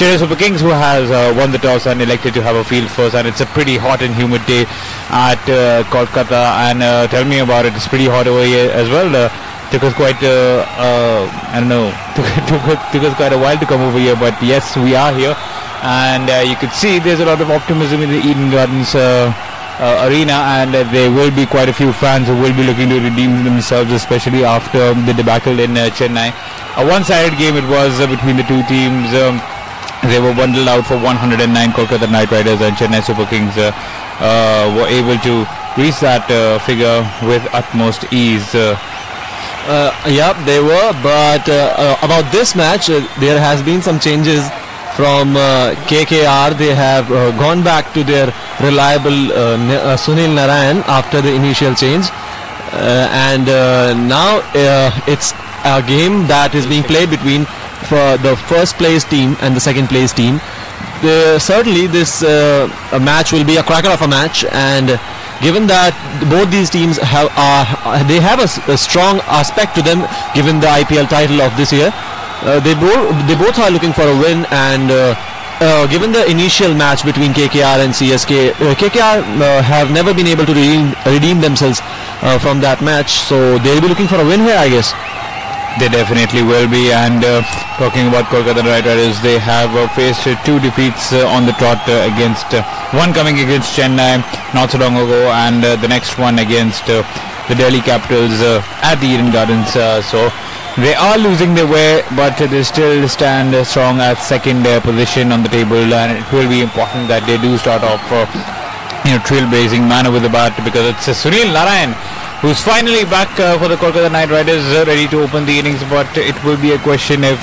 Chennai Super Kings, who has won the toss and elected to have a field first, and it's a pretty hot and humid day at Kolkata, and tell me about it. It's pretty hot over here as well. Took us quite I don't know, took us quite a while to come over here, but yes, we are here, and you could see there's a lot of optimism in the Eden Gardens arena, and there will be quite a few fans who will be looking to redeem themselves, especially after the debacle in Chennai. A one-sided game it was between the two teams. They were bundled out for 109. Kolkata Knight Riders and Chennai Super Kings were able to reach that figure with utmost ease. Yeah, they were, but about this match, there has been some changes from KKR. They have gone back to their reliable Sunil Narayan after the initial change, and now it's a game that is being played between for the first place team and the second place team. Certainly this match will be a cracker of a match, and given that both these teams have a strong aspect to them, given the IPL title of this year, they both are looking for a win, and given the initial match between KKR and CSK, KKR have never been able to redeem themselves from that match, so they'll be looking for a win here, I guess. They definitely will be. And talking about Kolkata Knight Riders, they have faced two defeats on the trot against one coming against Chennai not so long ago, and the next one against the Delhi Capitals at the Eden Gardens. So they are losing their way, but they still stand strong at second position on the table, and it will be important that they do start off trailblazing manner with the bat, because it's Sunil Narayan who's finally back for the Kolkata Knight Riders, ready to open the innings. But it will be a question if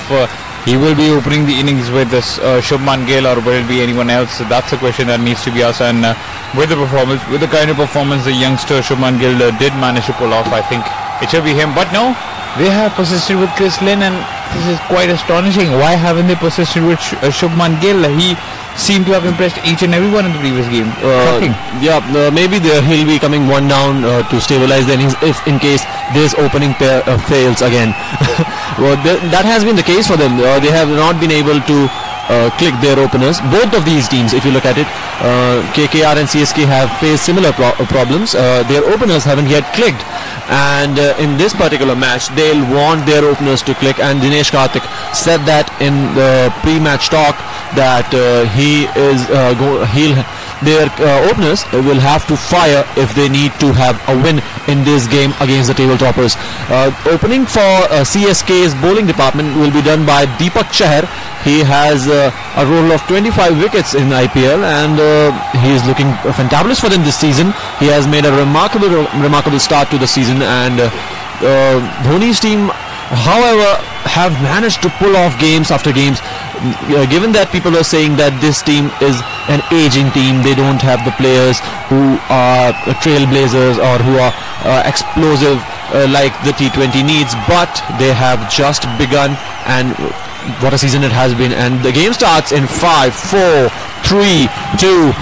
he will be opening the innings with Shubman Gill, or will it be anyone else. So that's a question that needs to be asked. And with the kind of performance the youngster Shubman Gill did manage to pull off, I think it should be him. But no, they have persisted with Chris Lynn, and this is quite astonishing. Why haven't they persisted with Shubman Gill? He seemed to have impressed each and everyone in the previous game. Maybe he'll be coming one down to stabilize the innings if in case this opening pair fails again. Well, that has been the case for them. They have not been able to click their openers. Both of these teams, if you look at it, KKR and CSK have faced similar problems. Their openers haven't yet clicked, and in this particular match they'll want their openers to click, and Dinesh Karthik said that in the pre-match talk that their openers will have to fire if they need to have a win in this game against the table toppers. Opening for CSK's bowling department will be done by Deepak Chahar. He has a roll of 25 wickets in IPL, and he is looking fantabulous for them this season. He has made a remarkable start to the season, and Dhoni's team, however, have managed to pull off games after games. Given that people are saying that this team is an aging team, they don't have the players who are trailblazers or who are explosive like the T20 needs, but they have just begun, and what a season it has been. And the game starts in 5, 4, 3, 2,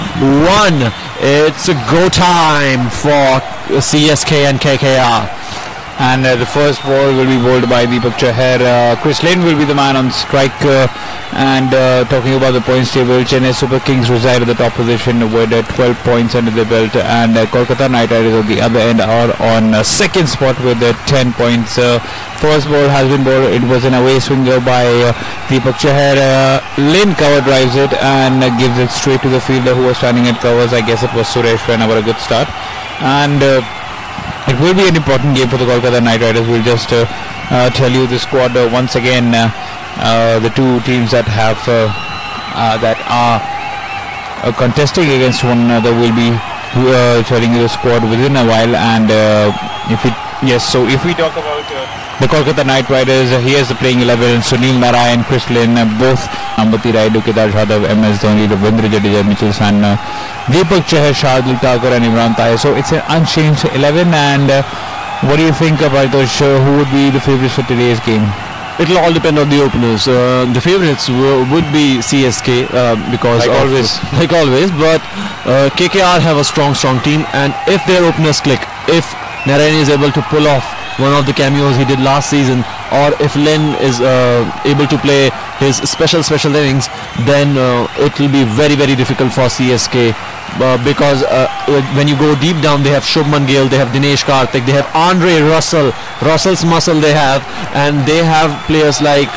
1. It's a go time for CSK and KKR. And the first ball will be bowled by Deepak Chahar. Chris Lynn will be the man on strike. And talking about the points table, Chennai Super Kings reside at the top position with 12 points under their belt, and Kolkata Knight Riders at the other end are on second spot with 10 points. First ball has been bowled. It was an away swinger by Deepak Chahar. Lynn cover drives it and gives it straight to the fielder who was standing at covers. I guess it was Suresh Raina. What a good start. And it will be an important game for the Kolkata Knight Riders. We'll just tell you the squad once again. The two teams that are contesting against one another will be telling you the squad within a while. And if we talk about the Kolkata Knight Riders, here's the playing 11: Sunil Narayan, Chris Lynn, both Ambati Raidu, Kedar Jadhav, MS Dhoni, Ravindra Jadeja, Mitchell Sanna, Deepak Chahar, Shardul Thakur and Imran Tahir. So it's an unchanged 11. And what do you think about those? Who would be the favourites for today's game? It'll all depend on the openers. The favourites would be CSK because like always. But KKR have a strong team, and if their openers click, if Narayan is able to pull off one of the cameos he did last season, or if Lin is able to play his special innings, then it will be very difficult for CSK. Because when you go deep down, they have Shubman Gill, they have Dinesh Karthik, they have Andre Russell's muscle they have, and they have players like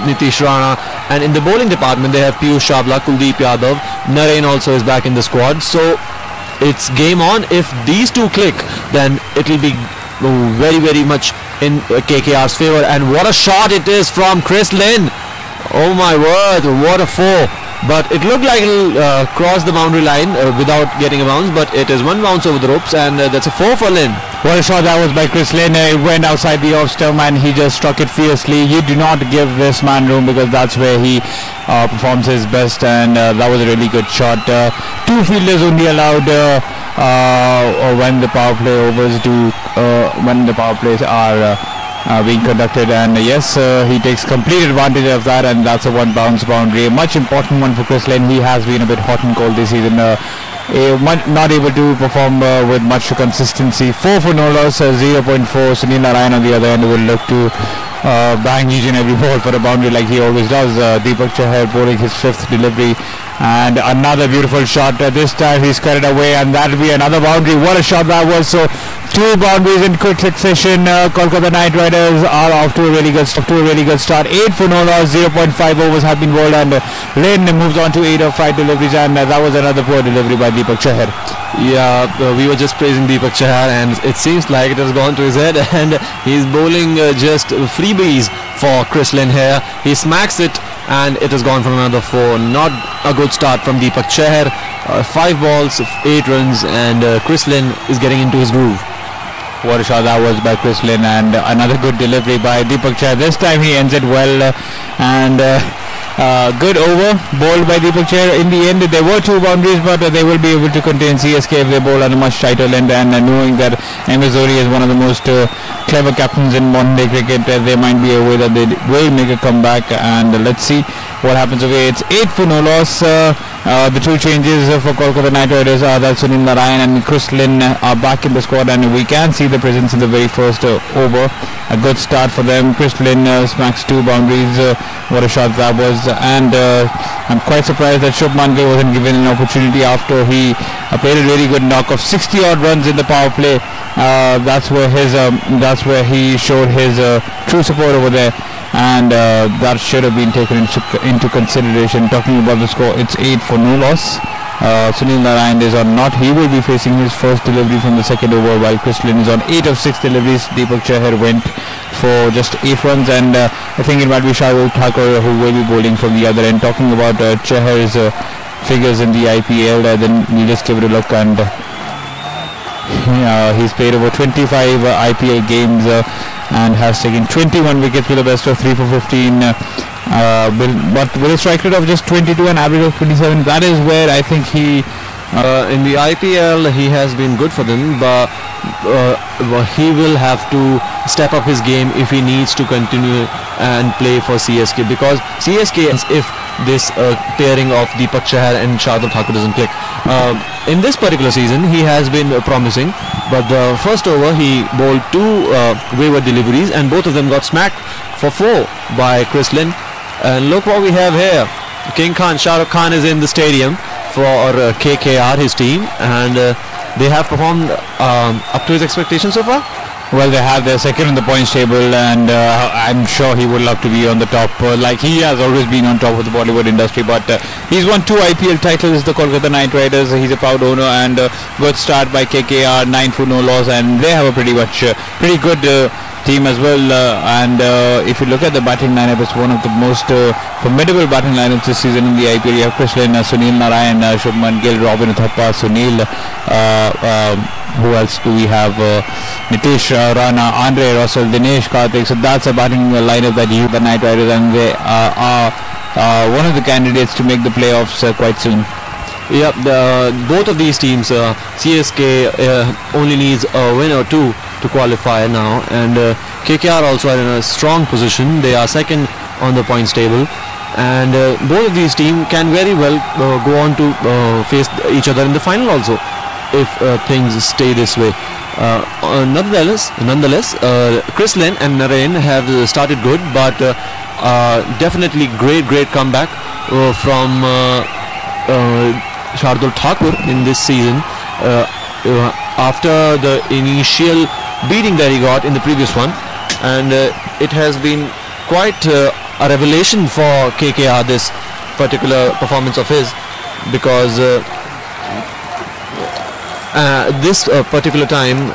Nitish Rana, and in the bowling department they have Piyush Chawla, Kuldeep Yadav, Narain also is back in the squad. So it's game on. If these two click, then it will be very much in KKR's favour. And what a shot it is from Chris Lynn. Oh my word, what a four. But it looked like it'll cross the boundary line without getting a bounce, but it is one bounce over the ropes, and that's a 4 for Lynn. What a shot that was by Chris Lynn. It went outside the off stump and he just struck it fiercely. You do not give this man room, because that's where he performs his best, and that was a really good shot. 2 fielders only allowed when the power play overs when the power plays are being conducted, and yes, he takes complete advantage of that, and that's a 1 bounce boundary. A much important one for Chris Lynn. He has been a bit hot and cold this season, not able to perform with much consistency. 4 for no loss, 0.4. Sunil Narayan on the other end will look to bang each and every ball for a boundary like he always does. Deepak Chahar bowling his 5th delivery, and another beautiful shot. This time he's carried away, and that will be another boundary. What a shot that was. So 2 boundaries in quick succession. Kolkata Knight Riders are off to a really good start. 8 for no loss, 0.5 overs have been bowled, and Lynn moves on to 8 of 5 deliveries, and that was another poor delivery by Deepak Chahar. Yeah, we were just praising Deepak Chahar, and it seems like it has gone to his head, and he's bowling just freebies for Chris Lynn here. He smacks it, and it has gone for another 4. Not a good start from Deepak Chahar. 5 balls, 8 runs, and Chris Lynn is getting into his groove. What a shot that was by Chris Lynn, and another good delivery by Deepak Chahar. This time he ends it well, and good over bowled by Deepak Chahar. In the end, there were 2 boundaries, but they will be able to contain CSK if they bowl on a much tighter length, and knowing that MS Dhoni is one of the most clever captains in modern day cricket, there might be a way that they will make a comeback, and let's see what happens over here. It's 8 for no loss. The 2 changes for Kolkata Knight Riders are that Sunil Narayan and Chris Lynn are back in the squad, and we can see the presence in the very first over. A good start for them. Chris Lynn smacks 2 boundaries. What a shot that was, and I'm quite surprised that Shubman Gill wasn't given an opportunity after he played a really good knock of 60 odd runs in the power play. That's where he showed his true support over there, and that should have been taken into consideration. Talking about the score, it's 8 for no loss. Sunil Narayan is on not. He will be facing his first delivery from the second over, while Chris Lynn is on 8 of 6 deliveries. Deepak Chahar went for just 8 runs, and I think it might be Shardul Thakur who will be bowling from the other end. Talking about Chahar's figures in the IPL, then we just give it a look, and he's played over 25 IPL games and has taken 21 wickets with a best of 3 for 15. But with a strike rate of just 22 and average of 27, that is where I think he in the IPL he has been good for them, but he will have to step up his game if he needs to continue and play for CSK, because CSK, if this pairing of Deepak Chahar and Shardul Thakur doesn't click. In this particular season he has been promising, but the first over he bowled 2 wayward deliveries, and both of them got smacked for 4 by Chris Lynn. And look what we have here. King Khan, Shah Rukh Khan is in the stadium for KKR, his team, and they have performed up to his expectations so far. Well, they have their second in the points table, and I'm sure he would love to be on the top, like he has always been on top of the Bollywood industry. But he's won 2 IPL titles, the Kolkata Knight Riders. He's a proud owner, and good start by KKR, 9 for no loss, and they have a pretty good team as well. And if you look at the batting lineup, it's one of the most formidable batting lineups this season in the IPL. You have Chris Lynn, Sunil Narayan, Shubman Gill, Robin Uthappa, Sunil. Who else do we have? Nitish Rana, Andre Russell, Dinesh Karthik. So that's a batting lineup that the Knight Riders, and they are one of the candidates to make the playoffs quite soon. Yep, both of these teams, CSK only needs a win or 2 to qualify now, and KKR also are in a strong position. They are second on the points table, and both of these teams can very well go on to face each other in the final also. if things stay this way. Nonetheless, Chris Lynn and Narayan have started good, but definitely great comeback from Shardul Thakur in this season. After the initial beating that he got in the previous one, and it has been quite a revelation for KKR, this particular performance of his, because this particular time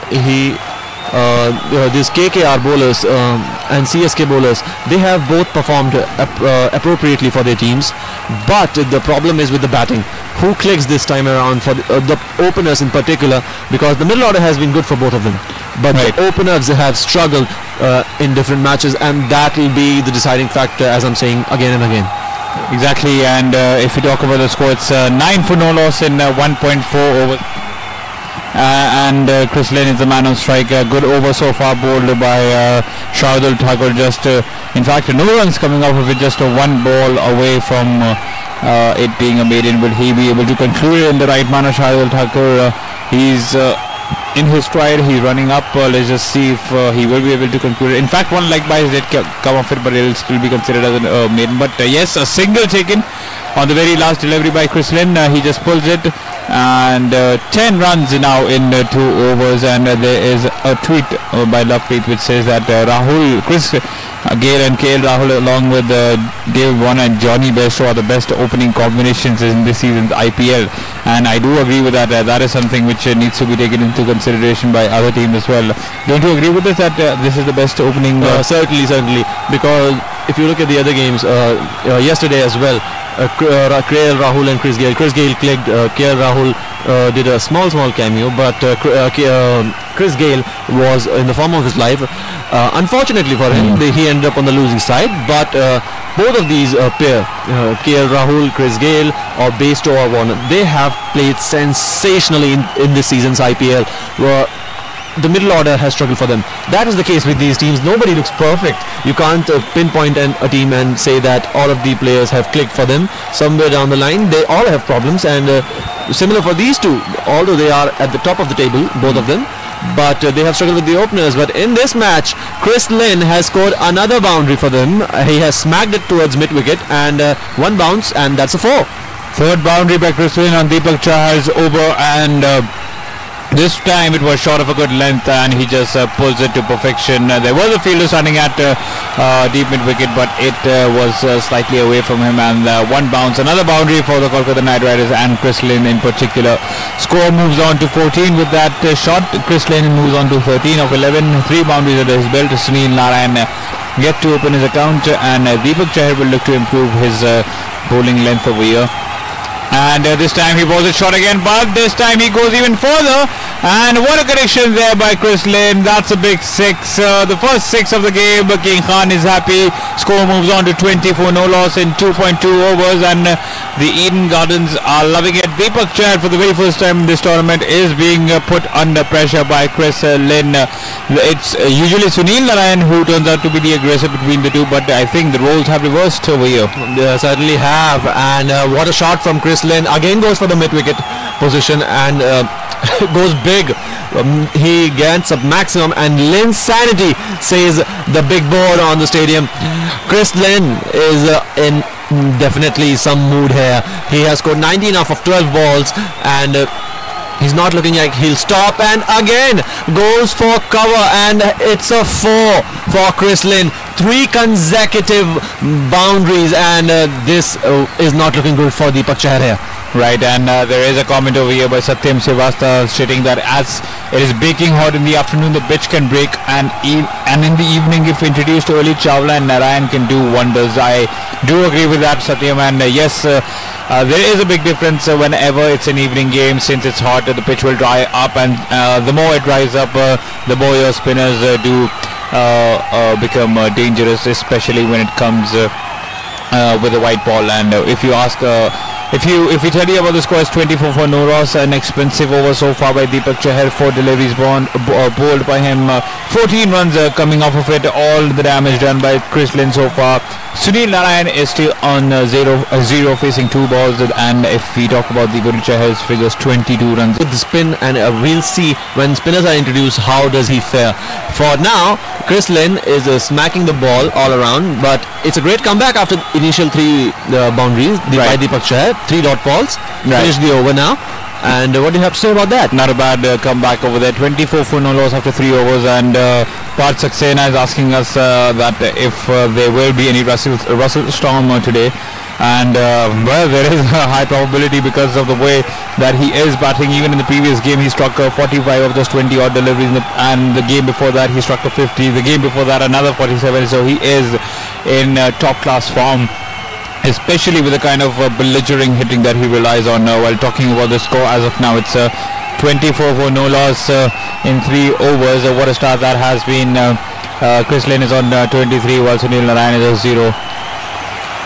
these KKR bowlers and CSK bowlers, they have both performed appropriately for their teams, but the problem is with the batting. Who clicks this time around for the openers in particular, because the middle order has been good for both of them, but the openers have struggled in different matches, and that will be the deciding factor, as I'm saying again and again. Exactly, and if you talk about the score, it's 9 for no loss in 1.4 overs. And Chris Lynn is the man on strike. Good over so far bowled by Shardul Thakur. Just in fact, no runs coming off of it. Just a one ball away from it being a maiden. Will he be able to conclude it in the right manner? Shardul Thakur, he's in his stride. He's running up. Let's just see if he will be able to conclude it. In fact, one leg by did come off it, but it will still be considered as a maiden. But yes, a single taken on the very last delivery by Chris Lynn. He just pulls it, and 10 runs now in 2 overs. And there is a tweet by Lovepreet which says that Rahul, Chris Gayle and KL Rahul, along with Dave Warner and Johnny Bairstow, are the best opening combinations in this season's IPL, and I do agree with that. That is something which needs to be taken into consideration by other teams as well. Don't you agree with this, that this is the best opening? Certainly, because if you look at the other games yesterday as well, KL Rahul and Chris Gayle clicked. KL Rahul did a small cameo, but Chris Gayle was in the form of his life. Unfortunately for him, he ended up on the losing side, but both of these pair, KL Rahul, Chris Gayle, or Bairstow or Warner, they have played sensationally in this season's IPL. The middle order has struggled for them. That is the case with these teams. Nobody looks perfect. You can't pinpoint a team and say that all of the players have clicked for them. Somewhere down the line, they all have problems, and similar for these two, although they are at the top of the table, both of them, but they have struggled with the openers. But in this match, Chris Lynn has scored another boundary for them. He has smacked it towards mid-wicket, and one bounce, and that's a 4. Third boundary by Chris Lynn on Deepak Chahar's over, and this time it was short of a good length, and he just pulls it to perfection. There was a fielder standing at deep mid-wicket, but it was slightly away from him, and one bounce. Another boundary for the Kolkata Knight Riders and Chris Lynn in particular. Score moves on to 14 with that shot. Chris Lynn moves on to 13 of 11. 3 boundaries under his belt. Sunil Narayan get to open his account, and Deepak Chahar will look to improve his bowling length over here. And this time he bowls it short again, but this time he goes even further, and what a connection there by Chris Lynn. That's a big 6, the first 6 of the game. King Khan is happy. Score moves on to 20 for no loss in 2.2 overs, and the Eden Gardens are loving it. Deepak Chahar, for the very first time in this tournament, is being put under pressure by Chris Lynn. It's usually Sunil Narayan who turns out to be the aggressor between the two, but I think the roles have reversed over here. They certainly have, and what a shot from Chris Lynn. Again goes for the mid-wicket position, and goes big. He gets up maximum, and Lynn's sanity says the big board on the stadium. Chris Lynn is in definitely some mood here. He has scored 19 off of 12 balls, and he's not looking like he'll stop, and again goes for cover, and it's a 4 for Chris Lynn. 3 consecutive boundaries, and this is not looking good for Deepak Chahar here. Right, and there is a comment over here by Satyam Srivastava stating that as it is baking hot in the afternoon, the pitch can break, and in the evening, if introduced early, Chawla and Narayan can do wonders. I do agree with that, Satyam, and yes, there is a big difference whenever it's an evening game. Since it's hot, the pitch will dry up, and the more it dries up, the more your spinners do become dangerous, especially when it comes with a white ball. And if you ask if we tell you about the score, it's 24 for no loss. An expensive over so far by Deepak Chahar. 4 deliveries bowled by him. 14 runs coming off of it. All the damage done by Chris Lynn so far. Sunil Narayan is still on 0 facing 2 balls, and if we talk about the Guru Chahar's figures, 22 runs. With the spin, and we'll see when spinners are introduced how does he fare. For now, Chris Lynn is smacking the ball all around, but it's a great comeback after initial 3 boundaries by Deepak Chahar. 3 dot balls, finished the over now. And what do you have to say about that? Not a bad comeback over there. 24 for no loss after 3 overs, and Parth Saxena is asking us that if there will be any Russell Storm today. And well, there is a high probability because of the way that he is batting. Even in the previous game, he struck 45 of just 20 odd deliveries, and the game before that he struck a 50. The game before that another 47. So he is in top class form, especially with the kind of belligerent hitting that he relies on. While talking about the score as of now, it's 24 for no loss in 3 overs. What a start that has been. Chris Lynn is on 23, while Sunil Narayan is on 0.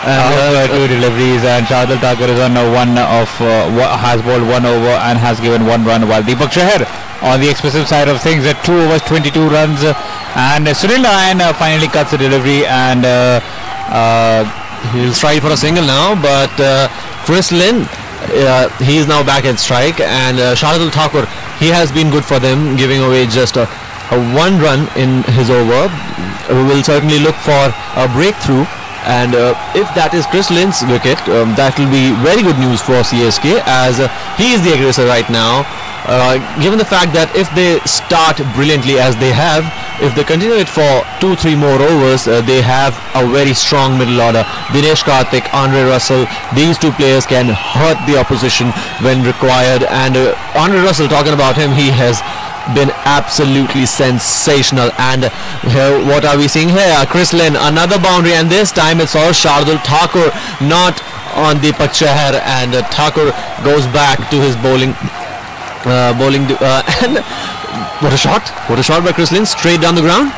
And 2 deliveries, and Shardul Thakur is on has bowled 1 over and has given 1 run, while Deepak Chahar on the expressive side of things at 2 overs 22 runs, and Sunil Narayan finally cuts the delivery, and he'll strike for a single now, but Chris Lynn, he is now back at strike, and Shardul Thakur, he has been good for them, giving away just a 1 run in his over. We will certainly look for a breakthrough, and if that is Chris Lynn's wicket, that will be very good news for CSK, as he is the aggressor right now. Given the fact that if they start brilliantly as they have, if they continue it for 2-3 more overs, they have a very strong middle order. Dinesh Karthik, Andre Russell, these 2 players can hurt the opposition when required, and Andre Russell, talking about him, he has been absolutely sensational. And here, what are we seeing here? Chris Lynn, another boundary, and this time it's all Shardul Thakur, not on Deepak Chahar, and Thakur goes back to his bowling, and what a shot by Chris Lynn, straight down the ground.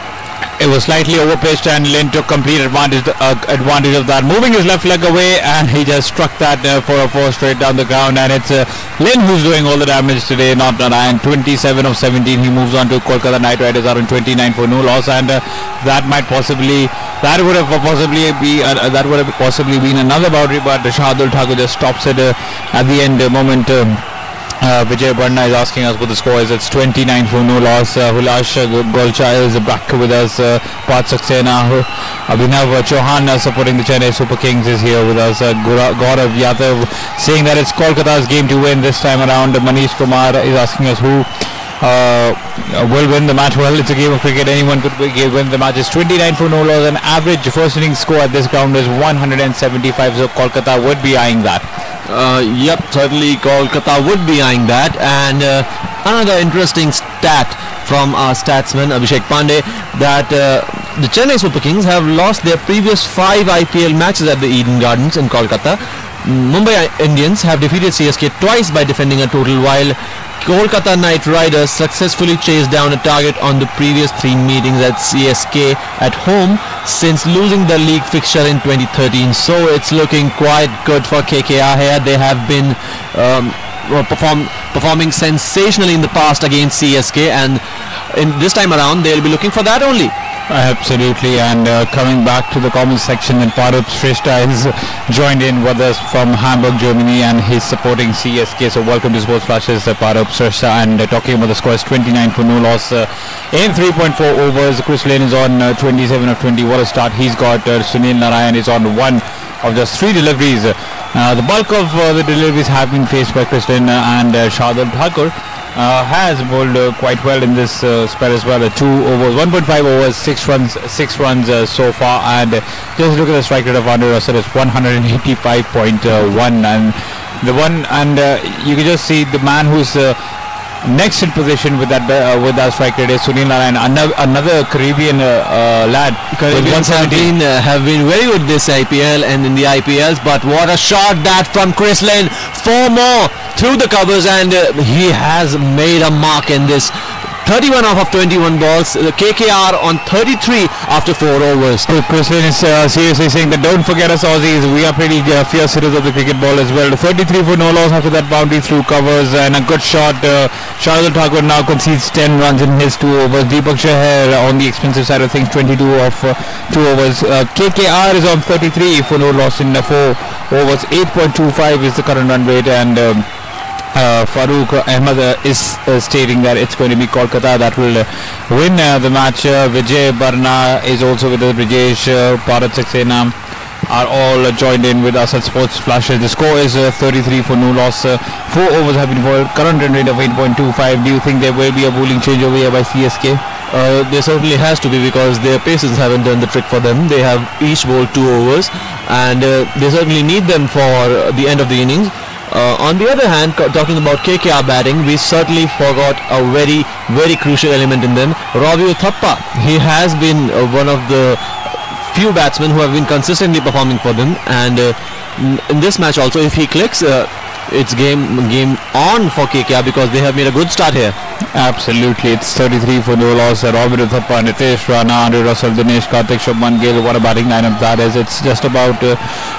It was slightly overpitched, and Lynn took complete advantage of that, moving his left leg away, and he just struck that for a 4 straight down the ground. And it's Lynn who's doing all the damage today, not Narayan. 27 of 17. He moves on to Kolkata Knight Riders are on 29 for no loss, and that would have possibly been another boundary, but Shardul Thakur just stops it at the end moment. Vijay Barna is asking us what the score is. It's 29 for no loss. Hulash Golcha is back with us. Parth Saxena, Abhinav Chauhan supporting the Chennai Super Kings is here with us. Gaurav Yadav saying that it's Kolkata's game to win this time around. Manish Kumar is asking us who will win the match. Well, it's a game of cricket. Anyone could win the match. It's 29 for no loss. An average first innings score at this ground is 175. So Kolkata would be eyeing that. Yep, certainly Kolkata would be eyeing that. And another interesting stat from our statsman Abhishek Pandey, that the Chennai Super Kings have lost their previous 5 IPL matches at the Eden Gardens in Kolkata. Mumbai Indians have defeated CSK twice by defending a total, while Kolkata Knight Riders successfully chased down a target on the previous 3 meetings at CSK at home since losing the league fixture in 2013. So it's looking quite good for KKR here. They have been performing sensationally in the past against CSK, and in this time around they'll be looking for that only. Absolutely. And coming back to the comment section, and Parut Shrestha is joined in with us from Hamburg, Germany, and he's supporting CSK. So welcome to Sports Flashes, Parut Shrestha, and talking about the score is 29 for no loss in 3.4 overs. Chris Lynn is on 27 of 20. What a start he's got. Sunil Narayan is on 1 of just 3 deliveries. The bulk of the deliveries have been faced by Chris Lynn, and Shardul Thakur has bowled quite well in this spell as well. 2 overs, 1.5 overs, 6 runs so far, and just look at the strike rate of Andre Russell. It's 185.1, and you can just see the man who's next in position with that strike rate is Sunil Narayan, another Caribbean lad. Caribbeans have been very good this IPL and in the IPLs, but what a shot that from Chris Lynn. 4 more through the covers, and he has made a mark in this 31 off of 21 balls. KKR on 33 after 4 overs. So Christian is seriously saying that don't forget us Aussies, we are pretty fierce hitters of the cricket ball as well. 33 for no loss after that boundary through covers and a good shot. Shardul Thakur now concedes 10 runs in his 2 overs. Deepak Chahar on the expensive side of things, 22 off 2 overs. KKR is on 33 for no loss in 4 overs. 8.25 is the current run rate, and Farooq Ahmed is stating that it's going to be Kolkata that will win the match. Vijay Barna is also with us. Brijesh, Bharat Saxena are all joined in with us at Sports Flashes. The score is 33 for no loss. 4 overs have been bowled. Current run rate of 8.25. Do you think there will be a bowling change over here by CSK? There certainly has to be, because their paces haven't done the trick for them. They have each bowled 2 overs, and they certainly need them for the end of the innings. On the other hand, talking about KKR batting, we certainly forgot a very, very crucial element in them. Ravi Uthappa. He has been one of the few batsmen who have been consistently performing for them, and in this match also, if he clicks, it's game on for KKR, because they have made a good start here. Absolutely, it's 33 for no loss. Ravi Uthappa, Nitesh Rana, Andre Russell, Dinesh Karthik, Shubman Gill. What a batting lineup that is. It's just about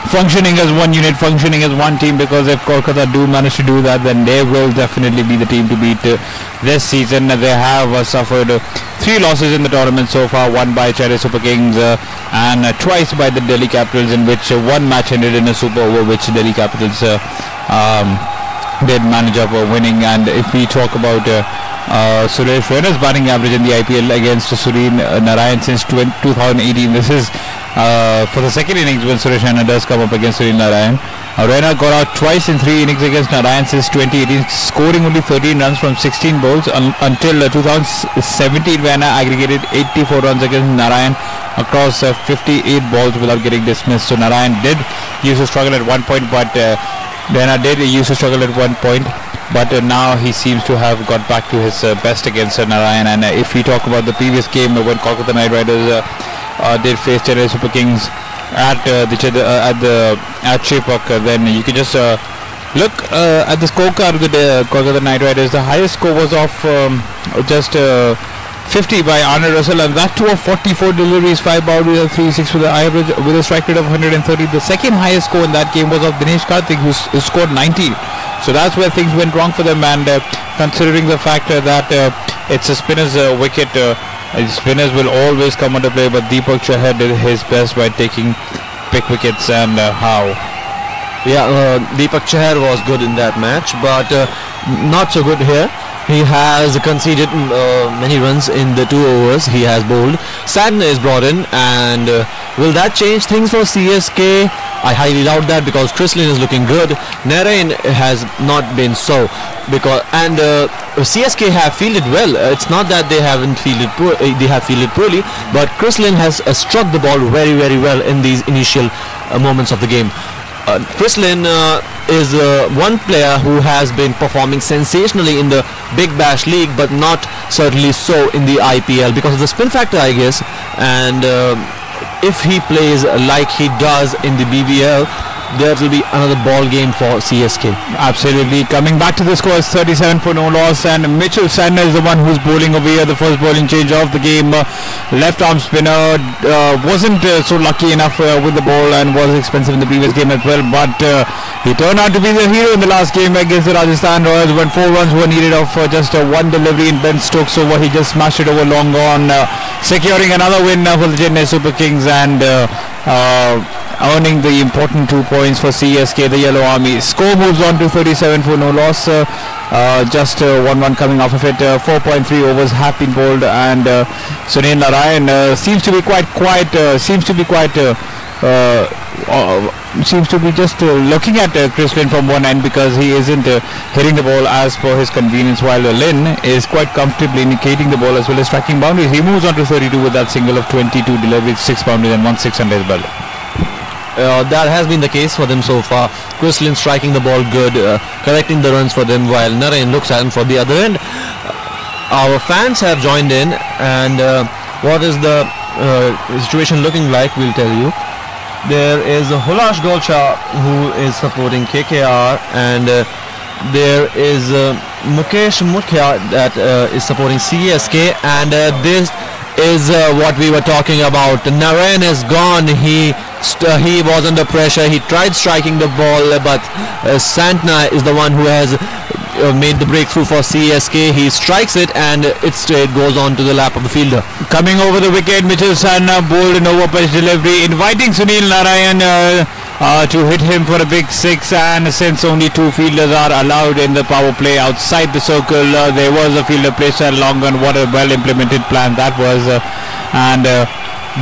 functioning as one unit, functioning as one team, because if Kolkata do manage to do that, then they will definitely be the team to beat this season. They have suffered 3 losses in the tournament so far, one by Chennai Super Kings and twice by the Delhi Capitals, in which one match ended in a super over, which Delhi Capitals did manage up winning. And if we talk about Suresh Raina's batting average in the IPL against Sureen Narayan since 2018, this is for the second innings when Suresh Raina does come up against Sureen Narayan. Raina got out twice in 3 innings against Narayan since 2018, scoring only 13 runs from 16 balls until 2017, when Raina aggregated 84 runs against Narayan across 58 balls without getting dismissed. So Narayan did used to struggle at one point, but Raina did used to struggle at one point, but now he seems to have got back to his best against Narayan. And if we talk about the previous game when Kolkata Knight Riders did face Chennai Super Kings at Chepauk, then you can just look at the scorecard of the Kolkata Knight Riders. The highest score was of just 50 by Andre Russell, and that too of 44 deliveries, 5 boundaries and 3 6 with a strike rate of 130. The second highest score in that game was of Dinesh Karthik, who scored 19. So that's where things went wrong for them, and considering the fact that it's a spinner's wicket, spinners will always come into play, but Deepak Chahar did his best by taking pick wickets. And how? Yeah, Deepak Chahar was good in that match, but not so good here. He has conceded many runs in the 2 overs he has bowled. Sadhna is brought in, and will that change things for CSK? I highly doubt that, because Chrislin is looking good. Narayan has not been so, and CSK have fielded well. It's not that they haven't fielded they have fielded poorly, but Chrislin has struck the ball very, very well in these initial moments of the game. Chrislin is one player who has been performing sensationally in the Big Bash League, but not certainly so in the IPL because of the spin factor, I guess. And if he plays like he does in the BBL, there will be another ball game for CSK. Absolutely. Coming back to the score, it's 37 for no loss, and Mitchell Sandner is the one who's bowling over here. The first bowling change of the game. Left arm spinner wasn't so lucky enough with the ball, and was expensive in the previous game as well, but he turned out to be the hero in the last game against the Rajasthan Royals when 4 runs were needed off just one delivery in Ben Stokes over. He just smashed it over long on, securing another win for the Chennai Super Kings, and earning the important 2 points for CSK, the Yellow Army. Score moves on to 37 for no loss. Just 1-1 coming off of it. 4.3 overs have been bowled, and Sunil Narayan seems to be quite quiet. Seems to be just looking at Chrislin from one end, because he isn't hitting the ball as per his convenience, while Lynn is quite comfortably indicating the ball as well as striking boundaries. He moves on to 32 with that single of 22 deliveries, 6 boundaries and 1 6 under his belt. That has been the case for them so far. Chrislin striking the ball good, collecting the runs for them, while Narayan looks at him for the other end. Our fans have joined in, and what is the situation looking like, we'll tell you. There is Hulash Golcha, who is supporting KKR, and there is Mukesh Mukhya that is supporting CSK, and this is what we were talking about. Narayan is gone. He was under pressure. He tried striking the ball, but Santna is the one who has made the breakthrough for CSK. He strikes it, and it straight goes on to the lap of the fielder. Coming over the wicket, Mitchell Santna bowled an over-pitch delivery, inviting Sunil Narayan to hit him for a big six, and since only 2 fielders are allowed in the power play outside the circle, there was a fielder placed at long on. What a well implemented plan that was, and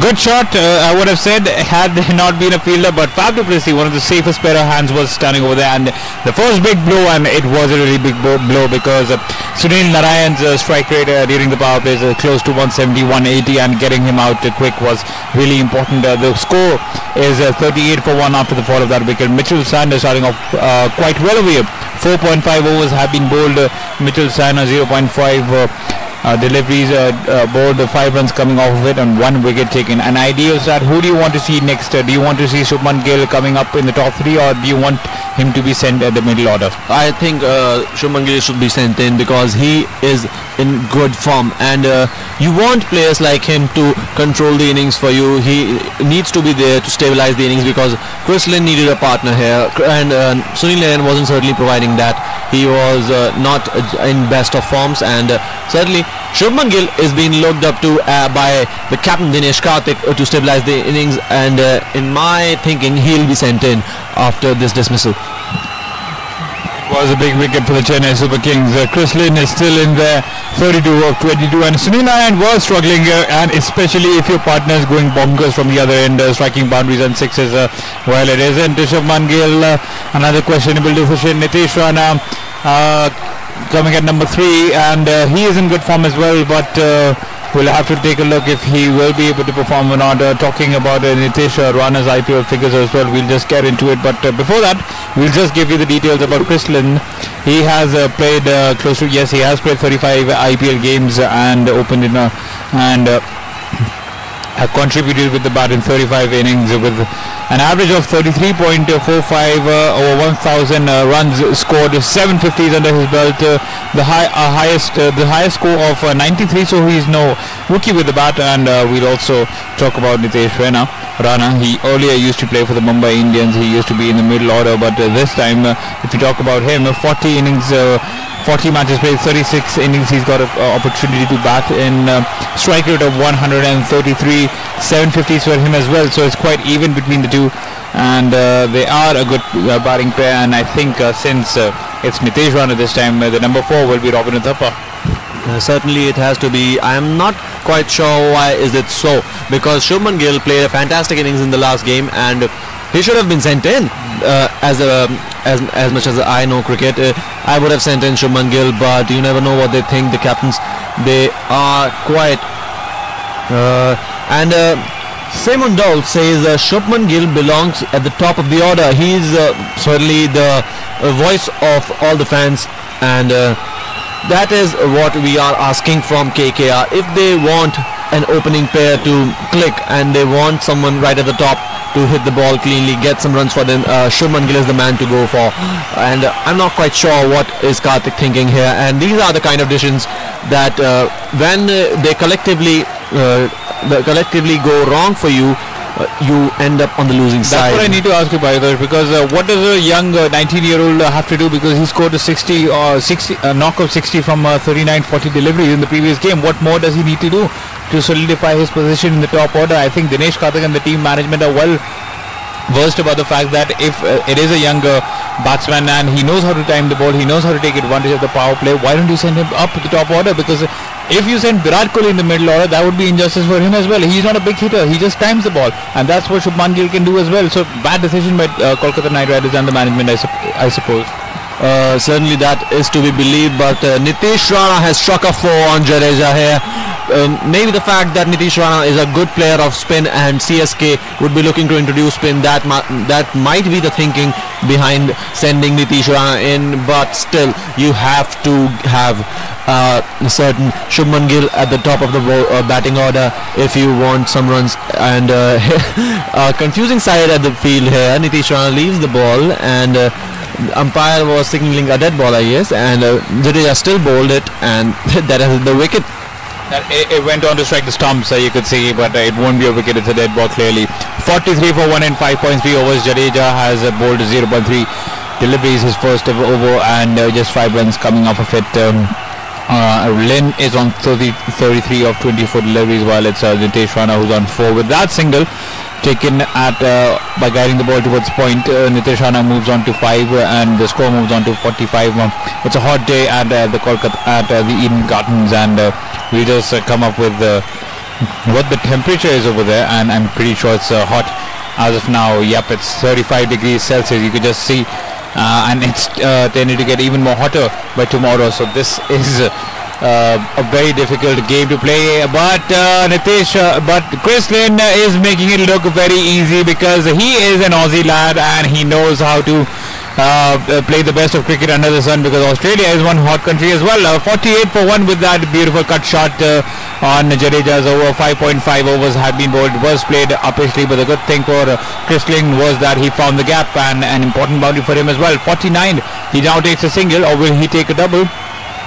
good shot, I would have said, had there not been a fielder, but Fab du Plessis, one of the safest pair of hands, was standing over there, and the first big blow, and it was a really big blow because Sunil Narayan's strike rate during the power play is close to 170, 180, and getting him out quick was really important. The score is 38 for 1 after the fall of that wicket. Mitchell Santna starting off quite well over here. 4.5 overs have been bowled. Mitchell Santna 0.5 deliveries, bowled 5 runs coming off of it, and 1 wicket taken. An ideal start. Who do you want to see next? Do you want to see Shubman Gill coming up in the top 3, or do you want him to be sent at the middle order? I think Shubman Gill should be sent in because he is in good form, and you want players like him to control the innings for you. He needs to be there to stabilize the innings because Chris Lynn needed a partner here, and Sunil Narayan wasn't certainly providing that. He was not in best of forms, and certainly Shubman Gill is being looked up to by the captain Dinesh Karthik to stabilize the innings, and in my thinking he'll be sent in after this dismissal. Was a big wicket for the Chennai Super Kings. Chris Lynn is still in there, 32 of 22, and Sunil Narayan was struggling, and especially if your partner is going bonkers from the other end, striking boundaries and sixes. Well, it isn't. Shubman Gill, another questionable decision. Nitish Rana coming at number 3, and he is in good form as well, but we'll have to take a look if he will be able to perform or not. Talking about Nitish Rana's IPL figures as well, we'll just get into it, but before that we'll just give you the details about Chris Lynn. He has played he has played 35 IPL games and opened in and have contributed with the bat in 35 innings with an average of 33.45 over 1,000 runs scored, 750s under his belt, the highest score of 93, so he's no rookie with the bat. And we'll also talk about Nitish Rana. He earlier used to play for the Mumbai Indians. He used to be in the middle order, but this time if you talk about him, 40 innings, 40 matches played, 36 innings he's got an opportunity to bat in, strike rate of 133, 750s for him as well, so it's quite even between the two, and they are a good batting pair. And I think since it's Nitish Rana this time, the number 4 will be Robin Uthappa. Certainly it has to be. I am not quite sure why is it so, because Shubman Gill played a fantastic innings in the last game, and he should have been sent in. As much as I know cricket, I would have sent in Shubman Gill, but you never know what they think. The captains, they are quite and Simon Dole says Shubman Gill belongs at the top of the order. He's certainly the voice of all the fans, and that is what we are asking from KKR. If they want an opening pair to click, and they want someone right at the top to hit the ball cleanly, get some runs for them, Shubman Gill is the man to go for. And I'm not quite sure what is Karthik thinking here, and these are the kind of decisions that when they collectively go wrong for you, you end up on the losing side. That's what I need to ask you, Bhayadosh, because what does a young 19-year-old have to do, because he scored a 60 or 60 knock of 60 from 39-40 deliveries in the previous game. What more does he need to do to solidify his position in the top order? I think Dinesh Karthik and the team management are well versed about the fact that if it is a younger batsman and he knows how to time the ball, he knows how to take advantage of the power play, why don't you send him up to the top order? Because if you send Virat Kohli in the middle order, that would be injustice for him as well. He's not a big hitter, he just times the ball, and that's what Shubman Gill can do as well. So bad decision by Kolkata Knight Riders and the management, I suppose. Certainly that is to be believed, but Nitish Rana has struck a 4 on Jadeja here. Maybe the fact that Nitish Rana is a good player of spin and CSK would be looking to introduce spin, that might be the thinking behind sending Nitish Rana in, but still you have to have a certain Shubman Gill at the top of the batting order if you want some runs. And confusing side at the field here. Nitish Rana leaves the ball, and Umpire was signaling a dead ball, I guess, and Jadeja still bowled it, and that is the wicket. It went on to strike the stumps, you could see, but it won't be a wicket. It's a dead ball clearly. 43 for 1 in 5.3 overs. Jadeja has bowled 0.3 deliveries his first ever over, and just 5 runs coming off of it. Lynn is on 33 of 24 deliveries, while it's Nitesh Rana who's on 4. With that single taken at by guiding the ball towards point, Nitesh Rana moves on to 5, and the score moves on to 45. It's a hot day at the Kolkata at the Eden Gardens, and we just come up with what the temperature is over there, and I'm pretty sure it's hot as of now. Yep, it's 35 degrees Celsius. You could just see. And it's tended to get even more hotter by tomorrow, so this is a very difficult game to play, but Chris Lynn is making it look very easy, because he is an Aussie lad and he knows how to play the best of cricket under the sun, because Australia is one hot country as well. 48 for 1 with that beautiful cut shot on Jadeja's over. 5.5 overs have been bowled. It was played uppishly, but the good thing for Chris Lynn was that he found the gap, and an important boundary for him as well. 49. He now takes a single, or will he take a double?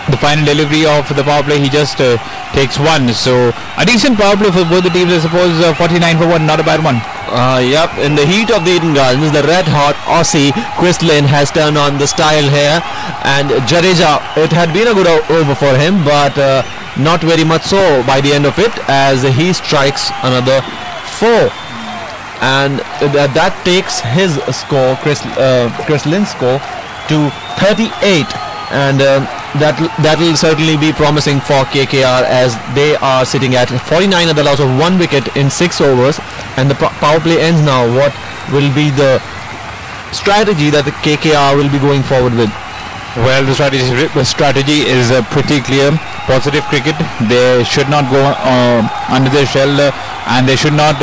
The final delivery of the power play, he just takes 1. So a decent power play for both the teams, I suppose. 49 for 1, not a bad one. Yep, in the heat of the Eden Gardens, the red-hot Aussie Chris Lynn has turned on the style here, and Jadeja, it had been a good over for him, but not very much so by the end of it, as he strikes another 4, and that takes his score, Chris Lynn's score, to 38, and that will certainly be promising for KKR, as they are sitting at 49 at the loss of 1 wicket in 6 overs, and the power play ends now. What will be the strategy that the KKR will be going forward with? Well, the strategy is pretty clear. Positive cricket. They should not go under their shell, and they should not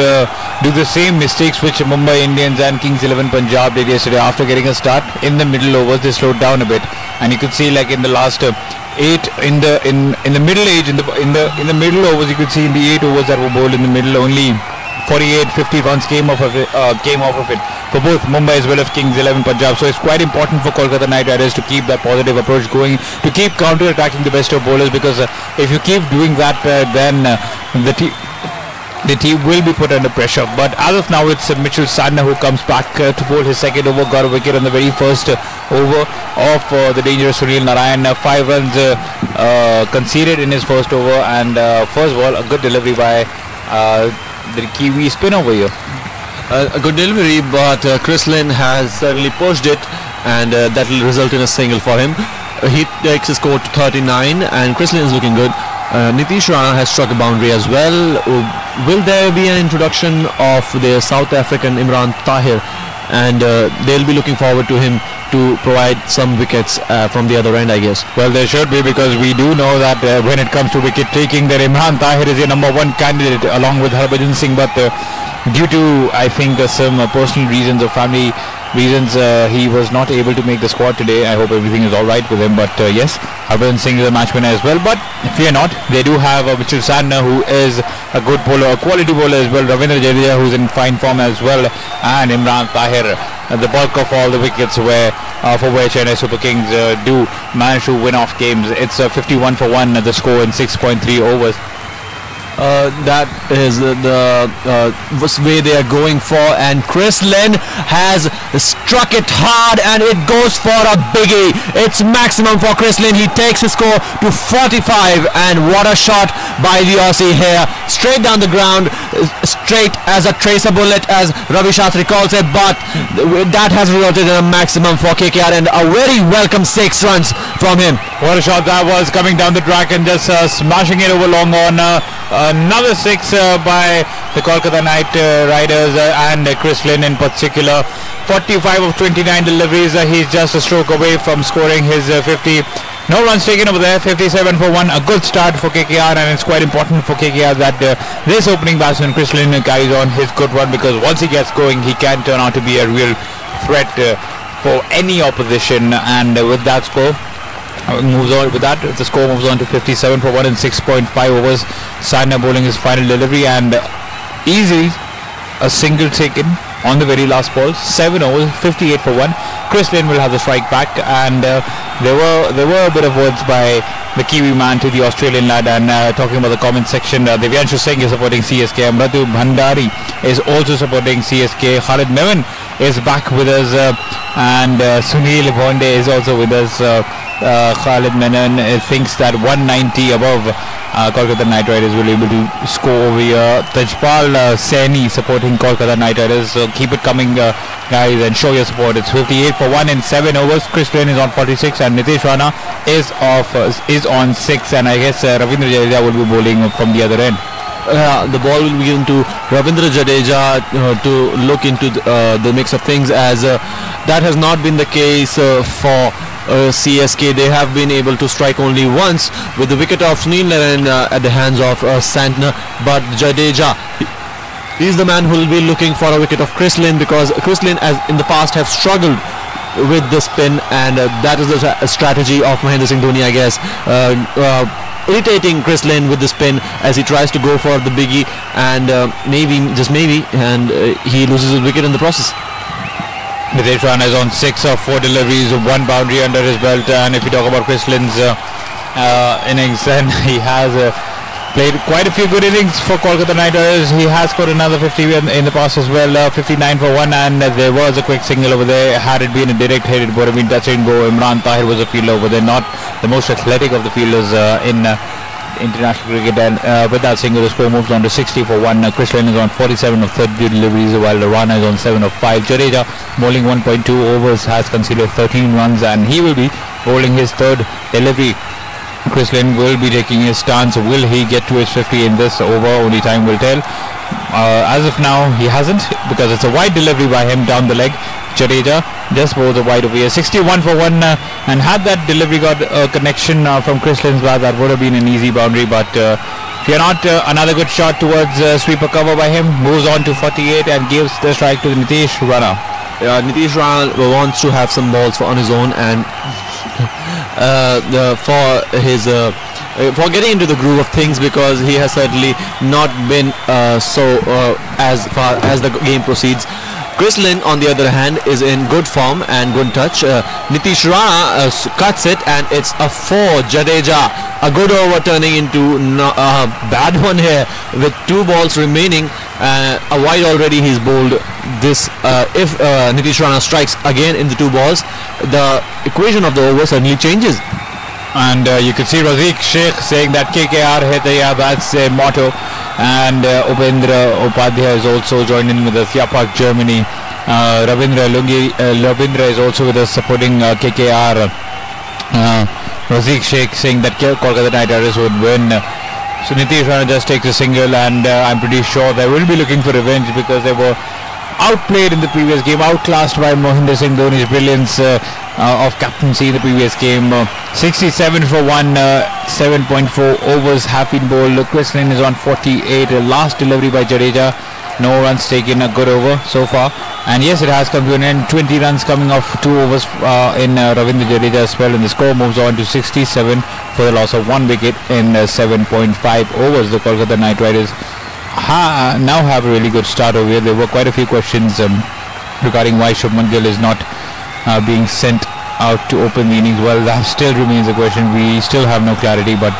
do the same mistakes which Mumbai Indians and Kings 11 Punjab did yesterday. After getting a start in the middle overs, they slowed down a bit, and you could see, like in the last 8 in the middle age in the middle overs, you could see in the 8 overs that were bowled in the middle, only 48-50 runs came off of it for both Mumbai as well as Kings 11 Punjab. So it's quite important for Kolkata Knight Riders to keep that positive approach going, to keep counter-attacking the best of bowlers, because if you keep doing that, then the team will be put under pressure. But as of now, it's Mitchell Santner who comes back to bowl his second over, got a wicket on the very first over of the dangerous Sunil Narayan. 5 runs conceded in his first over, and first of all, a good delivery by the Kiwi spin over here. A good delivery, but Chris Lynn has certainly pushed it, and that will result in a single for him. He takes his score to 39, and Chris Lynn is looking good. Nitish Rana has struck a boundary as well. Will there be an introduction of the South African Imran Tahir, and they'll be looking forward to him to provide some wickets from the other end, I guess. Well, there should be, because we do know that when it comes to wicket taking, that Imran Tahir is your number 1 candidate along with Harbhajan Singh, but due to, I think, some personal reasons or family reasons, he was not able to make the squad today. I hope everything is alright with him, but yes, Harbhajan Singh is a match winner as well. But fear not, they do have Mitchell Santner, who is a good bowler, a quality bowler as well. Ravindra Jadeja, who's in fine form as well, and Imran Tahir. The bulk of all the wickets where Chennai Super Kings do manage to win off games. It's 51 for 1 the score in 6.3 overs. That is the way they are going for, and Chris Lynn has struck it hard, and it goes for a biggie. It's maximum for Chris Lynn. He takes his score to 45, and what a shot by the Aussie here, straight down the ground, straight as a tracer bullet, as Ravi Shastri calls it, but that has resulted in a maximum for KKR, and a very welcome 6 runs from him. What a shot that was, coming down the track and just smashing it over long on. Another 6 by the Kolkata Knight Riders and Chris Lynn in particular. 45 of 29 deliveries. He's just a stroke away from scoring his 50. No runs taken over there. 57 for 1. A good start for KKR, and it's quite important for KKR that this opening batsman Chris Lynn carries on his good run, because once he gets going, he can turn out to be a real threat for any opposition. And with that score, moves on with that. The score moves on to 57 for 1 in 6.5 overs. Santner bowling his final delivery, and easily a single taken on the very last ball. 7 overs, 58 for 1. Chris Lynn will have the strike back, and there were a bit of words by the Kiwi man to the Australian lad. And talking about the comment section, Divyanshu Singh is supporting CSK, Amratu Bhandari is also supporting CSK, Khalid Mevan is back with us, and Sunil Bonde is also with us. Khalid Menon thinks that 190 above Kolkata Knight Riders will be able to score over here. Tajpal Saini supporting Kolkata Knight Riders. So keep it coming, guys, and show your support. It's 58 for 1 in 7 overs. Chris Lynn is on 46, and Nitish Rana is on 6, and I guess Ravindra Jadeja will be bowling from the other end. The ball will be given to Ravindra Jadeja to look into the mix of things, as that has not been the case for CSK. They have been able to strike only once with the wicket of Sunil Narayan at the hands of Santner, but Jadeja, he's the man who will be looking for a wicket of Chris Lynn, because Chris Lynn, as in the past, have struggled with the spin, and that is the strategy of Mahendra Singh Dhoni, I guess. Irritating Chris Lynn with the spin as he tries to go for the biggie, and maybe, just maybe, and he loses his wicket in the process. Nitish Rana is on 6 of 4 deliveries, 1 boundary under his belt. And if you talk about Chris Lynn's innings, then he has played quite a few good innings for Kolkata Knight Riders. He has scored another 50 in the past as well, 59 for 1, and there was a quick single over there. Had it been a direct hit, it would have been touch and go. Imran Tahir was a fielder over there, not the most athletic of the fielders in international cricket, and with that single the score moves on to 60 for 1. Chris Lynn is on 47 of 32 deliveries, while Rana is on 7 of 5. Jadeja, bowling 1.2 overs, has conceded 13 runs, and he will be bowling his third delivery. Chris Lynn will be taking his stance. Will he get to his 50 in this over? Only time will tell. As of now, he hasn't, because it's a wide delivery by him down the leg. Jadeja just bowls a wide over here, 61 for 1, and had that delivery got a connection from Chris Lynn's bat, that would have been an easy boundary. But fear not, another good shot towards sweeper cover by him, moves on to 48 and gives the strike to Nitish Rana. Nitish Rana wants to have some balls on his own, and for getting into the groove of things, because he has certainly not been as far as the game proceeds. Chris Lynn, on the other hand, is in good form and good touch. Nitish Rana cuts it, and it's a 4. Jadeja, a good over turning into a bad one here with 2 balls remaining. A wide already he's bowled. This if Nitish Rana strikes again in the 2 balls, the equation of the over certainly changes. And you can see Razik Sheikh saying that KKR Hetaya, that's their motto. And Upendra Upadhyay is also joined in with us. Yapak, Germany. Ravindra is also with us, supporting KKR. Razik Sheikh saying that Kolkata Knight Riders would win. So Nitish Rana just takes a single, and I'm pretty sure they will be looking for revenge, because they were outplayed in the previous game, outclassed by Mahendra Singh Dhoni's brilliance of captaincy in the previous game. 67 for 1, 7.4 overs have been bowled. Chris Lynn is on 48. Last delivery by Jadeja, no runs taken, a good over so far. And yes, it has come to an end. 20 runs coming off 2 overs in Ravindra Jadeja as well, and the score moves on to 67 for the loss of 1 wicket in 7.5 overs. The Kolkata Knight Riders now have a really good start over here. There were quite a few questions regarding why Shubman Gill is not being sent out to open the innings. Well, that still remains a question. We still have no clarity, but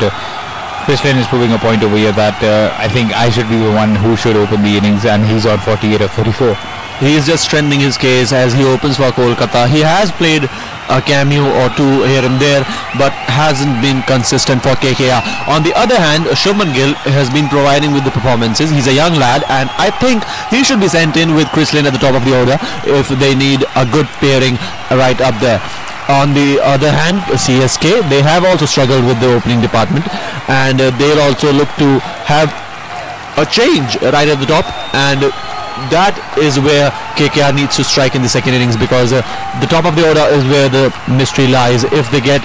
Chris Lynn is proving a point over here that I think I should be the one who should open the innings, and he's on 48 of 34. He is just strengthening his case as he opens for Kolkata. He has played a cameo or 2 here and there, but hasn't been consistent for KKR. On the other hand, Shubman Gill has been providing with the performances. He's a young lad, and I think he should be sent in with Chris Lynn at the top of the order if they need a good pairing right up there. On the other hand, CSK, they have also struggled with the opening department, and they'll also look to have a change right at the top, and that is where KKR needs to strike in the second innings, because the top of the order is where the mystery lies. If they get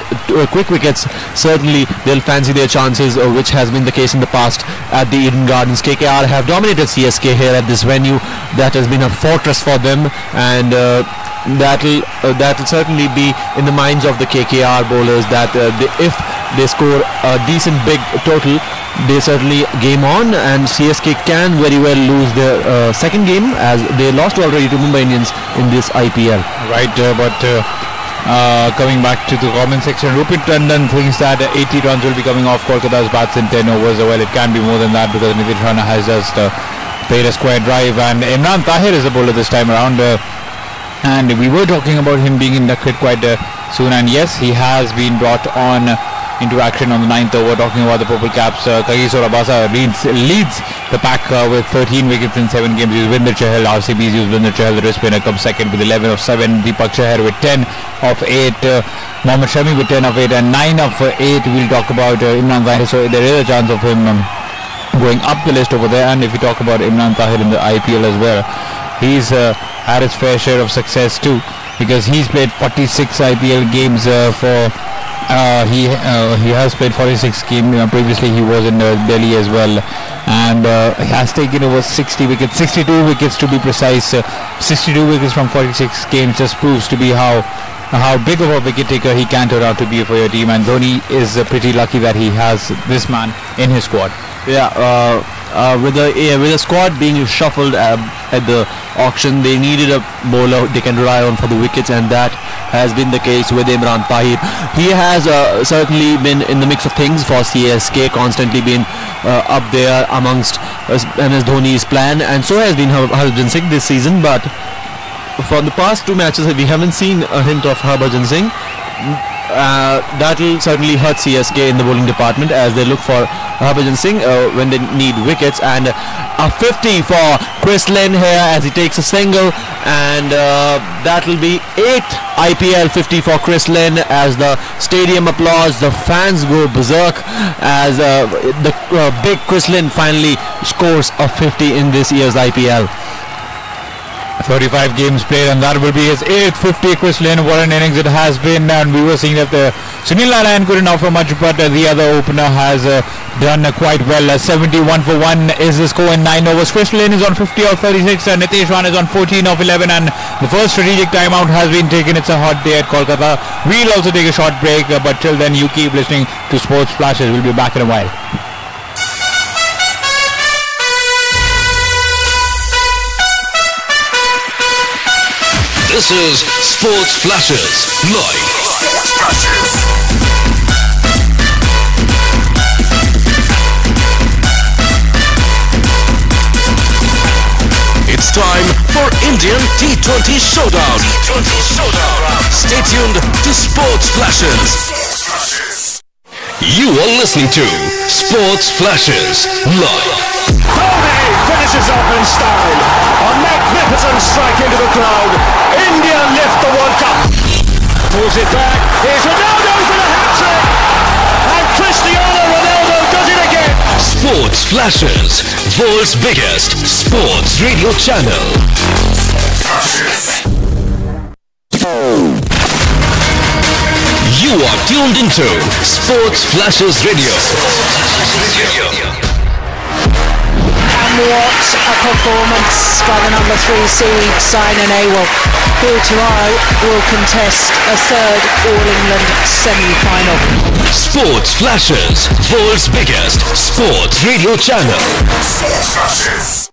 quick wickets, certainly they'll fancy their chances, which has been the case in the past at the Eden Gardens. KKR have dominated CSK here at this venue. That has been a fortress for them, and that'll certainly be in the minds of the KKR bowlers, that if they score a decent big total, they certainly game on, and CSK can very well lose their second game, as they lost already to Mumbai Indians in this IPL. Right, but coming back to the comment section, Rupit Tandon thinks that 80 runs will be coming off Kolkata's bats in 10 overs. Well, it can be more than that because Nitish Rana has just played a square drive, and Imran Tahir is the bowler this time around. And we were talking about him being inducted quite soon, and yes, he has been brought on into action on the 9th over. Talking about the Purple Caps, Kagiso Rabasa leads the pack with 13 wickets in 7 games. Yuzvendra Chahal, RCB's Yuzvendra Chahal, the wrist spinner, comes second with 11 of 7. Deepak Chahar with 10 of 8. Mohammad Shami with 10 of 8 and 9 of 8. We'll talk about Imran Tahir, so there is a chance of him going up the list over there. And if we talk about Imran Tahir in the IPL as well, he's had his fair share of success too, because he's played 46 IPL games he has played 46 games. Previously he was in Delhi as well, and he has taken over 60 wickets, 62 wickets to be precise. 62 wickets from 46 games just proves to be how big of a wicket taker he can turn out to be for your team, and Dhoni is pretty lucky that he has this man in his squad. Yeah, with a squad being shuffled at the auction, they needed a bowler they can rely on for the wickets, and that has been the case with Imran Tahir. He has certainly been in the mix of things for CSK, constantly been up there amongst MS Dhoni's plan, and so has been Harbhajan Singh this season. But for the past 2 matches, we haven't seen a hint of Harbhajan Singh. That will certainly hurt CSK in the bowling department, as they look for Harbhajan Singh when they need wickets. And a 50 for Chris Lynn here as he takes a single, and that will be 8th IPL 50 for Chris Lynn, as the stadium applauds, the fans go berserk as the big Chris Lynn finally scores a 50 in this year's IPL. 35 games played, and that will be his 8th 50. Chris Lynn, what an innings it has been, and we were seeing that Sunil Narayan couldn't offer much, but the other opener has done quite well. 71 for 1 is the score in 9 overs. Chris Lynn is on 50 of 36, and Nitish Rana is on 14 of 11, and the first strategic timeout has been taken. It's a hot day at Kolkata. We'll also take a short break, but till then you keep listening to Sports Flashes. We'll be back in a while. This is Sports Flashes Live. Sports Flashes. It's time for Indian T20 Showdown. Stay tuned to Sports Flashes. You are listening to Sports Flashes Live. Dhoni finishes off in style. A magnificent strike into the crowd. India lift the World Cup. Pulls it back. Here's Ronaldo for the hat-trick. And Cristiano Ronaldo does it again. Sports Flashes, world's biggest sports radio channel. You are tuned into Sports Flashes Radio. And what a performance by the number 3 seed Saina Nehwal, who tomorrow will contest a third All-England semi-final. Sports Flashes, world's biggest sports radio channel. Sports Flashes.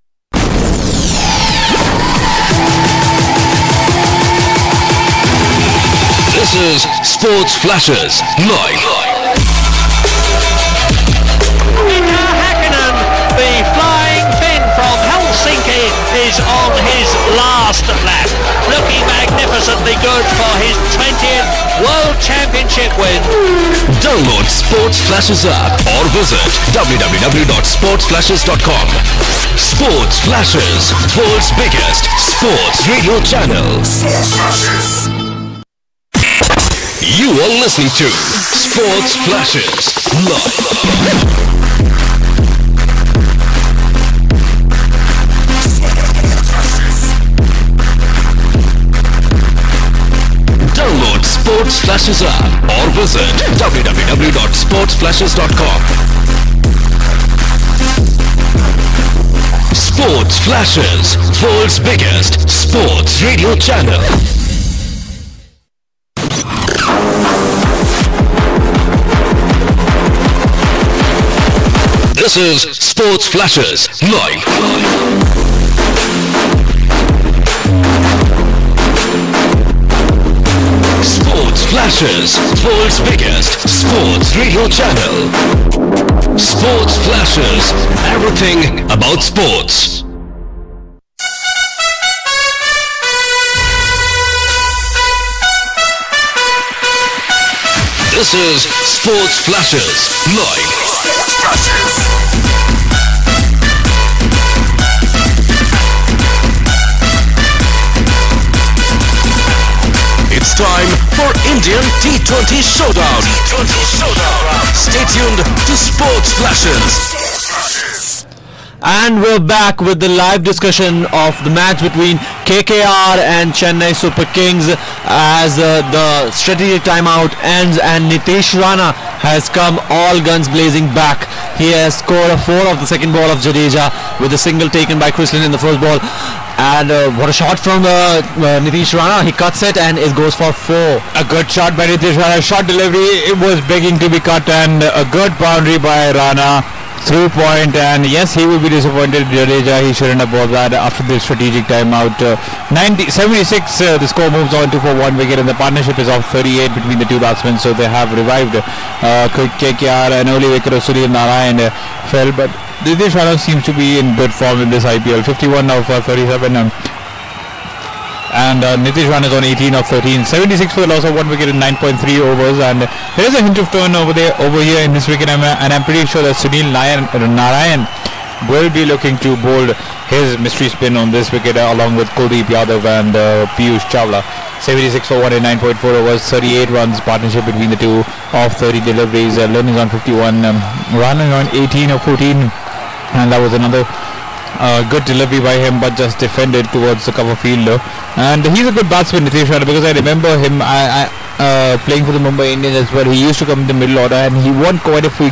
This is Sports Flashes Live. The flying Finn from Helsinki is on his last lap, looking magnificently good for his 20th World Championship win. Download Sports Flashes app or visit www.sportsflashes.com. Sports Flashes, world's biggest sports radio channel. Sports Flashes. You are listening to Sports Flashes Live. Download Sports Flashes app or visit www.sportsflashes.com. Sports Flashes, world's biggest sports radio channel. This is Sports Flashes Live. Sports Flashes, world's biggest sports radio channel. Sports Flashes, everything about sports. This is Sports Flashes Live. Sports Flashes. It's time for Indian T20 Showdown. Stay tuned to Sports Flashes. And we're back with the live discussion of the match between KKR and Chennai Super Kings as the strategic timeout ends and Nitish Rana has come all guns blazing back. He has scored a 4 of the second ball of Jadeja with a single taken by Chris Lynn in the first ball. And what a shot from Nitish Rana. He cuts it and it goes for 4. A good shot by Nitish Rana. Shot delivery, it was begging to be cut, and a good boundary by Rana. Through point, and yes, he will be disappointed. Jadeja, he shouldn't have bought that after the strategic timeout. 76, the score moves on to for 1 wicket, and the partnership is of 38 between the two batsmen, so they have revived KKR. An early wicket of Sunil Narayan fell, but Nitish Rana seems to be in good form in this IPL. 51 of 37. And Nitish Rana is on 18 of 13. 76 for the loss of 1 wicket in 9.3 overs, and there is a hint of turn over here in this wicket, and I'm pretty sure that Sunil Narayan will be looking to bowl his mystery spin on this wicket along with Kuldeep Yadav and Piyush Chawla. 76 for 1 in 9.4 overs, 38 runs partnership between the two of 30 deliveries. Lynn is on 51, Rana is on 18 of 14, and that was another good delivery by him, but just defended towards the cover field. And he's a good batsman, Nitish Rana, because I remember him playing for the Mumbai Indians as well. He used to come in the middle order, and he won quite a few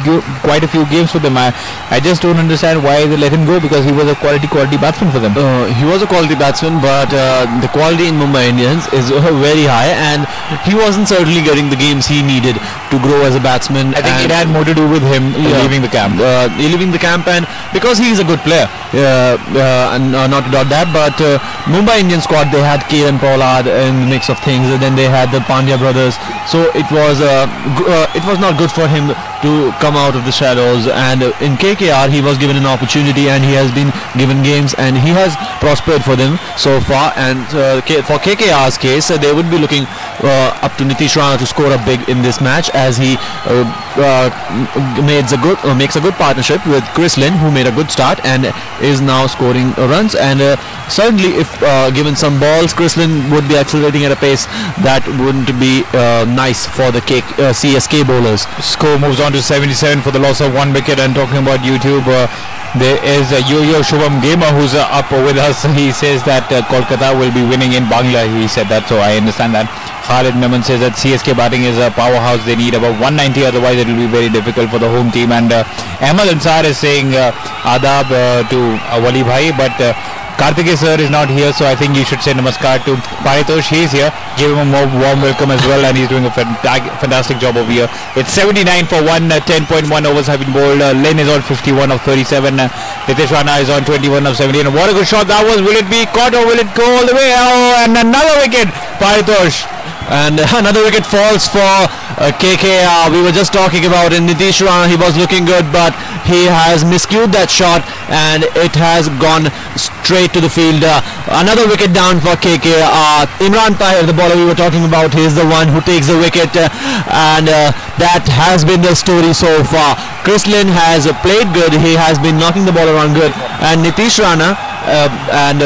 games for them. I just don't understand why they let him go, because he was a quality batsman for them. He was a quality batsman, but the quality in Mumbai Indians is very high, and he wasn't certainly getting the games he needed to grow as a batsman. I think it had more to do with him leaving the camp. And because he is a good player, and not to doubt that, but Mumbai Indian squad, they had Kieran Pollard in the mix of things, and then they had the Pandya brothers, so it was not good for him to come out of the shadows. And in KKR, he was given an opportunity, and he has been given games, and he has prospered for them so far. And for KKR's case, they would be looking up to Nitish Rana to score a big in this match, as he makes a good partnership with Chris Lynn, who made a good start and is now scoring runs. And certainly, if given some balls, Chris Lynn would be accelerating at a pace that wouldn't be nice for the CSK bowlers. Score moves on to 77 for the loss of 1 wicket. And talking about YouTube, there is Yo-Yo Shubham Gamer who's up with us. He says that Kolkata will be winning in Bangla. He said that, so I understand that. Khalid Naman says that CSK batting is a powerhouse. They need about 190, otherwise it will be very difficult for the home team. And Ahmad Ansar is saying adab to Wali Bhai, but Karthikeya sir is not here, so I think you should say namaskar to Paritosh. He is here. Give him a warm welcome as well, and he's doing a fantastic job over here. It's 79 for 1, 10.1 overs have been bowled. Lynn is on 51 of 37. Nitish Rana is on 21 of 17. What a good shot that was. Will it be caught or will it go all the way? Oh, and another wicket, Paritosh. And another wicket falls for KKR. We were just talking about in Nitish Rana. He was looking good, but he has miscued that shot, and it has gone straight to the field. Another wicket down for KKR. Imran Tahir, the bowler we were talking about, he is the one who takes the wicket, and that has been the story so far. Chris Lynn has played good. He has been knocking the ball around good, and Nitish Rana and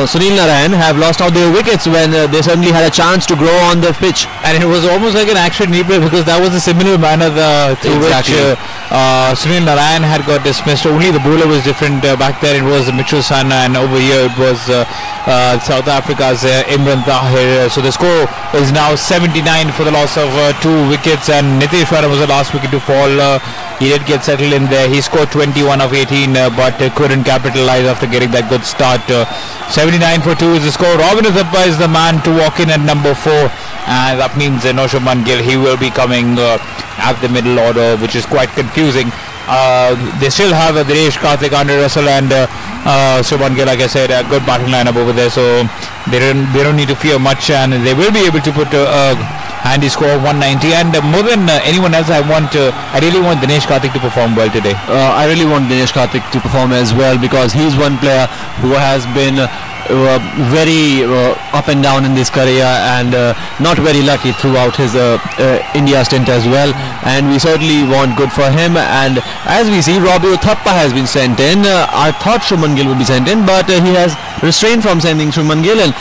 Sunil Narayan have lost out their wickets when they suddenly had a chance to grow on the pitch. And it was almost like an action replay, because that was a similar manner through which Sunil Narayan had got dismissed. Only the bowler was different. Back there it was Mitchell Sana, and over here it was South Africa's Imran Tahir. So the score is now 79 for the loss of 2 wickets, and Nitish Rana was the last wicket to fall. He did get settled in there. He scored 21 of 18, but couldn't capitalize after getting that good start. 79 for 2 is the score. Robin Uthappa is the man to walk in at number 4, and that means Noshaman Gill, he will be coming at the middle order, which is quite confusing. They still have Dinesh Karthik, Andre Russell, and Shubman Gill. Like I said, a good batting lineup over there, so they don't need to fear much, and they will be able to put a handy score of 190. And more than anyone else, I really want Dinesh Karthik to perform well today. I really want Dinesh Karthik to perform as well, because he's one player who has been very up and down in this career, and not very lucky throughout his India stint as well, and we certainly want good for him. And as we see, Robbie Uthappa has been sent in. I thought Shubman Gill would be sent in, but he has restrained from sending Shubman Gill in.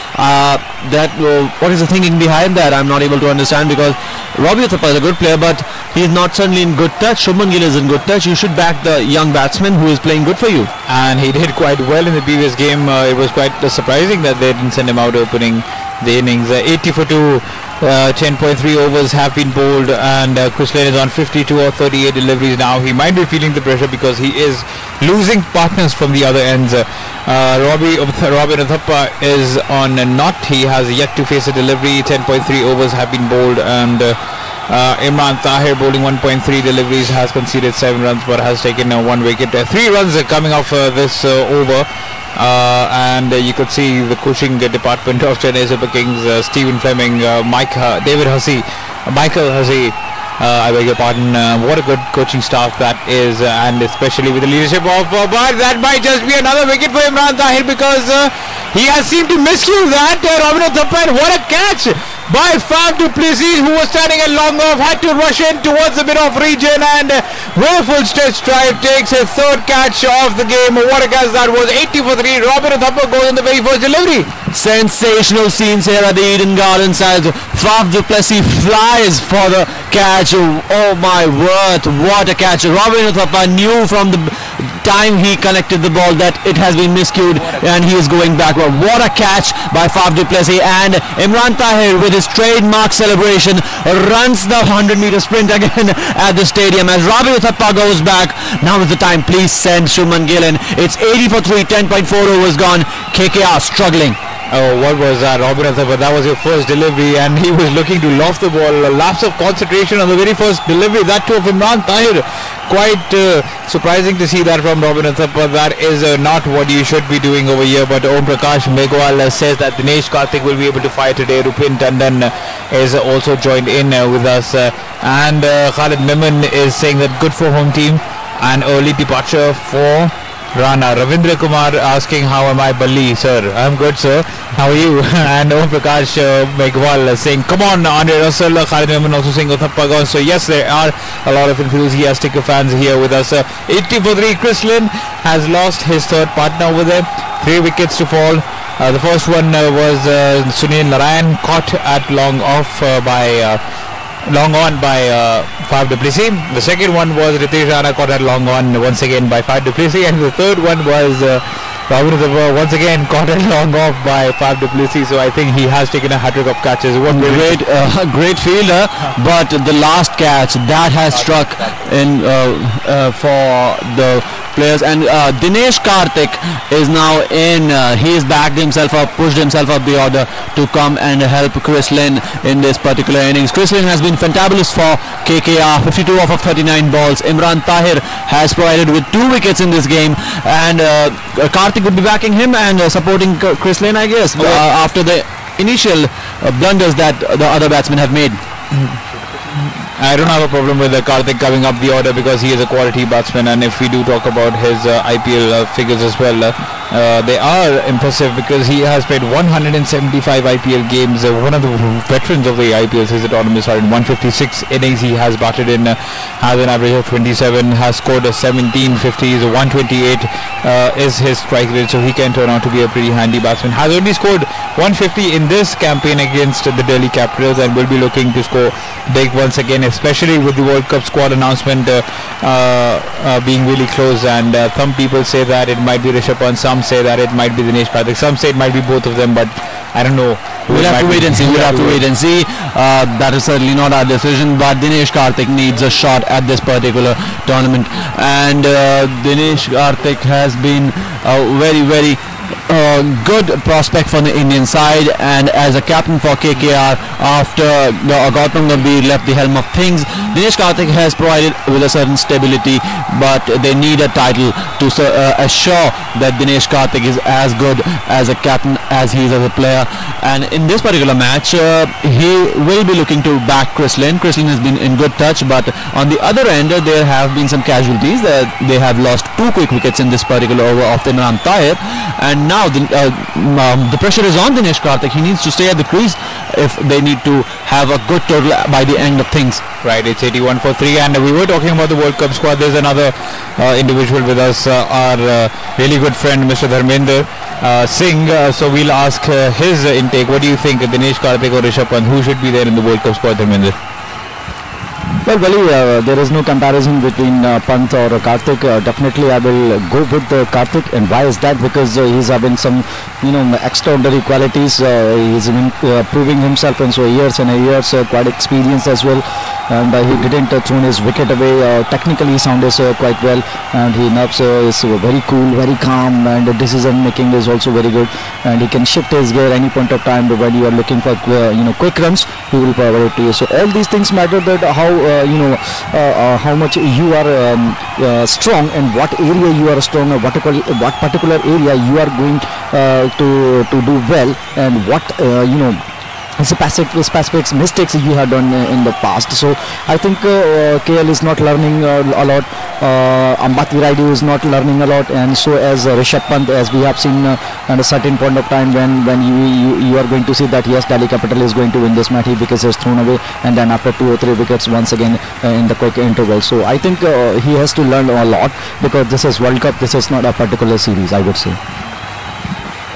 What is the thinking behind that? I'm not able to understand, because Robbie Uthappa is a good player, but he is not certainly in good touch. Shubman Gill is in good touch. You should back the young batsman who is playing good for you. And he did quite well in the previous game. It was quite surprising that they didn't send him out opening the innings. 80 for 2, 10.3 overs have been bowled, and Chris Lane is on 52 or 38 deliveries now. He might be feeling the pressure because he is losing partners from the other ends. Robin Uthappa is on a not. He has yet to face a delivery. 10.3 overs have been bowled, and Imran Tahir bowling 1.3 deliveries has conceded 7 runs but has taken 1 wicket. 3 runs coming off this over. And you could see the coaching department of Chennai Super Kings, Stephen Fleming, David Hussey, Michael Hussey, I beg your pardon. What a good coaching staff that is, and especially with the leadership of but that might just be another wicket for Imran Tahir, because he has seemed to miscue that. Robin Uthappa, what a catch by Faf du Plessis, who was standing at long off, had to rush in towards the bit of region, and with a full stretch drive takes his 3rd catch of the game. What a catch that was. 80 for 3. Robin Uthappa goes on the very first delivery. Sensational scenes here at the Eden Gardens as Faf du Plessis flies for the catch. Oh my word, what a catch. Robin Uthappa knew from the time he connected the ball that it has been miscued, and he is going backward. What a catch by Faf du Plessis, and Imran Tahir with his trademark celebration runs the 100-meter sprint again at the stadium as Robin Uthappa goes back. Now is the time. Please send Shubman Gill in. It's 80 for 3, 10.4 overs gone. KKR struggling. Oh, what was that, Robin Uthappa? That was your first delivery, and he was looking to loft the ball. A lapse of concentration on the very first delivery, that too of Imran Tahir. Quite surprising to see that from Robin Uthappa. That is not what you should be doing over here. But Om Prakash Megwal says that Dinesh Karthik will be able to fire today. Rupin Tandon is also joined in with us, and Khalid Memon is saying that good for home team and early departure for Rana. Ravindra Kumar asking, how am I, Balli? Sir, I'm good, sir. How are you? And Om Prakash Megwal saying, come on, Andre Russell. Khalid Memon also saying Uthappa gone. So yes, there are a lot of enthusiastic fans here with us. 80 for 3. Chris Lynn has lost his 3rd partner over there. 3 wickets to fall. The first one was Sunil Narayan, caught at long on by Faf du Plessis. The second one was Ritesh Rana, caught at long on once again by Faf du Plessis, and the third one was Robin Uthappa once again caught at long off by Faf du Plessis. So I think he has taken a hat-trick of catches. What great fielder, but the last catch that has struck in for the players, and Dinesh Karthik is now in. He has backed himself up, pushed himself up the order to come and help Chris Lynn in this particular innings. Chris Lynn has been fantabulous for KKR, 52 off of 39 balls. Imran Tahir has provided with 2 wickets in this game, and Karthik would be backing him and supporting Chris Lynn, I guess, after the initial blunders that the other batsmen have made. I don't have a problem with Karthik coming up the order because he is a quality batsman, and if we do talk about his IPL figures as well, they are impressive because he has played 175 IPL games. One of the veterans of the IPL since the tournament started. 156 innings he has batted in, has an average of 27, has scored 17 50s, 128 is his strike rate, so he can turn out to be a pretty handy batsman. Has only scored 150 in this campaign against the Delhi Capitals, and will be looking to score big once again, especially with the World Cup squad announcement being really close. And some people say that it might be Rishabh Pant, some say that it might be Dinesh Karthik, some say it might be both of them, but I don't know. We'll have to wait and see. That is certainly not our decision, but Dinesh Karthik needs a shot at this particular tournament, and Dinesh Karthik has been very good prospect for the Indian side, and as a captain for KKR after Gautam Gambhir left the helm of things, Dinesh Karthik has provided with a certain stability, but they need a title to assure that Dinesh Karthik is as good as a captain as he is as a player. And in this particular match, he will be looking to back Chris Lynn. Chris Lynn has been in good touch, but on the other end, there have been some casualties. They have lost 2 quick wickets in this particular over of Imran Tahir, and now the pressure is on Dinesh Karthik. He needs to stay at the crease if they need to have a good total by the end of things. Right, it's 81 for 3, and we were talking about the World Cup squad. There's another individual with us, our really good friend Mr. Dharmender Singh. So we'll ask his intake. What do you think, Dinesh Karthik or Rishabh Pant, who should be there in the World Cup squad, Dharmender? Well, Wali, there is no comparison between Pant or Karthik. Definitely, I will go with Karthik, and why is that? Because he's having some, extraordinary qualities. He's been proving himself, and so years and years, quite experienced as well. And he didn't throw his wicket away. Technically, he sounds quite well, and he is very cool, very calm, and decision making is also very good. And he can shift his gear any point of time. When you are looking for quick runs, he will provide it to you. So all these things matter. That how much you are strong, and what area you are strong, or what particular area you are going to do well, and what specific mistakes you have done in the past. So I think KL is not learning a lot. Ambati Raidu is not learning a lot, and so as Rishabh Pant, as we have seen at a certain point of time when you are going to see that yes, Delhi Capital is going to win this match because he's thrown away, and then after 2 or 3 wickets once again in the quick interval. So I think he has to learn a lot, because this is World Cup. This is not a particular series, I would say.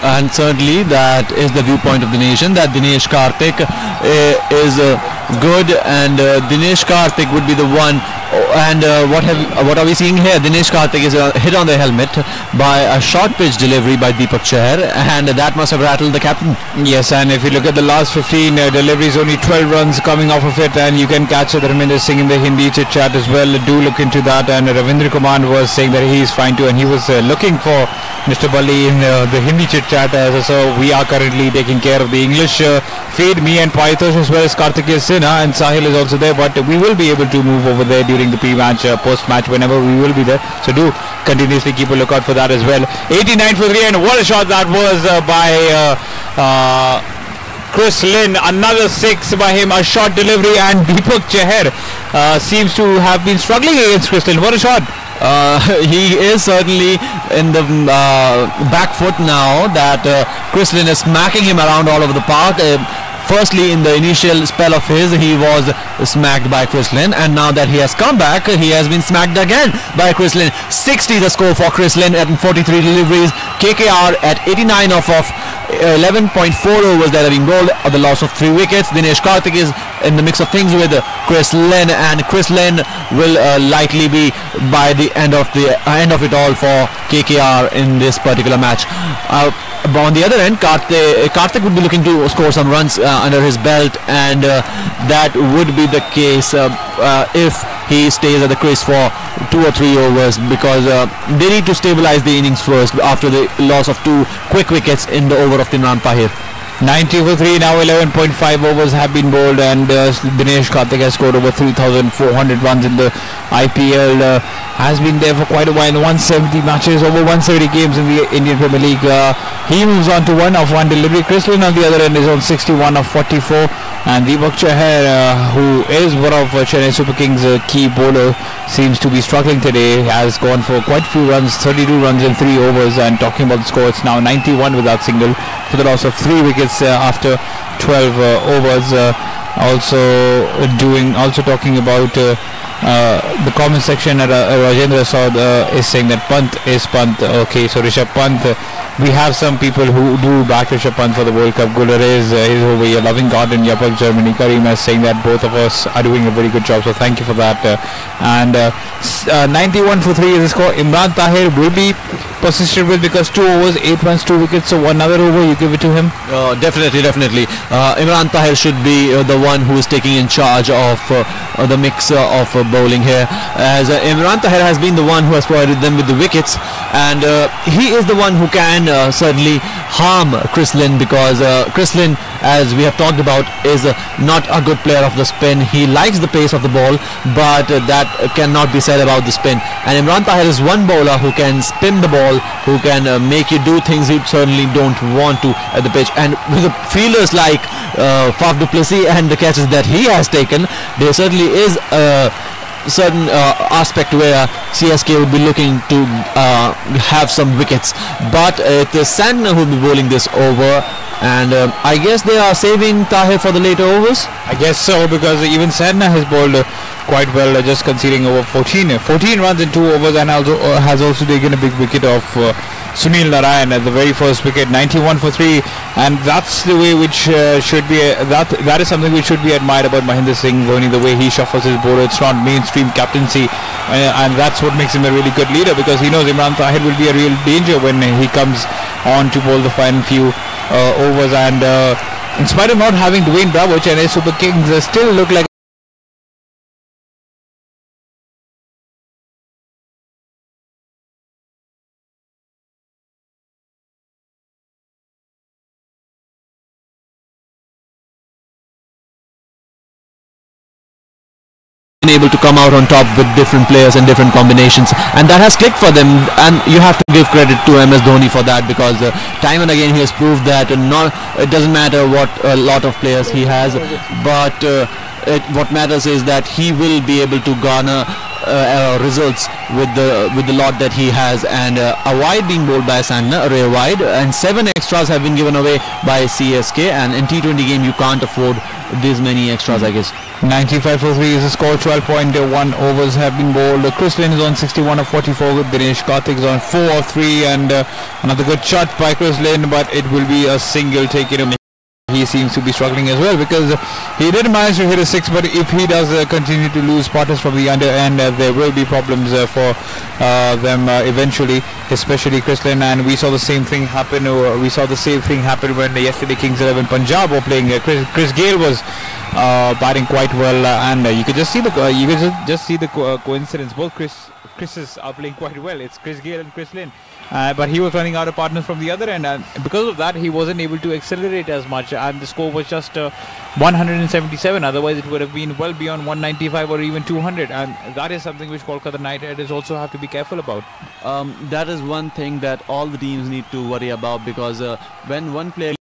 And certainly that is the viewpoint of the nation, that Dinesh Karthik is good, and Dinesh Karthik would be the one. And what are we seeing here? Dinesh Karthik is hit on the helmet by a short pitch delivery by Deepak Chahar, and that must have rattled the captain. Yes, and if you look at the last 15 deliveries, only 12 runs coming off of it, and you can catch Dharmender Singh in the Hindi chit chat as well. Do look into that. And Ravindra Kumar was saying that he is fine too, and he was looking for Mr. Balli in the Hindi chit chat. So we are currently taking care of the English feed, me and Paitosh, as well as Kartikeya Sinha, and Sahil is also there, but we will be able to move over there during the pre-match, post-match, whenever we will be there. So do continuously keep a lookout for that as well. 89 for 3, and what a shot that was by Chris Lynn. Another 6 by him, a short delivery, and Deepak Chahar seems to have been struggling against Chris Lynn. What a shot. He is certainly in the back foot now, that Chris Lynn is smacking him around all over the park. Firstly, in the initial spell of his, he was smacked by Chris Lynn, and now that he has come back, he has been smacked again by Chris Lynn. 60 the score for Chris Lynn at 43 deliveries. KKR at 89 off of 11.4 overs that have been bowled, or the loss of 3 wickets. Dinesh Karthik is in the mix of things with Chris Lynn, and Chris Lynn will likely be by the end of it all for KKR in this particular match. But on the other end, Karthik would be looking to score some runs under his belt, and that would be the case if he stays at the crease for 2 or 3 overs, because they need to stabilize the innings first after the loss of 2 quick wickets in the over of Imran Tahir. 90 for 3, now 11.5 overs have been bowled, and Dinesh Karthik has scored over 3,400 runs in the IPL. Has been there for quite a while, 170 matches, over 170 games in the Indian Premier League. He moves on to 1 of 1 delivery. Chris Lynn on the other end is on 61 of 44, and Deepak Chahar, who is one of Chennai Super Kings' key bowler, seems to be struggling today. Has gone for quite a few runs, 32 runs in 3 overs, and talking about the score, it's now 91 without single for the loss of 3 wickets after 12 overs. Also talking about the comment section, Rajendra Saud is saying that Pant is Pant. Okay, so Rishabh Pant, we have some people who do back Rishabh Pant for the World Cup. Gular is over here, Loving God in Yapal, Germany. Karim is saying that both of us are doing a very good job, so thank you for that. And 91 for 3 is the score. Imran Tahir will be persisted with, because 2 overs, 8 runs, 2 wickets, so another over you give it to him. Definitely. Imran Tahir should be the one who is taking in charge of the mix of bowling here, as Imran Tahir has been the one who has provided them with the wickets, and he is the one who can certainly harm Chris Lynn, because Chris Lynn, as we have talked about, is not a good player of the spin. He likes the pace of the ball, but that cannot be said about the spin. And Imran Tahir is one bowler who can spin the ball, who can make you do things you certainly don't want to at the pitch. And with the fielders like Faf du Plessis and the catches that he has taken, there certainly is a certain aspect where CSK would be looking to have some wickets. But it is Santner who will be bowling this over, and I guess they are saving Tahir for the later overs. I guess so, because even Santner has bowled quite well, just conceding over 14 runs in 2 overs, and also has also taken a big wicket off Sunil Narayan at the very first wicket, 91 for 3, and that's the way which should be that is something which should be admired about Mahendra Singh Dhoni, the way he shuffles his bowler. It's not mainstream captaincy, and that's what makes him a really good leader, because he knows Imran Tahir will be a real danger when he comes on to bowl the final few overs. And in spite of not having Dwayne Bravo, Chennai Super Kings still look like able to come out on top with different players and different combinations, and that has clicked for them, and you have to give credit to MS Dhoni for that, because time and again he has proved that it doesn't matter what a lot of players he has, but what matters is that he will be able to garner results with the lot that he has. And a wide being bowled by Santner, a rare wide, and 7 extras have been given away by CSK, and in T20 game you can't afford these many extras, I guess. 95 for 3 is the score. 12.1 overs have been bowled. Chris Lynn is on 61 of 44 with Dinesh Karthik is on 4 of 3, and another good shot by Chris Lynn, but it will be a single taken. He seems to be struggling as well, because he did manage to hit a 6, but if he does continue to lose partners from the under end, there will be problems for them eventually, especially Chris Lynn. And we saw the same thing happen. When yesterday Kings 11 Punjab were playing. Chris Gale was batting quite well, and you could just see the coincidence. Both Chris's are playing quite well. It's Chris Gale and Chris Lynn. But he was running out of partners from the other end, and because of that he wasn't able to accelerate as much, and the score was just 177. Otherwise it would have been well beyond 195 or even 200, and that is something which Kolkata Knight Riders also have to be careful about. That is one thing that all the teams need to worry about, because when one player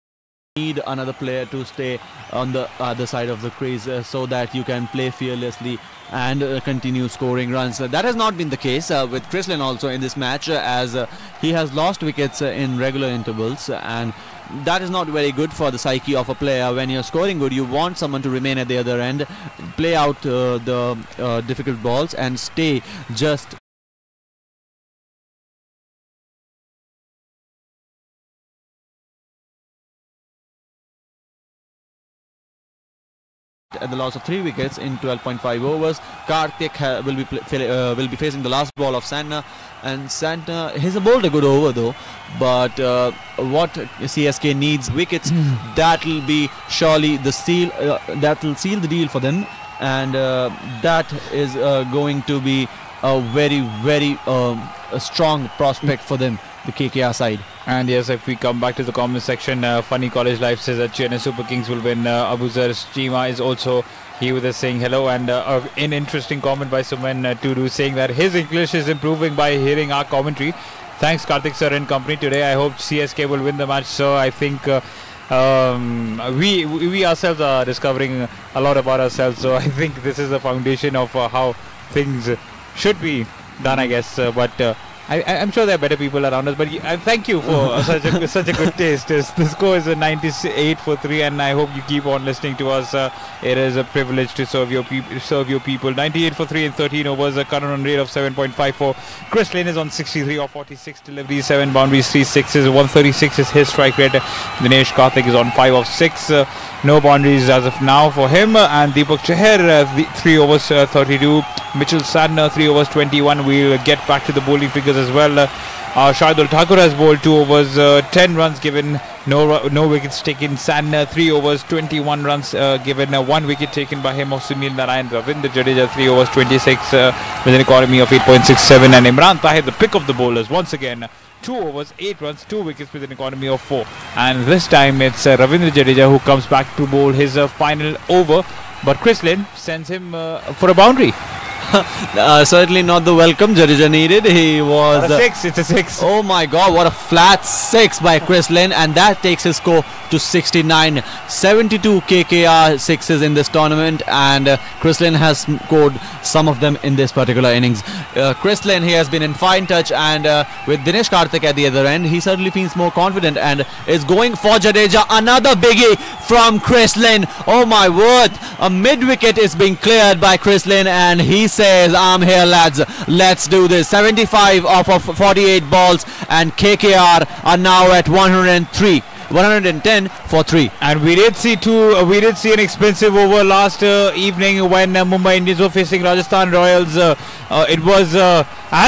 need another player to stay on the other side of the crease, so that you can play fearlessly and continue scoring runs. That has not been the case with Chris Lynn also in this match, as he has lost wickets in regular intervals, and that is not very good for the psyche of a player. When you're scoring good, you want someone to remain at the other end, play out the difficult balls, and stay just at the loss of 3 wickets in 12.5 overs. Karthik will be facing the last ball of Santner, and Santner, he's bowled a good over though, but what CSK needs wickets, that will be surely the seal that will seal the deal for them, and that is going to be a very strong prospect for them, the KKR side. And yes, if we come back to the comment section, Funny College Life says that Chennai Super Kings will win. Abuzar Chima is also here with us saying hello, and an interesting comment by Suman Tudu saying that his English is improving by hearing our commentary. Thanks Karthik sir and company today. I hope CSK will win the match. So I think we ourselves are discovering a lot about ourselves. So I think this is the foundation of how things should be done, I guess. But I'm sure there are better people around us, but thank you for such a good taste. The score is 98 for 3, and I hope you keep on listening to us. It is a privilege to serve your people. 98 for 3 in 13 overs, a current run rate of 7.54. Chris Lynn is on 63 of 46 deliveries, 7 boundaries, 3 sixes, 136 is his strike rate. Dinesh Karthik is on 5 of 6. No boundaries as of now for him. And Deepak Chahar, 3 overs 32. Mitchell Santner, 3 overs 21. We'll get back to the bowling figures as well. Shardul Thakur has bowled 2 overs, 10 runs given, no wickets taken. San 3 overs, 21 runs given, 1 wicket taken by him of Sunil Narayan. Ravindra Jadeja 3 overs, 26 with an economy of 8.67, and Imran Tahir, the pick of the bowlers, once again 2 overs, 8 runs, 2 wickets with an economy of 4. And this time it's Ravindra Jadeja who comes back to bowl his final over, but Chris Lynn sends him for a boundary. Certainly not the welcome Jadeja needed. He was a 6. It's a 6. Oh my god, what a flat 6 by Chris Lynn, and that takes his score to 69. 72 KKR 6s in this tournament, and Chris Lynn has scored some of them in this particular innings. Chris Lynn, he has been in fine touch, and with Dinesh Karthik at the other end, he certainly feels more confident and is going for Jadeja. Another biggie from Chris Lynn. Oh my word, a mid-wicket is being cleared by Chris Lynn, and he says, I'm here lads, let's do this. 75 off of 48 balls, and KKR are now at 110 for 3. And we did see an expensive over last evening when Mumbai Indians were facing Rajasthan Royals. And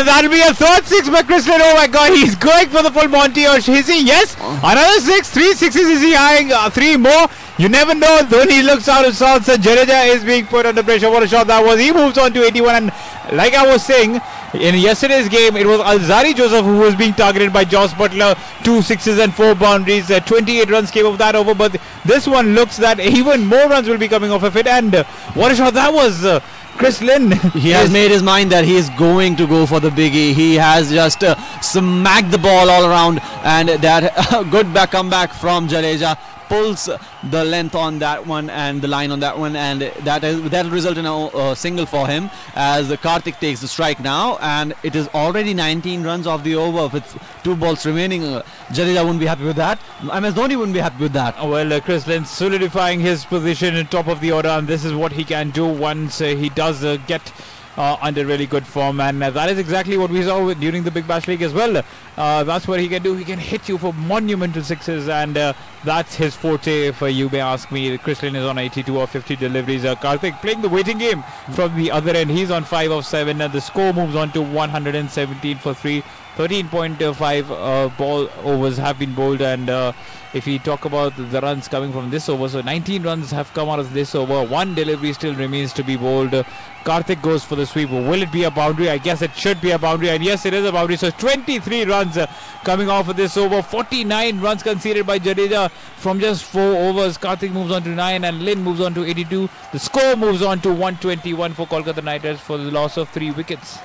that'll be a third 6 by Chris Lynn. Oh my god, he's going for the full Monty, or is he? Yes, another 6, 3 6s. Is he eyeing 3 more? You never know. Dhoni looks out of sorts. Jadeja is being put under pressure. What a shot that was. He moves on to 81, and like I was saying, in yesterday's game, it was Alzari Joseph who was being targeted by Joss Butler. 2 6s and 4 boundaries. 28 runs came off that over, but this one looks that even more runs will be coming off of it. And what a shot that was. Chris Lynn. He has made his mind that he is going to go for the biggie. He has just smacked the ball all around, and that good comeback from Jadeja pulls the length on that one and the line on that one, and that will result in a single for him as Karthik takes the strike now, and it is already 19 runs off the over with 2 balls remaining. Jadeja wouldn't be happy with that. MS Dhoni wouldn't be happy with that. Well, Chris Lynn solidifying his position in top of the order, and this is what he can do once he does get under really good form, and that is exactly what we saw during the Big Bash League as well. That's what he can do. He can hit you for monumental 6s, and that's his forte, if you may ask me. Chris Lynn is on 82 of 50 deliveries. Karthik playing the waiting game from the other end. He's on 5 of 7, and the score moves on to 117 for 3. 13.5 ball overs have been bowled, and if we talk about the runs coming from this over, so 19 runs have come out of this over. 1 delivery still remains to be bowled. Karthik goes for the sweep. Will it be a boundary? I guess it should be a boundary, and yes, it is a boundary. So 23 runs coming off of this over. 49 runs conceded by Jadeja from just 4 overs. Karthik moves on to 9, and Lynn moves on to 82. The score moves on to 121 for Kolkata Knight Riders for the loss of 3 wickets.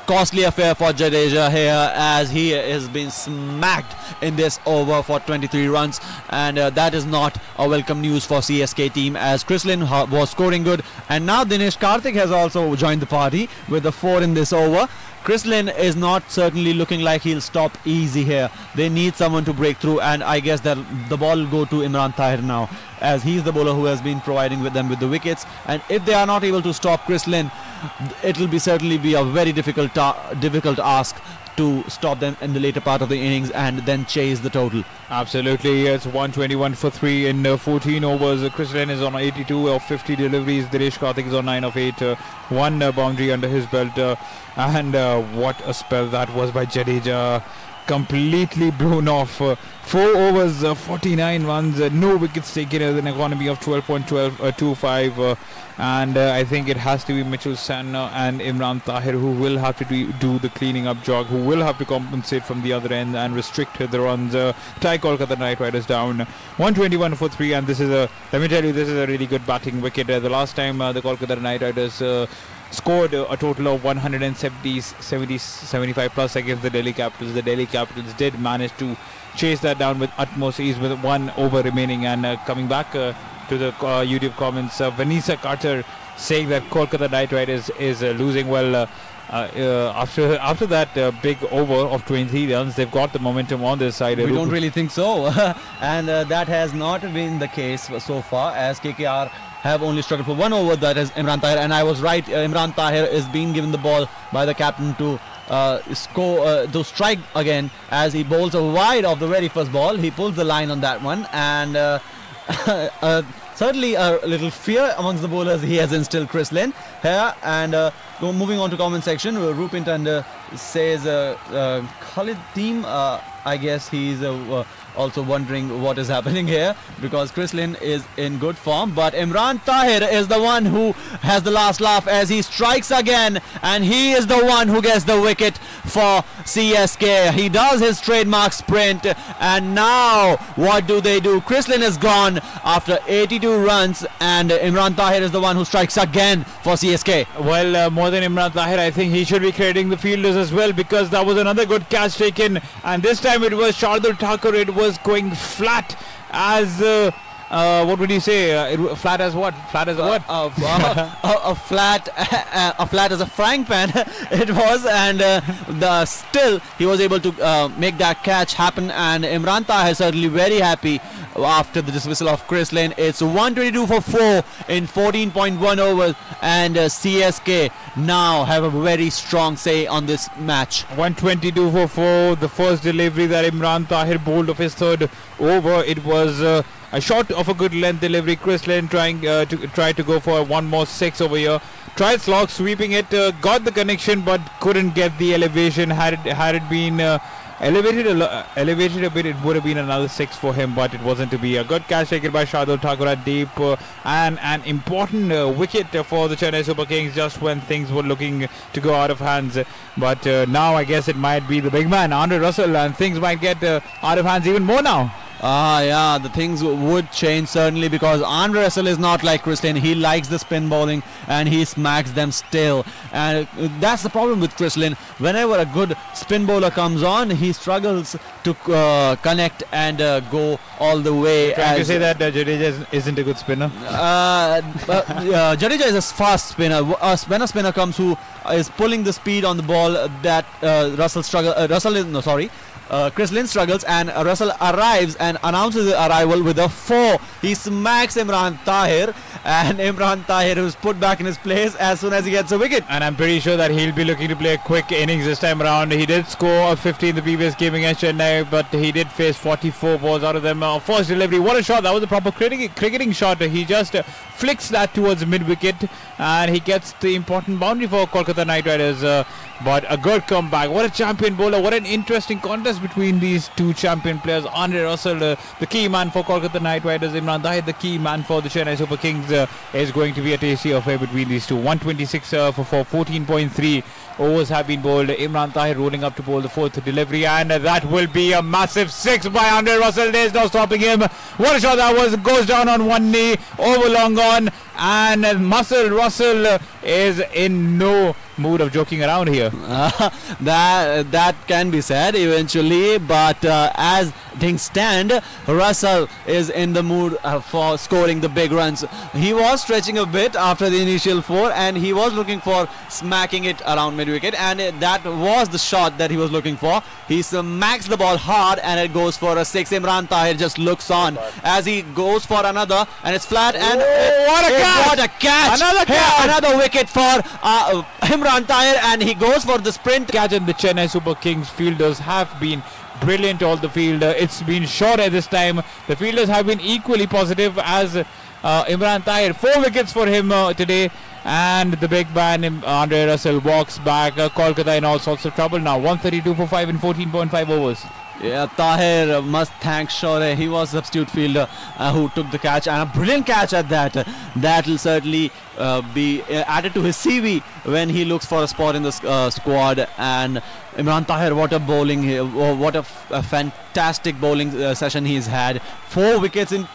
Costly affair for Jadeja here, as he has been smacked in this over for 23 runs, and that is not a welcome news for CSK team, as Chris Lynn was scoring good, and now Dinesh Karthik has also joined the party with the 4 in this over. Chris Lynn is not certainly looking like he'll stop easy here. They need someone to break through, and I guess that the ball will go to Imran Tahir now, as he's the bowler who has been providing with them with the wickets, and if they are not able to stop Chris Lynn, it will certainly be a very difficult ask to stop them in the later part of the innings and then chase the total. Absolutely, it's 121 for 3 in 14 overs. Chris Lynn is on 82 of 50 deliveries. Dinesh Karthik is on 9 of 8. 1 boundary under his belt. And what a spell that was by Jadeja. Completely blown off. 4 overs, 49 runs, no wickets taken with an economy of 12.25. And I think it has to be Mitchell Sanna and Imran Tahir who will have to do the cleaning up jog, who will have to compensate from the other end and restrict the runs. Tie Kolkata Knight Riders down 121 for 3, and this is let me tell you, this is a really good batting wicket. The last time the Kolkata Knight Riders scored a total of 75 plus against the Delhi Capitals. The Delhi Capitals did manage to chase that down with utmost ease with 1 over remaining. And coming back to the YouTube comments, Vanessa Carter saying that Kolkata Knight Riders is losing well. After that big over of 23 runs, they've got the momentum on their side. We don't really think so. And that has not been the case so far, as KKR have only struggled for 1 over, that is Imran Tahir. And I was right, Imran Tahir is being given the ball by the captain to strike again, as he bowls a wide of the very first ball. He pulls the line on that one, and certainly a little fear amongst the bowlers he has instilled, Chris Lynn here. And moving on to comment section, Rupin Tanda says Khalid team, I guess he's also wondering what is happening here, because Chris Lynn is in good form, but Imran Tahir is the one who has the last laugh as he strikes again, and he is the one who gets the wicket for CSK. He does his trademark sprint, and now what do they do? Chris Lynn is gone after 82 runs, and Imran Tahir is the one who strikes again for CSK. Well, more than Imran Tahir, I think he should be crediting the fielders as well, because that was another good catch taken, and this time it was Shardul Thakur. It was going flat as what would you say? Flat as what? Flat as what? A flat as a frying pan. It was, and still he was able to make that catch happen. And Imran Tahir certainly very happy after the dismissal of Chris Lynn. It's 122 for 4 in 14.1 overs, and CSK now have a very strong say on this match. 122 for 4. The first delivery that Imran Tahir bowled of his third over, it was a shot of a good length delivery. Chris Lynn trying to go for one more 6 over here. Tried slog sweeping it, got the connection but couldn't get the elevation. Had it been elevated a bit, it would have been another 6 for him, but it wasn't to be. A good catch taken by Shardul Thakur at deep, and an important wicket for the Chennai Super Kings just when things were looking to go out of hands. But now I guess it might be the big man, Andre Russell, and things might get out of hands even more now. Yeah, the things would change certainly, because Andre Russell is not like Chris Lynn. He likes the spin bowling and he smacks them still, and that's the problem with Chris Lynn. Whenever a good spin bowler comes on, he struggles to connect and go all the way. Trying to say that Jadeja isn't a good spinner? Jadeja is a fast spinner. When a spinner comes who is pulling the speed on the ball, that Chris Lynn struggles, and Russell arrives and announces the arrival with a 4. He smacks Imran Tahir, and Imran Tahir is put back in his place as soon as he gets a wicket. And I'm pretty sure that he'll be looking to play a quick innings this time around. He did score a 50 in the previous game against Chennai, but he did face 44 balls out of them. First delivery, what a shot. That was a proper cricketing shot. He just flicks that towards mid-wicket, and he gets the important boundary for Kolkata Knight Riders. But a good comeback. What a champion bowler. What an interesting contest between these two champion players. Andre Russell, the key man for Kolkata Knight Riders. Imran Tahir, the key man for the Chennai Super Kings. Is going to be a tasty affair between these two. 126 for 14.3 overs have been bowled. Imran Tahir rolling up to bowl the 4th delivery, and that will be a massive 6 by Andre Russell. There's no stopping him. What a shot that was. Goes down on one knee, over long on, and Russell is in no mood of joking around here. That can be said eventually, but as things stand, Russell is in the mood for scoring the big runs. He was stretching a bit after the initial 4, and he was looking for smacking it around mid-wicket, and that was the shot that he was looking for. He smacks the ball hard, and it goes for a 6. Imran Tahir just looks on as he goes for another, and it's flat, and what a catch! Another catch! Another wicket for Imran Tahir, and he goes for the sprint catch. And the Chennai Super Kings fielders have been brilliant all the field. It's been short at this time. The fielders have been equally positive as Imran Tahir. 4 wickets for him today, and the big man Andre Russell walks back. Kolkata in all sorts of trouble now. 132 for 5 in 14.5 overs. Yeah, Tahir must thank Shore. He was a substitute fielder who took the catch, and a brilliant catch at that. That will certainly be added to his CV when he looks for a spot in the squad. And Imran Tahir, what a bowling, what a fantastic bowling session he's had. 4 wickets in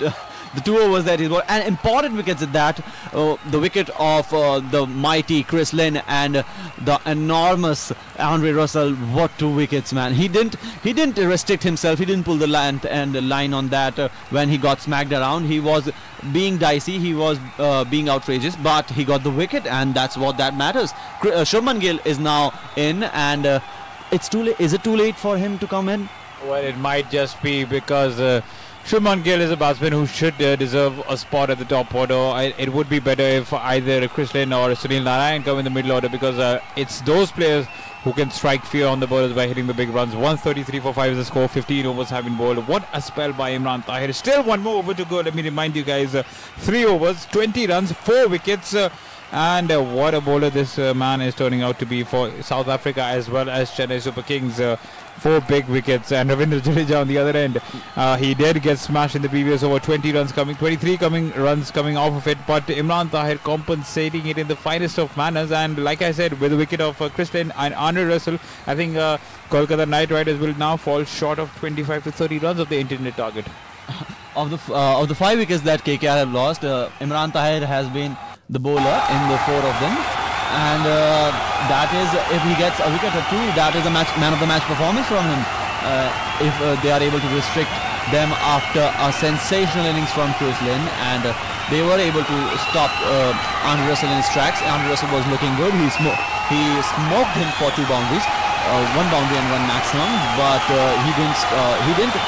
the 2 overs that he's bowled, and important wickets at that. The wicket of the mighty Chris Lynn and the enormous Andre Russell. What 2 wickets, man. He didn't restrict himself. He didn't pull the line on that when he got smacked around. He was being dicey, he was being outrageous, but he got the wicket, and that's what that matters. Shubman Gill is now in, and it's too late. Is it too late for him to come in? Well, it might just be because Shubman Gill is a batsman who should deserve a spot at the top order. It would be better if either Chris Lynn or Sunil Narayan come in the middle order, because it's those players who can strike fear on the bowlers by hitting the big runs. 133 for 5 is the score. 15 overs have been bowled. What a spell by Imran Tahir. Still one more over to go. Let me remind you guys, 3 overs, 20 runs, 4 wickets. And what a bowler this man is turning out to be for South Africa as well as Chennai Super Kings. 4 big wickets, and Ravindra Jadeja on the other end. He did get smashed in the previous over. 20 runs coming, 23 runs coming off of it, but Imran Tahir compensating it in the finest of manners. And like I said, with the wicket of Chris Lynn and Andre Russell, I think Kolkata Knight Riders will now fall short of 25 to 30 runs of the intended target. Of the 5 wickets that KKR have lost, Imran Tahir has been the bowler in the 4 of them, and that is, if he gets a wicket or 2, that is a man of the match performance from him. If they are able to restrict them after a sensational innings from Chris Lynn, and they were able to stop Andre Russell in his tracks. Andre Russell was looking good. He smoked him for 2 boundaries, 1 boundary and 1 maximum, but he didn't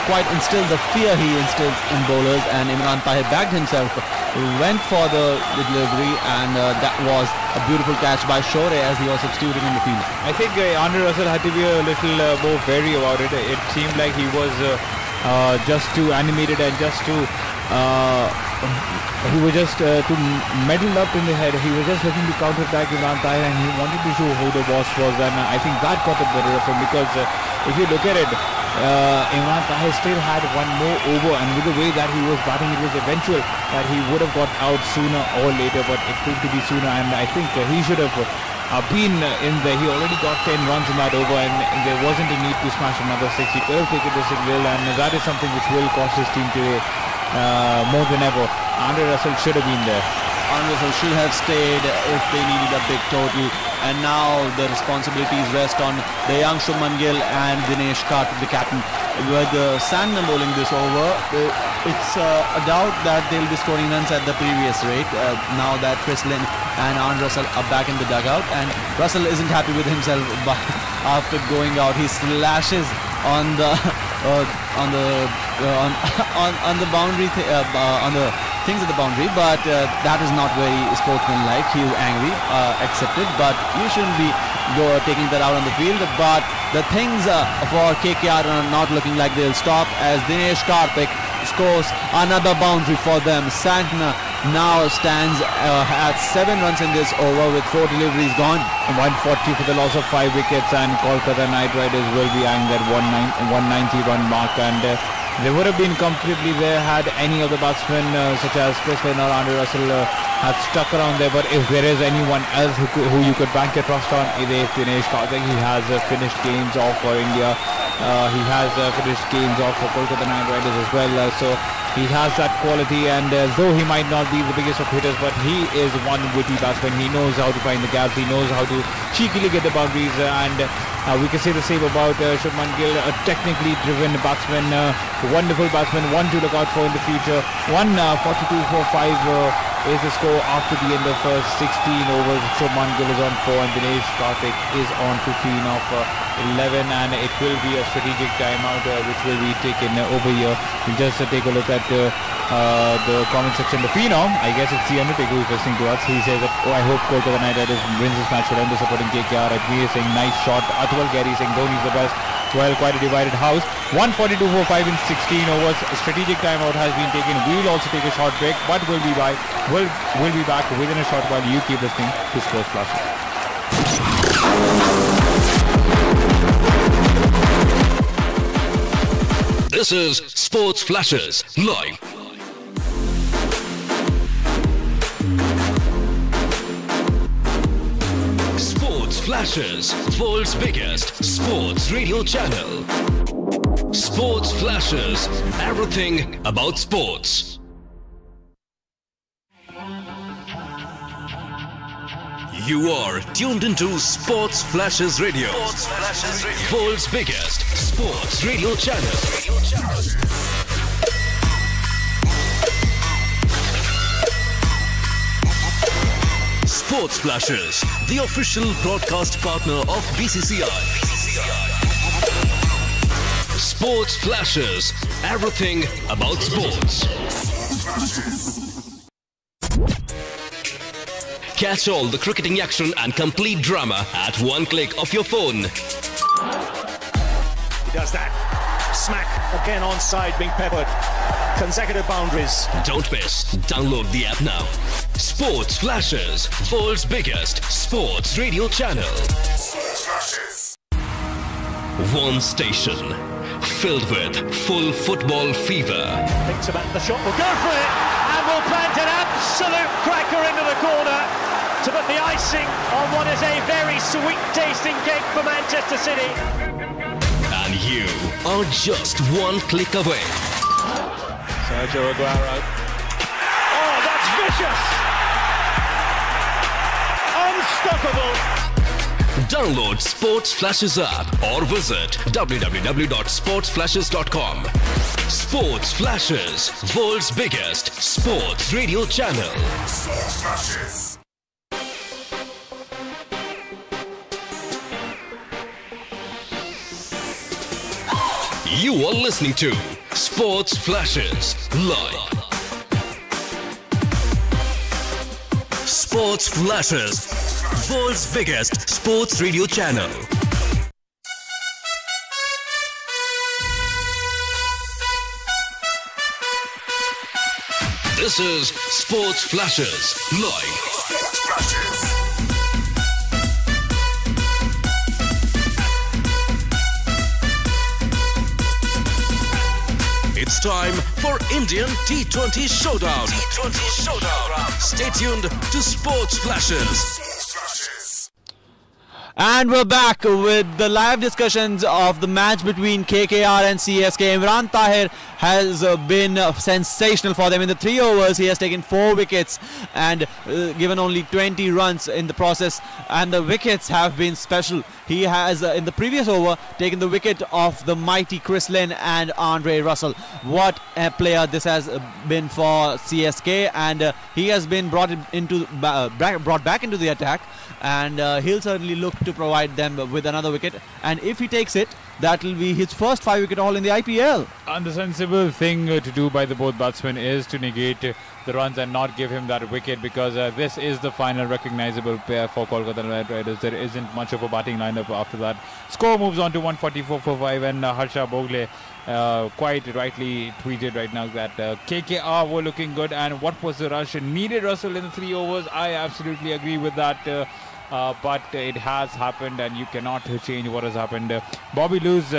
quite instill the fear he instills in bowlers, and Imran Tahir bagged himself, went for the delivery, and that was a beautiful catch by Shore as he was substituting in the field. I think Andre Russell had to be a little more wary about it. It seemed like he was just too animated and just too too muddled up in the head. He was just looking to counter-attack Imran Tahir, and he wanted to show who the boss was, and I think that got the better of him, because if you look at it, Imran Tahir still had 1 more over, and with the way that he was batting, it was eventual that he would have got out sooner or later, but it proved to be sooner, and I think he should have been in there. He already got 10 runs in that over, and there wasn't a need to smash another 6. He could have taken the single, and that is something which will cost his team today more than ever. Andre Russell should have been there. Andre Russell should have stayed if they needed a big total, and now the responsibilities rest on the young Shubman Gill and Dinesh Karthik, the captain. With Sandham bowling this over, it's a doubt that they'll be scoring runs at the previous rate, now that Chris Lynn and Andre Russell are back in the dugout, and Russell isn't happy with himself after going out. He slashes on the on the boundary on the things at the boundary, but that is not very sportsmanlike. He is angry, accepted, but you shouldn't be taking that out on the field. But the things for KKR are not looking like they'll stop, as Dinesh Karthik scores another boundary for them. Santner now stands at 7 runs in this over with 4 deliveries gone. 140 for the loss of 5 wickets, and Kolkata Knight Riders will be eyeing that 190 run mark, and they would have been comfortably there had any of the batsmen such as Chris Lynn or Andre Russell had stuck around there. But if there is anyone else who you could bank your trust on, it is Dinesh Karthik. He has finished games off for India. He has finished games off for Kolkata Knight Riders as well. So he has that quality, and though he might not be the biggest of hitters, but he is one witty batsman. He knows how to find the gaps. He knows how to cheekily get the boundaries, and we can say the same about Shubman Gill, a technically driven batsman, wonderful batsman, one to look out for in the future. 142 for 5 is the score after the end of 16 overs. Shubman Gill is on 4, and Dinesh Karthik is on 15 of 11, and it will be a strategic timeout which will be taken over here. We'll just take a look at the comment section. The Phenom, I guess it's the Undertaker who's listening to us. He says that, I hope Kolkata Knight Riders wins this match. Surrender supporting KKR. Admir saying nice shot. Atwal Gary saying Dhoni's the best. Well, quite a divided house. 142 for 5 in 16 overs. A strategic timeout has been taken. We'll also take a short break, but we'll be back within a short while. You keep listening to Sports Flashes. This is Sports Flashes Live. Sports Flashes, world's biggest sports radio channel. Sports Flashes, everything about sports. You are tuned into Sports Flashes Radio. Sports Flashes Radio. World's biggest sports radio channel. Sports Flashes, the official broadcast partner of BCCI. Sports Flashes. Everything about sports. Catch all the cricketing action and complete drama at one click of your phone. He does that. Smack again onside, being peppered. Consecutive boundaries. Don't miss. Download the app now. Sports Flashes, world's biggest sports radio channel. One station filled with full football fever. Thinks about the shot, will go for it, and will plant an absolute cracker into the corner to put the icing on what is a very sweet tasting cake for Manchester City. And you are just one click away. Sergio Aguero. Oh, that's vicious! Unstoppable! Download Sports Flashes app or visit www.sportsflashes.com. Sports Flashes, world's biggest sports radio channel. Sports Flashes. You are listening to Sports Flashes live. Sports Flashes, world's biggest sports radio channel. This is Sports Flashes live. Sports Flashes. It's time for Indian T20 Showdown. T20 Showdown. Stay tuned to Sports Flashes. And we're back with the live discussions of the match between KKR and CSK. Imran Tahir has been sensational for them. In the 3 overs, he has taken 4 wickets and given only 20 runs in the process. And the wickets have been special. He has, in the previous over, taken the wicket of the mighty Chris Lynn and Andre Russell. What a player this has been for CSK. And he has been brought back into the attack. And he'll certainly look to provide them with another wicket, and if he takes it, that will be his first 5-wicket haul in the IPL. And the sensible thing to do by the both batsmen is to negate the runs and not give him that wicket, because this is the final recognizable pair for Kolkata Knight Riders. There isn't much of a batting lineup after that. Score moves on to 144 for 5, and Harsha Bogle quite rightly tweeted right now that KKR were looking good, and what was the rush? Needed Russell in the 3 overs. I absolutely agree with that. But it has happened, and you cannot change what has happened. Bobby Lewis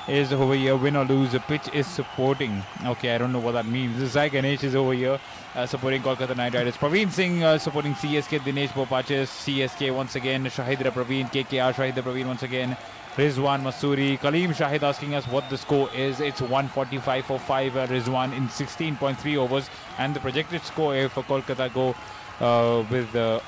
is over here. Win or lose, the pitch is supporting. Okay, I don't know what that means. Sai Ganesh is over here supporting Kolkata Knight Riders. Praveen Singh supporting CSK. Dinesh Bopachis, CSK once again. Shahidra Praveen, KKR. Shahidra Praveen once again. Rizwan Masuri. Kaleem Shahid asking us what the score is. It's 145 for 5. Rizwan in 16.3 overs. And the projected score for Kolkata go with a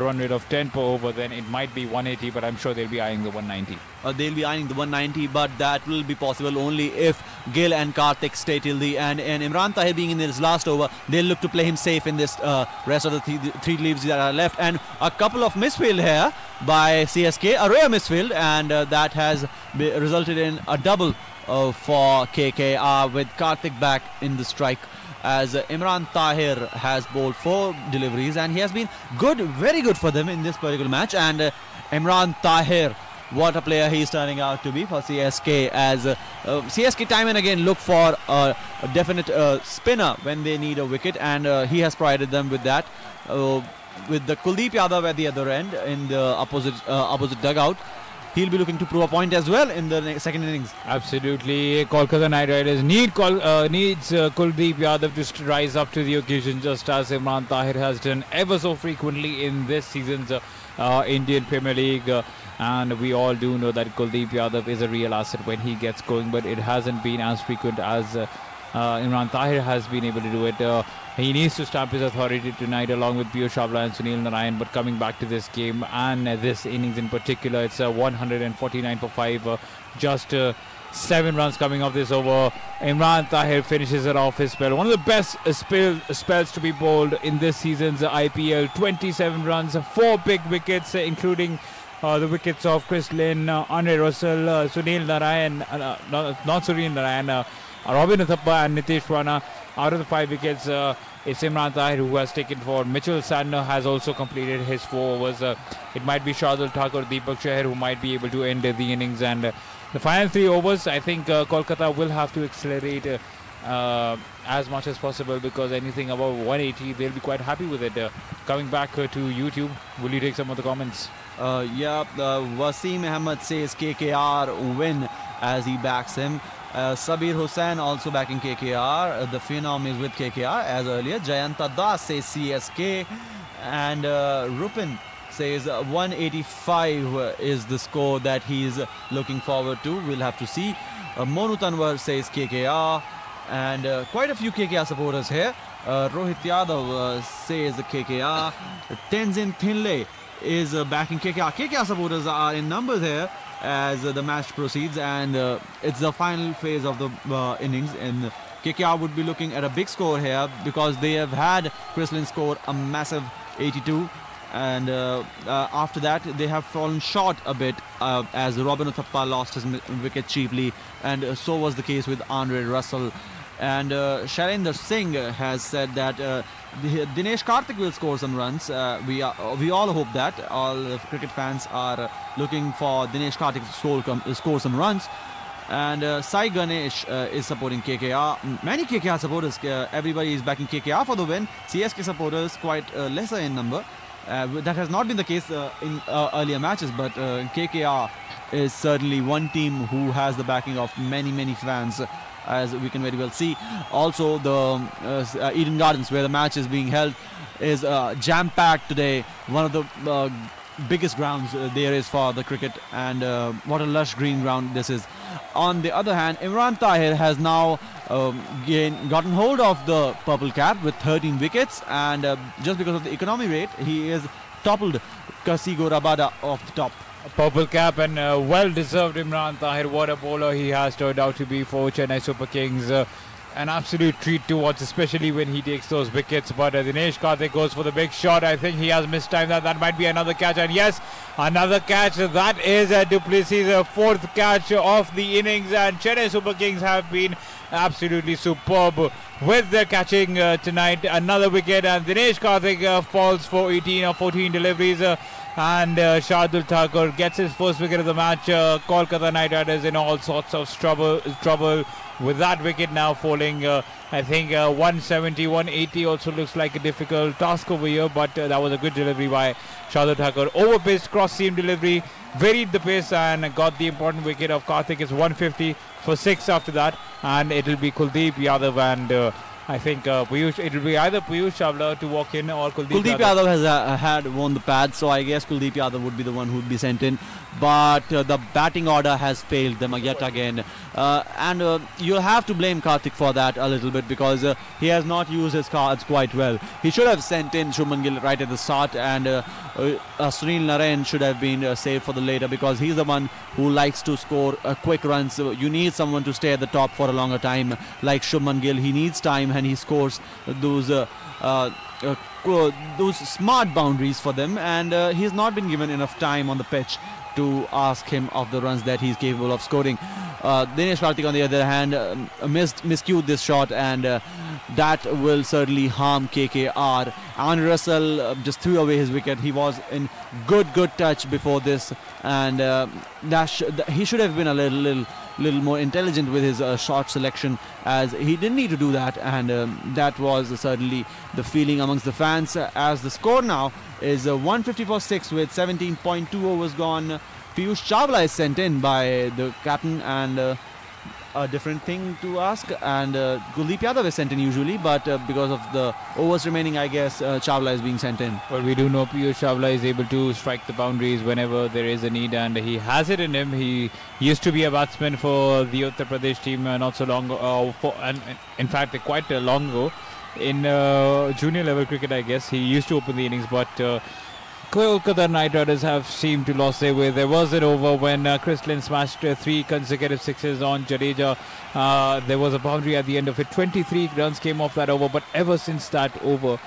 run rate of 10 per over, then it might be 180, but I'm sure they'll be eyeing the 190. They'll be eyeing the 190, but that will be possible only if Gill and Karthik stay till the end. And Imran Tahir being in his last over, they'll look to play him safe in this rest of the three leaves that are left. And a couple of misfield here by CSK, a rare misfield, and that has resulted in a double for KKR with Karthik back in the strike, as Imran Tahir has bowled 4 deliveries, and he has been good, very good for them in this particular match. And Imran Tahir, what a player he is turning out to be for CSK, as CSK time and again look for a definite spinner when they need a wicket, and he has provided them with that. With the Kuldeep Yadav at the other end in the opposite dugout, he'll be looking to prove a point as well in the second innings. Absolutely. Kolkata Knight Riders needs Kuldeep Yadav to rise up to the occasion, just as Imran Tahir has done ever so frequently in this season's Indian Premier League. And we all do know that Kuldeep Yadav is a real asset when he gets going, but it hasn't been as frequent as Imran Tahir has been able to do it. He needs to stamp his authority tonight along with Piyush Chawla and Sunil Narayan. But coming back to this game and this innings in particular, it's 149 for 5. Just 7 runs coming off this over. Imran Tahir finishes it off his spell. One of the best spells to be bowled in this season's IPL. 27 runs, 4 big wickets, including the wickets of Chris Lynn, Andre Russell, Sunil Narayan, not Sunil Narayan, Robin Uthappa and Nitish Rana. Out of the 5 wickets, it's Imran Tahir who has taken 4. Mitchell Santner has also completed his 4 overs. It might be Shardul Thakur, Deepak Chahar who might be able to end the innings. And the final 3 overs, I think Kolkata will have to accelerate as much as possible, because anything above 180, they'll be quite happy with it. Coming back to YouTube, will you take some of the comments? Wasim Ahmed says KKR win as he backs him. Sabir Hussain also backing KKR. The Phenom is with KKR as earlier. Jayanta Das says CSK. And Rupin says 185 is the score that he is looking forward to. We'll have to see. Monu Tanwar says KKR. And quite a few KKR supporters here. Rohit Yadav says KKR. Tenzin Thinley is backing KKR. KKR supporters are in numbers here as the match proceeds, and it's the final phase of the innings, and KKR would be looking at a big score here because they have had Chris Lynn score a massive 82, and after that they have fallen short a bit as Robin Uthappa lost his wicket cheaply, and so was the case with Andre Russell. And Shailendra Singh has said that Dinesh Karthik will score some runs. We all hope that. All cricket fans are looking for Dinesh Karthik to score some runs. And Sai Ganesh is supporting KKR. Many KKR supporters, everybody is backing KKR for the win. CSK supporters quite lesser in number. That has not been the case in earlier matches, but KKR is certainly one team who has the backing of many fans, as we can very well see. Also, the Eden Gardens, where the match is being held, is jam-packed today. One of the biggest grounds there is for the cricket, and what a lush green ground this is. On the other hand, Imran Tahir has now gotten hold of the purple cap with 13 wickets, and just because of the economy rate, he is toppled Kasigo Rabada off the top. Purple cap, and well-deserved Imran Tahir. What a bowler he has turned out to be for Chennai Super Kings. An absolute treat to watch, especially when he takes those wickets. But Dinesh Karthik goes for the big shot. I think he has missed time. That might be another catch. And yes, another catch. That is Du Plessis' 4th catch of the innings. And Chennai Super Kings have been absolutely superb with their catching tonight. Another wicket, and Dinesh Karthik falls for 18 or 14 deliveries. And Shardul Thakur gets his first wicket of the match. Kolkata Knight Riders in all sorts of trouble with that wicket now falling. I think 170, 180 also looks like a difficult task over here, but that was a good delivery by Shardul Thakur. Over-paced cross-seam delivery, varied the pace and got the important wicket of Karthik. It's 150 for 6 after that, and it will be Kuldeep Yadav and I think it will be either Piyush Chawla to walk in or Kuldeep Yadav has had won the pad, so I guess Kuldeep Yadav would be the one who would be sent in. But the batting order has failed them yet again. And you'll have to blame Karthik for that a little bit, because he has not used his cards quite well. He should have sent in Shubman Gill right at the start, and Sunil Narayan should have been saved for the later, because he's the one who likes to score quick runs. So you need someone to stay at the top for a longer time, like Shubman Gill. He needs time, and he scores those smart boundaries for them, and he's not been given enough time on the pitch to ask him of the runs that he's capable of scoring. Dinesh Karthik, on the other hand, miscued this shot, and that will certainly harm KKR. Andre Russell just threw away his wicket. He was in good touch before this, and he should have been a little more intelligent with his shot selection, as he didn't need to do that, and that was certainly the feeling amongst the fans. As the score now is 150 for 6 with 17.2 overs gone. Piyush Chawla is sent in by the captain, and a different thing to ask, and Kuldeep Yadav is sent in usually, but because of the overs remaining, I guess Chawla is being sent in. Well, we do know Piyush Chawla is able to strike the boundaries whenever there is a need, and he has it in him. He used to be a batsman for the Uttar Pradesh team not so long ago, and in fact quite long ago in junior level cricket, I guess. He used to open the innings, but Kolkata Knight Riders have seemed to lose their way. There was an over when Chris Lynn smashed 3 consecutive sixes on Jadeja. There was a boundary at the end of it. 23 runs came off that over, but ever since that over,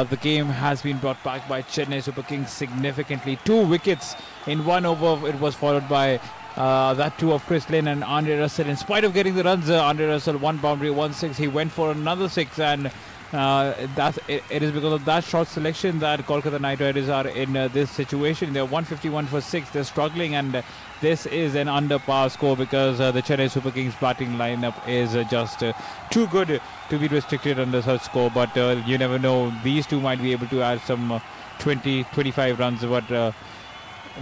the game has been brought back by Chennai Super Kings significantly. 2 wickets in 1 over. It was followed by that too of Chris Lynn and Andre Russell. In spite of getting the runs, Andre Russell 1 boundary, 1 6. He went for another 6, and it is because of that short selection that Kolkata Knight Riders are in this situation. They're 151 for 6. They're struggling, and this is an under par score because the Chennai Super Kings batting lineup is just too good to be restricted under such score. But you never know, these two might be able to add some 20-25 runs, but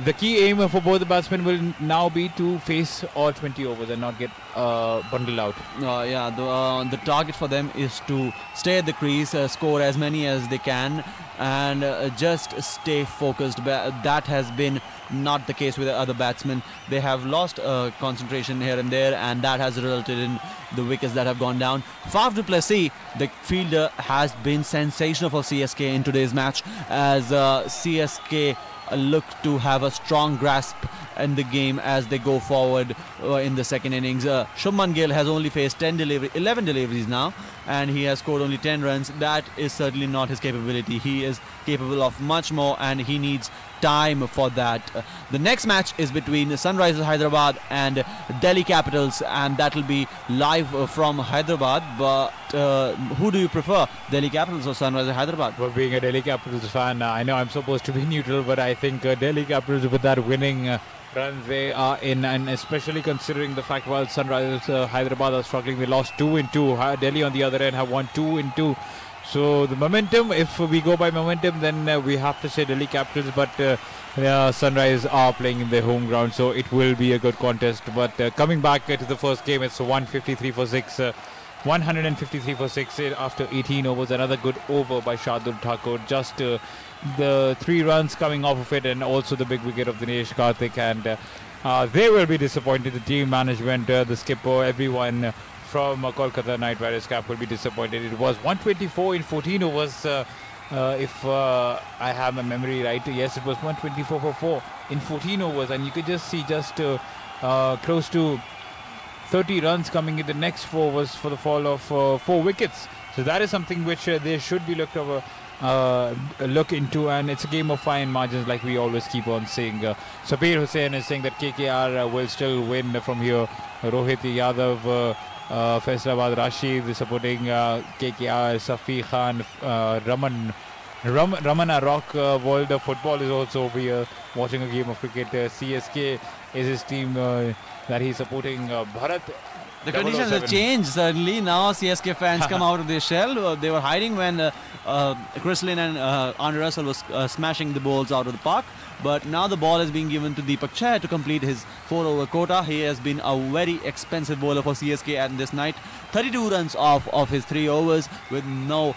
the key aim for both the batsmen will now be to face all 20 overs and not get bundled out. The target for them is to stay at the crease, score as many as they can, and just stay focused. That has been not the case with the other batsmen. They have lost concentration here and there, and that has resulted in the wickets that have gone down. Faf du Plessis, the fielder, has been sensational for CSK in today's match, as CSK look to have a strong grasp in the game as they go forward in the second innings. Shubman Gill has only faced 11 deliveries now, and he has scored only 10 runs. That is certainly not his capability. He is capable of much more, and he needs time for that. The next match is between Sunrisers Hyderabad and Delhi Capitals, and that will be live from Hyderabad. But who do you prefer, Delhi Capitals or Sunrisers Hyderabad? Well, being a Delhi Capitals fan, I know I'm supposed to be neutral, but I think Delhi Capitals, with that winning run they are in, and especially considering the fact while Sunrisers Hyderabad are struggling, they lost 2 in 2. Delhi on the other end have won 2 in 2. So the momentum, if we go by momentum, then we have to say Delhi Capitals, but Sunrise are playing in their home ground, so it will be a good contest. But coming back to the first game, it's 153 for 6. 153 for 6 after 18 overs. Another good over by Shardul Thakur. Just the 3 runs coming off of it, and also the big wicket of Dinesh Karthik. And they will be disappointed. The team management, the skipper, everyone from Kolkata Knight Riders camp will be disappointed. It was 124 in 14 overs. If I have my memory right, yes, it was 124 for 4 in 14 overs, and you could just see close to 30 runs coming in the next 4 overs for the fall of 4 wickets. So that is something which they should be look into, and it's a game of fine margins, like we always keep on saying. Sabir Hussain is saying that KKR will still win from here. Rohit Yadav, Faisalabad Rashid supporting KKR, Safi Khan, Ramana Rock, World of Football is also over here watching a game of cricket. CSK is his team that he's supporting. Bharat. The conditions have changed certainly. Now CSK fans come out of their shell. They were hiding when Chris Lynn and Andre Russell was smashing the balls out of the park. But now the ball is being given to Deepak Chahar to complete his 4-over quota. He has been a very expensive bowler for CSK at this night. 32 runs off of his 3 overs with no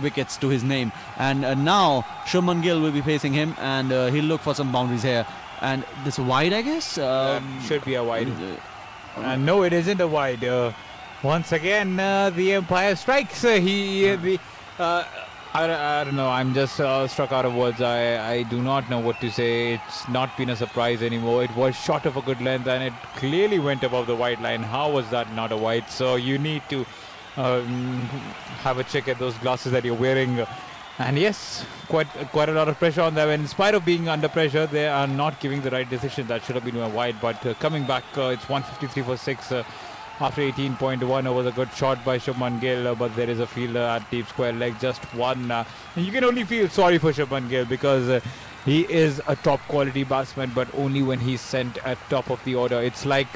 wickets to his name. And now Shubman Gill will be facing him, and he'll look for some boundaries here. And this wide, I guess? Should be a wide. No, it isn't a wide. Once again, the umpire strikes. I don't know. I'm just struck out of words. I do not know what to say. It's not been a surprise anymore. It was short of a good length, and it clearly went above the wide line. How was that not a wide? So you need to have a check at those glasses that you're wearing. And yes, quite a lot of pressure on them. And in spite of being under pressure, they are not giving the right decision. That should have been a wide. But coming back, it's 153 for 6. After 18.1 over, a good shot by Shubman Gill, but there is a fielder at deep square leg, just one. And you can only feel sorry for Shubman Gill because he is a top quality batsman, but only when he's sent at top of the order. It's like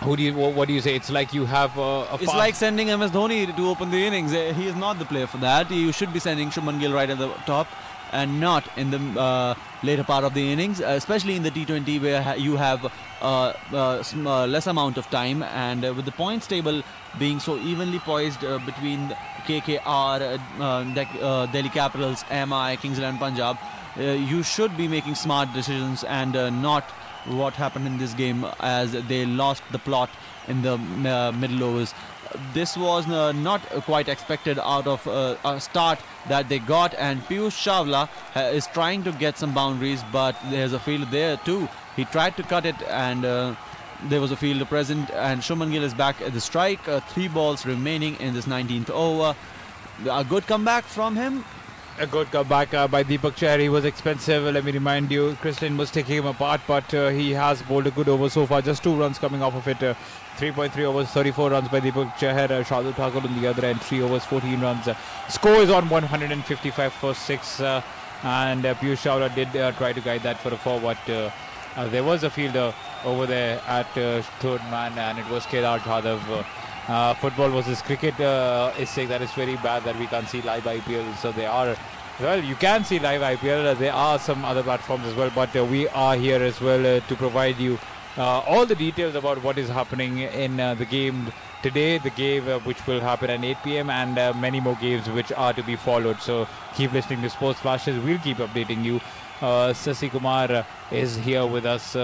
what do you say? It's like you have it's like sending MS Dhoni to open the innings. He is not the player for that. You should be sending Shubman Gill right at the top and not in the later part of the innings, especially in the T20 where you have less amount of time, and with the points table being so evenly poised between KKR, Delhi Capitals, MI, Kings and Punjab, you should be making smart decisions and not what happened in this game as they lost the plot in the middle overs. This was not quite expected out of a start that they got, and Piyush Chawla is trying to get some boundaries, but there's a fielder there too. He tried to cut it, and there was a fielder present, and Shubman Gill is back at the strike. 3 balls remaining in this 19th over. A good comeback from him. A good comeback by Deepak Chahar. He was expensive. Let me remind you, Chris Lynn was taking him apart, but he has bowled a good over so far. Just 2 runs coming off of it. 3.3 overs, 34 runs by Deepak Chahar. Shardul Thakur on the other end, 3 overs, 14 runs. Score is on 155 for 6. And Piyush Chawla did try to guide that for a 4, but there was a fielder over there at third man, and it was Kedar Jadhav. Football versus cricket is saying that it's very bad that we can't see live IPL. So they are, well, you can see live IPL. There are some other platforms as well, but we are here as well to provide you all the details about what is happening in the game today, the game which will happen at 8 p.m. and many more games which are to be followed. So keep listening to Sports Flashes. We'll keep updating you. Sasi Kumar is here with us.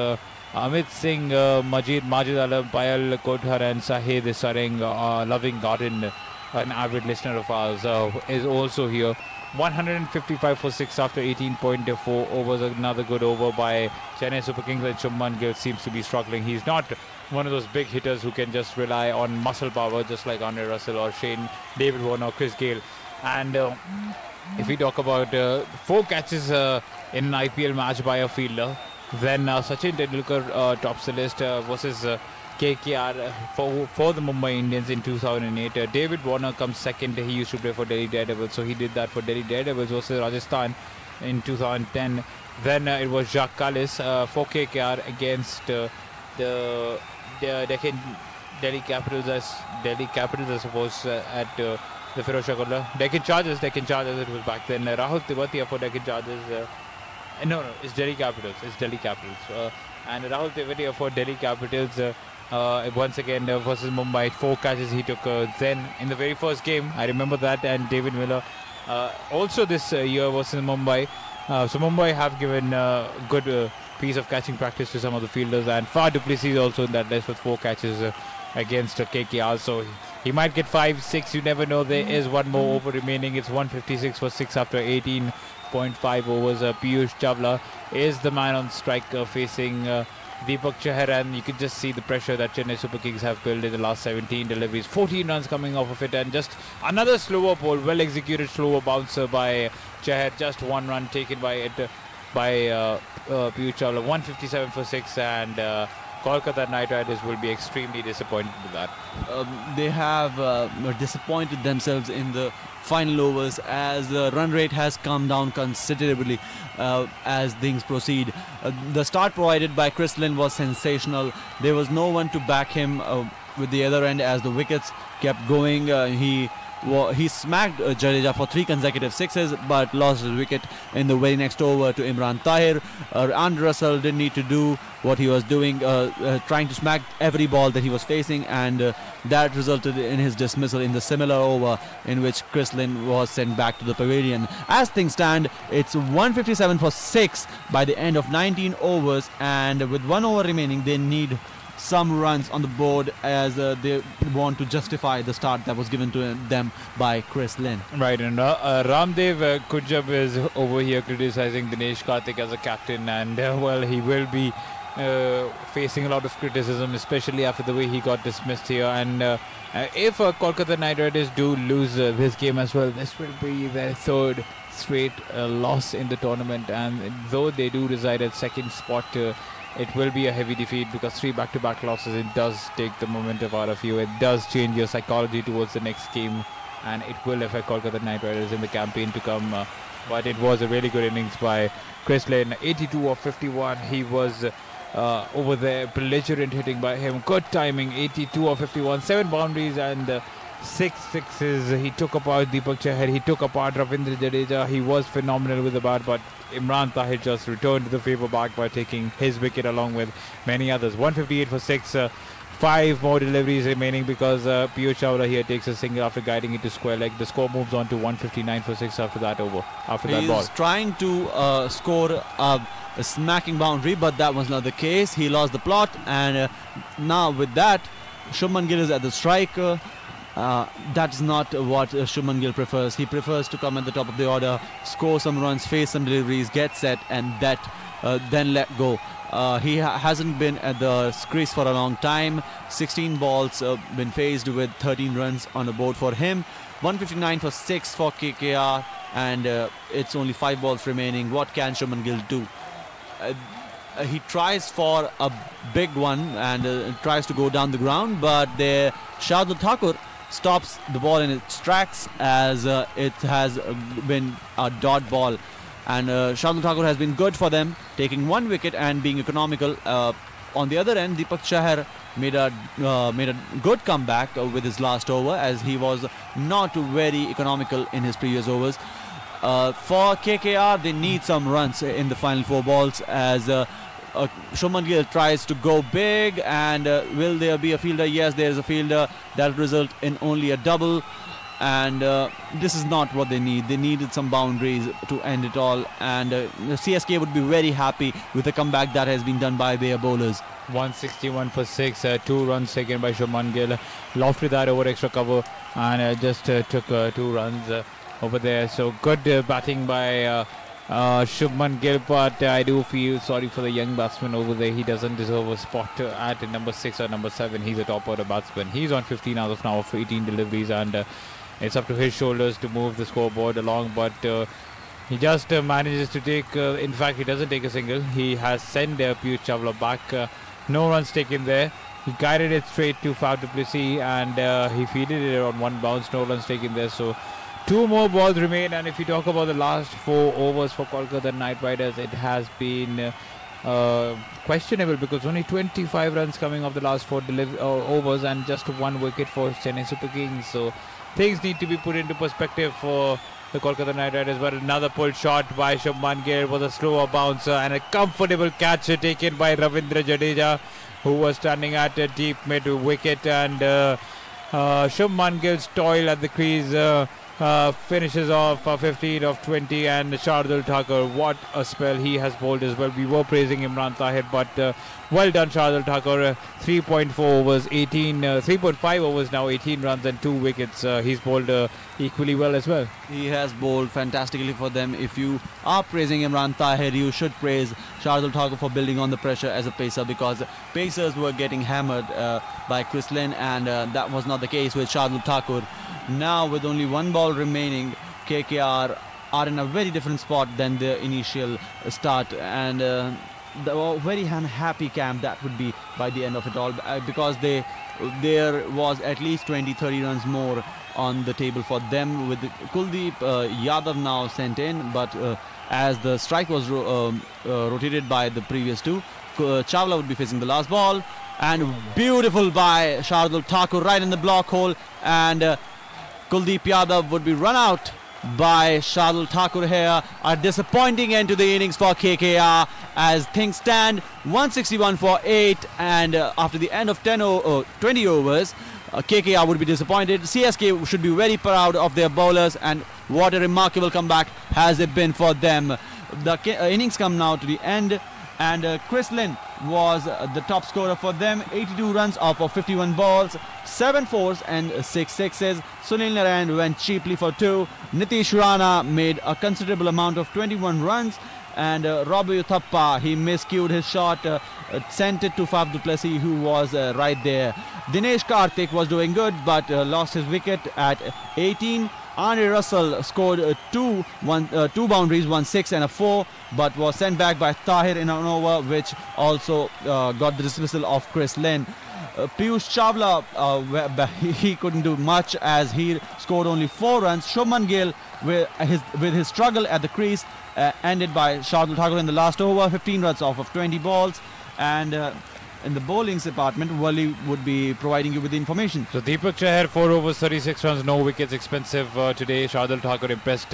Amit Singh, Majid Alam, Payal Kothar and Sahid Sareng, Loving Garden, an avid listener of ours, is also here. 155 for 6 after 18.4 overs. Another good over by Chennai Super Kings, and Shubman Gill seems to be struggling. He's not one of those big hitters who can just rely on muscle power just like Andre Russell or Shane David Warner or Chris Gale. And if we talk about 4 catches in an IPL match by a fielder, then Sachin Tendulkar tops the list versus KKR for the Mumbai Indians in 2008. David Warner comes second. He used to play for Delhi Daredevils, so he did that for Delhi Daredevils versus Rajasthan in 2010. Then it was Jacques Kallis for KKR against the Deccan Delhi Capitals, I suppose, at the Firozshah Kotla. Deccan Chargers, it was back then. Rahul Tewatia for Deccan Chargers. No, it's Delhi Capitals. And Rahul Tewatia for Delhi Capitals once again versus Mumbai. 4 catches he took then in the very first game. I remember that. And David Miller also this year versus Mumbai. So Mumbai have given good piece of catching practice to some of the fielders. And Far du Plessis also in that list with 4 catches against KKR. So he might get 5, 6. You never know. There is one more over remaining. It's 156 for 6 after 18.5 overs. Piyush Chawla is the man on strike facing Deepak Chahar, and you can just see the pressure that Chennai Super Kings have built in the last 17 deliveries. 14 runs coming off of it, and just another slower ball, well executed slower bouncer by Chahar. Just 1 run taken by Piyush Chawla. 157 for 6, and Kolkata Knight Riders will be extremely disappointed with that. They have disappointed themselves in the final overs as the run rate has come down considerably as things proceed. The start provided by Chris Lynn was sensational. There was no one to back him with the other end as the wickets kept going. He smacked Jadeja for 3 consecutive sixes, but lost his wicket in the very next over to Imran Tahir. Andre Russell didn't need to do what he was doing, trying to smack every ball that he was facing, and that resulted in his dismissal in the similar over in which Chris Lynn was sent back to the pavilion. As things stand, it's 157 for 6 by the end of 19 overs, and with 1 over remaining, they need some runs on the board as they want to justify the start that was given to them by Chris Lynn. Right, and Ramdev Kujab is over here criticizing Dinesh Karthik as a captain, and well, he will be facing a lot of criticism, especially after the way he got dismissed here. And if Kolkata Knight Riders do lose this game as well, this will be their 3rd straight loss in the tournament, and though they do reside at 2nd spot, it will be a heavy defeat because 3 back-to-back losses, it does take the momentum out of you. It does change your psychology towards the next game, and it will affect Kolkata Knight Riders in the campaign to come. But it was a really good innings by Chris Lynn. 82 of 51. He was over there, belligerent hitting by him. Good timing. 82 of 51. 7 boundaries and 6 sixes. He took apart Deepak Chahar. He took apart Ravindra Jadeja. He was phenomenal with the bat, but Imran Tahir just returned the favour back by taking his wicket along with many others. 158 for 6. 5 more deliveries remaining because Piyush Chawla here takes a single after guiding it to square leg. The score moves on to 159 for 6 after that over. After that ball. He's trying to score a smacking boundary, but that was not the case. He lost the plot, and now with that, Shubman Gill is at the strike. That's not what Shubman Gill prefers. He prefers to come at the top of the order, score some runs, face some deliveries, get set, and that then let go. He hasn't been at the crease for a long time. 16 balls been faced with 13 runs on the board for him. 159 for 6 for KKR, and it's only 5 balls remaining. What can Shubman Gill do? He tries for a big one and tries to go down the ground, but Shardul Thakur stops the ball in its tracks as it has been a dot ball. And Shardul Thakur has been good for them, taking 1 wicket and being economical. On the other end, Deepak Chahar made a good comeback with his last over, as he was not very economical in his previous overs. For KKR, they need some runs in the final 4 balls, as Shubman Gill tries to go big. And will there be a fielder? Yes, there is a fielder. That will result in only a double. And this is not what they need. They needed some boundaries to end it all, and CSK would be very happy with the comeback that has been done by their bowlers. 161 for 6, 2 runs taken by Shubman Gill. Lofted that over extra cover and just took 2 runs over there. So good batting by Shubman Gill, but I do feel sorry for the young batsman over there. He doesn't deserve a spot at number 6 or number 7. He's a top order batsman. He's on 15 as of now of 18 deliveries, and it's up to his shoulders to move the scoreboard along, but he just manages to take, in fact he doesn't take a single. He has sent Piyush Chawla back. No runs taken there. He guided it straight to Faf du Plessis, and he fielded it on 1 bounce. No runs taken there. So 2 more balls remain, and if you talk about the last 4 overs for Kolkata Knight Riders, it has been questionable, because only 25 runs coming off the last 4 overs and just 1 wicket for Chennai Super Kings. So things need to be put into perspective for the Kolkata Knight Riders. But another pulled shot by Shubman Gill was a slower bouncer, and a comfortable catch taken by Ravindra Jadeja, who was standing at a deep mid wicket. And Shubman Gill's toil at the crease finishes off 15 of 20, and Shardul Thakur, what a spell he has bowled as well. We were praising Imran Tahir, but well done Shardul Thakur. 3.4 overs, 3.5 overs now, 18 runs and 2 wickets. He's bowled equally well as well. He has bowled fantastically for them. If you are praising Imran Tahir, you should praise Shardul Thakur for building on the pressure as a pacer, because Pacers were getting hammered by Chris Lynn, and that was not the case with Shardul Thakur. Now, with only 1 ball remaining, KKR are in a very different spot than the initial start, and the very unhappy camp that would be by the end of it all, because there was at least 20-30 runs more on the table for them, with Kuldeep Yadav now sent in, but as the strike was rotated by the previous 2, Chawla would be facing the last ball, and beautiful by Shardul Thakur right in the block hole, and Kuldeep Yadav would be run out by Shardul Thakur here. A disappointing end to the innings for KKR, as things stand 161 for 8, and after the end of 20 overs, KKR would be disappointed. CSK should be very proud of their bowlers, and what a remarkable comeback has it been for them. The innings come now to the end, and Chris Lynn was the top scorer for them. 82 runs off of 51 balls, 7 fours and 6 sixes. Sunil Narayan went cheaply for 2. Nitish Rana made a considerable amount of 21 runs, and Robbie Uthappa, he miscued his shot, sent it to Faf du Plessis, who was right there. Dinesh Karthik was doing good, but lost his wicket at 18. Andre Russell scored 2 boundaries, 1 6 and a 4, but was sent back by Tahir in an over, which also got the dismissal of Chris Lynn. Piyush Chawla, he couldn't do much, as he scored only 4 runs. Shubman Gill, with his struggle at the crease, ended by Shardul Thakur in the last over, 15 runs off of 20 balls, and in the bowling department, Wali would be providing you with the information. So Deepak Chahar, 4 overs, 36 runs, no wickets, expensive today. Shardul Thakur impressed.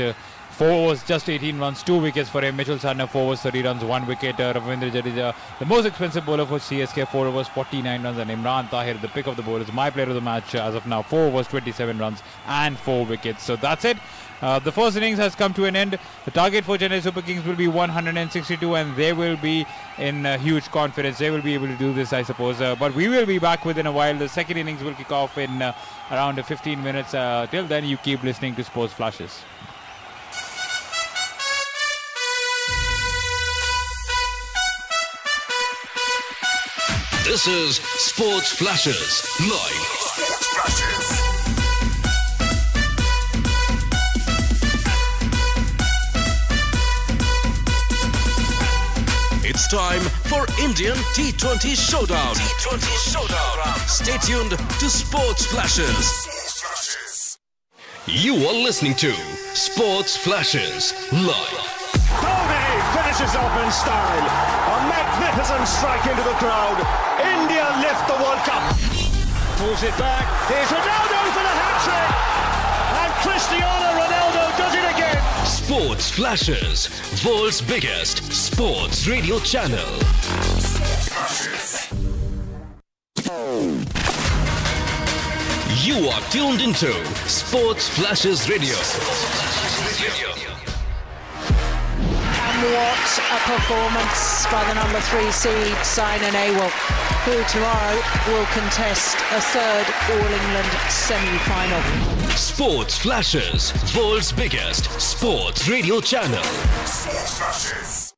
4 overs, just 18 runs, 2 wickets for him. Mitchell Santner, 4 overs, 30 runs, 1 wicket. Ravindra Jadeja, the most expensive bowler for CSK, 4 overs, 49 runs. And Imran Tahir, the pick of the bowlers, my player of the match as of now, 4 overs, 27 runs and 4 wickets. So that's it. The first innings has come to an end. The target for Chennai Super Kings will be 162, and they will be in huge confidence. They will be able to do this, I suppose. But we will be back within a while. The second innings will kick off in around 15 minutes. Till then, you keep listening to Sports Flashes. This is Sports Flashes Live. It's time for Indian T20 Showdown. Stay tuned to Sports Flashes. You are listening to Sports Flashes Live. Dhoni finishes off in style. A magnificent strike into the crowd. India lift the World Cup. Pulls it back. Here's Ronaldo for the hat-trick. And Cristiano Ronaldo does it again. Sports Flashes, world's biggest sports radio channel. You are tuned into Sports Flashes Radio. And what a performance by the number 3 seed, Saina Nehwal, who tomorrow will contest a third All-England semi-final. Sports Flashes, world's biggest sports radio channel. Sports Flashes.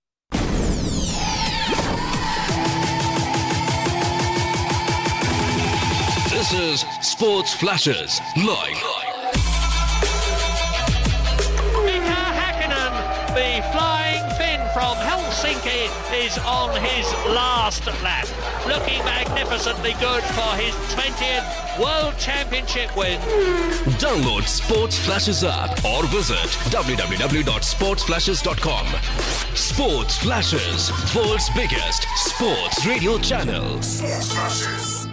This is Sports Flashes Live. The flying Finn from Helsinki is on his last lap, looking magnificently good for his 20th World Championship win. Download Sports Flashes app or visit www.sportsflashes.com. Sports Flashes, world's biggest sports radio channel. Sports Flashes.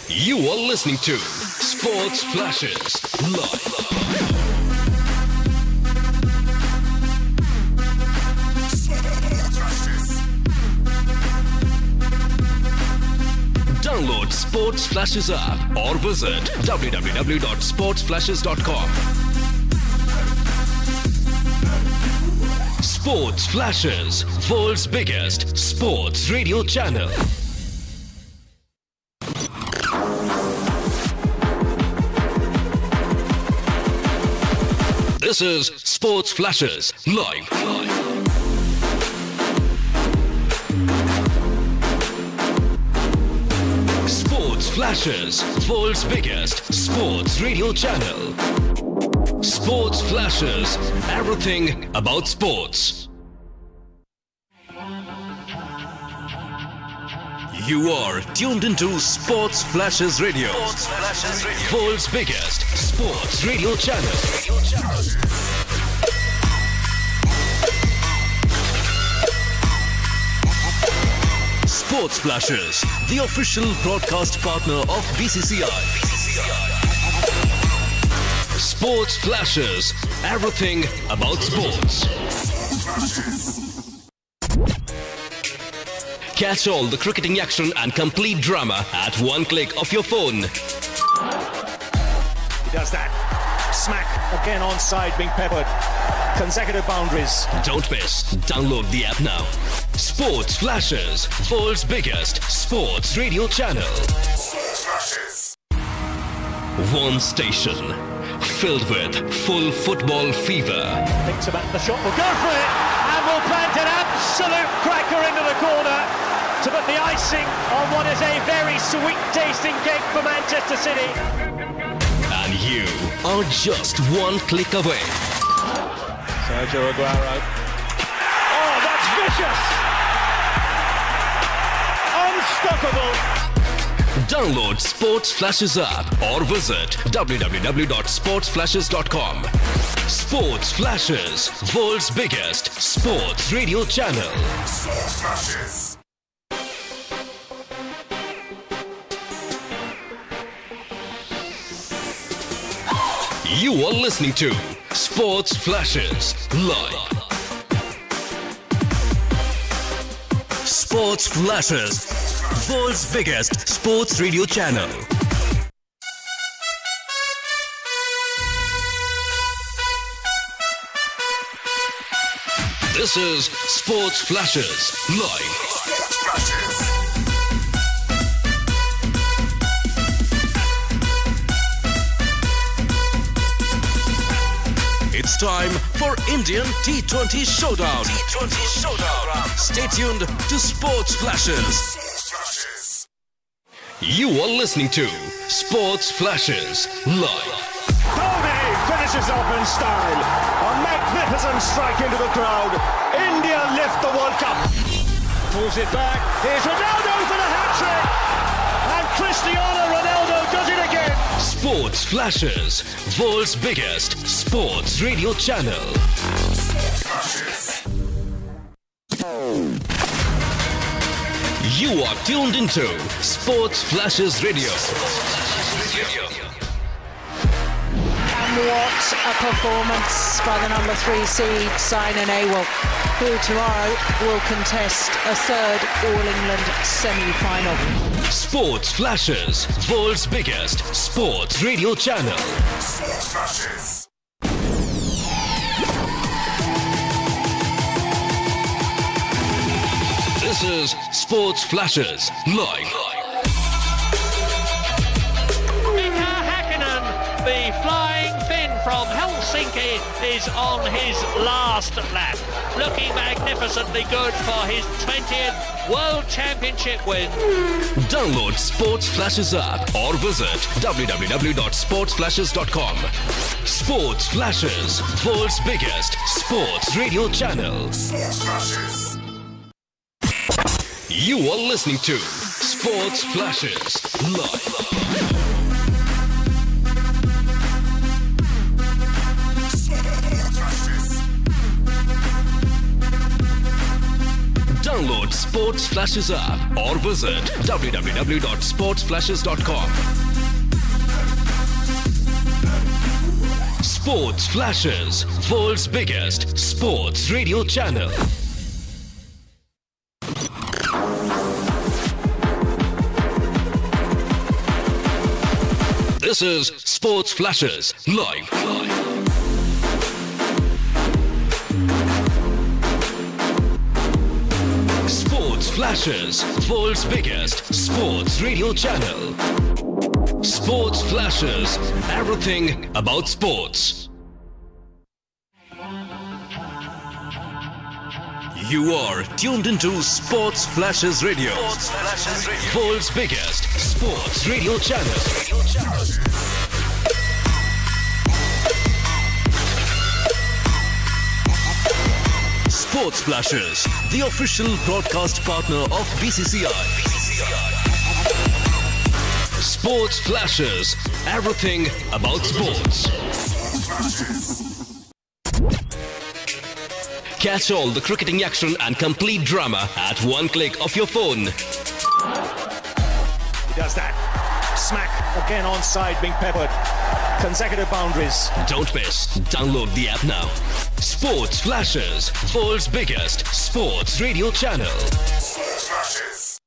You are listening to Sports Flashes Live. Download Sports Flashes app or visit www.sportsflashes.com. Sports Flashes, world's biggest sports radio channel. This is Sports Flashes Live. Sports Flashes, world's biggest sports radio channel. Sports Flashes, everything about sports. You are tuned into Sports Flashes Radio. World's biggest sports radio channel. Sports Flashes, the official broadcast partner of BCCI. Sports Flashes, everything about sports. Catch all the cricketing action and complete drama at one click of your phone. He does that. Smack again onside, being peppered. Consecutive boundaries. Don't miss. Download the app now. Sports Flashes, world's biggest sports radio channel. Sports Flashes. One station filled with full football fever. Thinks about the shot, will go for it, and will plant an absolute cracker into the corner to put the icing on what is a very sweet tasting cake for Manchester City. And you are just one click away. Sergio Aguero. Oh, that's vicious! Unstoppable! Download Sports Flashes app or visit www.sportsflashes.com. Sports Flashes, world's biggest sports radio channel. Sports Flashes. You are listening to Sports Flashes Live. Sports Flashes, world's biggest sports radio channel. This is Sports Flashes Live. Sports Flashes. It's time for Indian T20 Showdown. Stay tuned to Sports Flashes. You are listening to Sports Flashes live. Dhoni finishes off in style. A magnificent strike into the crowd. India lift the World Cup. Pulls it back. Here's Ronaldo for the hat-trick. And Cristiano Ronaldo does it again. Sports Flashes, world's biggest sports radio channel. You are tuned into Sports Flashes Radio. And what a performance by the number 3 seed, Saina Nehwal, who tomorrow will contest a third All-England semi-final. Sports Flashes, world's biggest sports radio channel. Sports Flashes. This is Sports Flashes live. The flying Finn from Helsinki is on his last lap, looking magnificently good for his 20th World Championship win. Download Sports Flashes app or visit www.sportsflashes.com. Sports Flashes, world's biggest sports radio channel. Sports Flashes. You are listening to Sports Flashes live. Download Sports Flashes app or visit www.sportsflashes.com. Sports Flashes, world's biggest sports radio channel. This is Sports Flashes live. Sports Flashes, world's biggest sports radio channel. Sports Flashes, everything about sports. You are tuned into Sports Flashes Radio. Sports Flashes Radio. World's biggest sports radio channel. Sports Flashes, the official broadcast partner of BCCI. Sports Flashes, everything about sports. Catch all the cricketing action and complete drama at one click of your phone. He does that. Smack again onside, being peppered. Consecutive boundaries. Don't miss. Download the app now. Sports Flashes, world's biggest sports radio channel. Sports Flashes.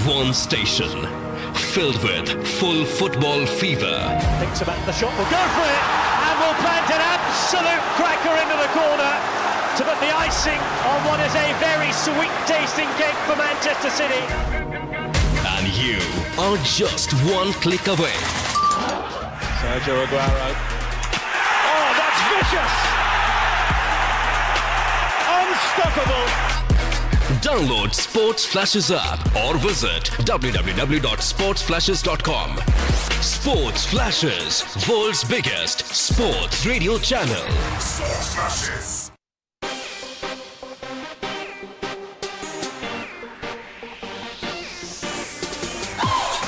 One station filled with full football fever. Thinks about the shot. Will go for it. And will plant an absolute cracker into the corner to put the icing on what is a very sweet tasting cake for Manchester City. And you are just one click away. Sergio Aguero. Oh, that's vicious! Unstoppable! Download Sports Flashes app or visit www.sportsflashes.com. Sports Flashes, world's biggest sports radio channel. Sports Flashes.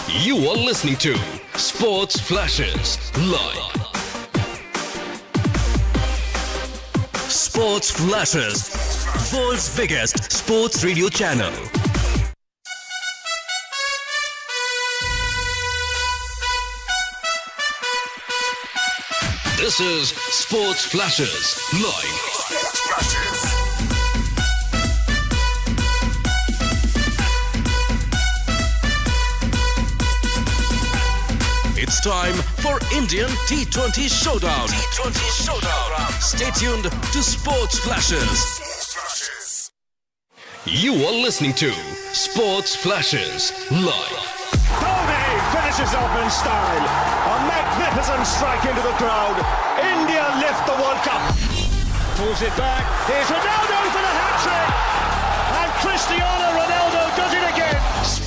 You are listening to Sports Flashes live. Sports Flashes, world's biggest sports radio channel. This is Sports Flashes live. Sports Flashes. It's time for Indian T20 Showdown. T20 Showdown. Stay tuned to Sports Flashes. Sports Flashes. You are listening to Sports Flashes live. Dhoni finishes off in style. A magnificent strike into the crowd. India lift the World Cup. Pulls it back. Here's Ronaldo for the hat-trick.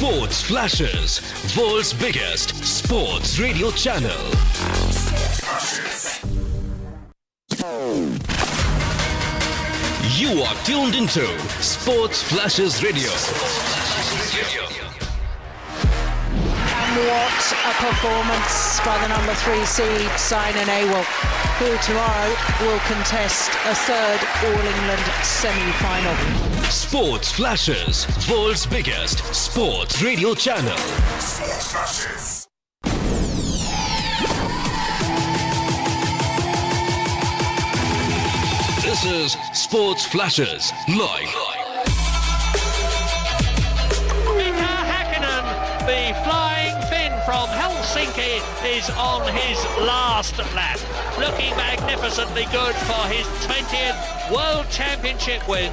Sports Flashes, world's biggest sports radio channel. You are tuned into Sports Flashes Radio. And what a performance by the number 3 seed, Simon Awell, who tomorrow will contest a third All-England semi-final. Sports Flashes, world's biggest sports radio channel. Sports Flashes. This is Sports Flashes Live. The flying Finn from Helsinki is on his last lap. Looking magnificently good for his 20th World Championship win.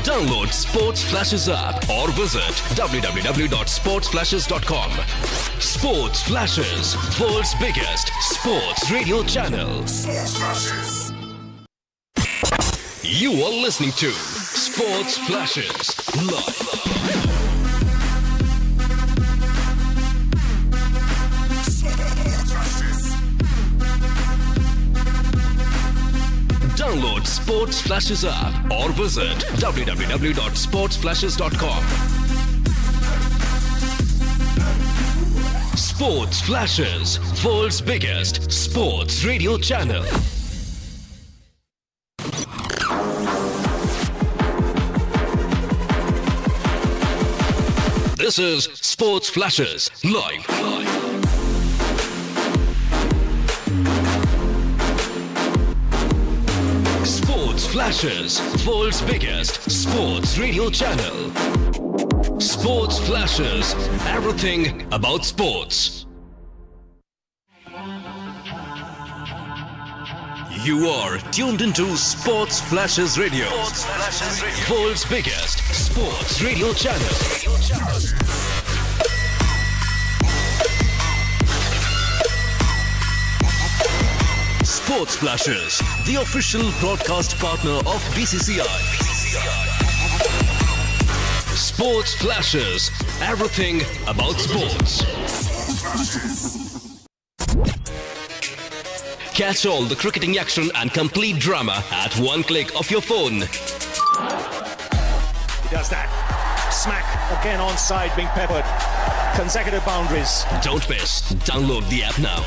Download Sports Flashes app or visit www.sportsflashes.com. Sports Flashes, world's biggest sports radio channel. Sports Flashes. You are listening to Sports Flashes Live. Download Sports Flashes app or visit www.sportsflashes.com. Sports Flashes, world's biggest sports radio channel. This is Sports Flashes Live. Sports Flashes, world's biggest sports radio channel. Sports Flashes, everything about sports. You are tuned into Sports Flashes Radio. World's biggest sports radio channel. Sports Flashes, the official broadcast partner of BCCI. Sports Flashes, everything about sports. Catch all the cricketing action and complete drama at one click of your phone. He does that. Smack again onside, being peppered. Consecutive boundaries. Don't miss. Download the app now.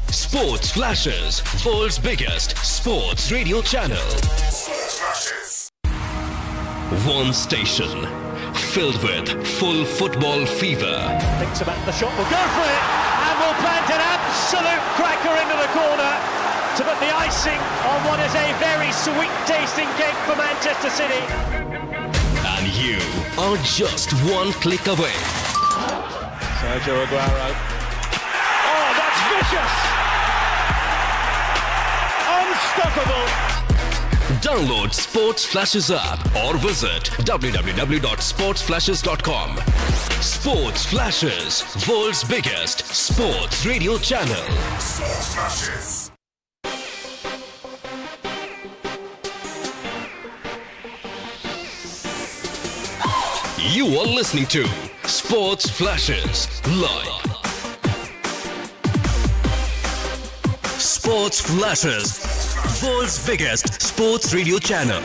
Sports Flashes, world's biggest sports radio channel. Sports Flashes. One station filled with full football fever. Thinks about the shot, will go for it, and will plant an absolute cracker into the corner to put the icing on what is a very sweet tasting cake for Manchester City. And you are just one click away. Sergio Aguero. Oh, that's vicious! Unstoppable! Download Sports Flashes app or visit www.sportsflashes.com. Sports Flashes, world's biggest sports radio channel. Sports Flashes. You are listening to Sports Flashes Live. Sports Flashes, world's biggest sports radio channel.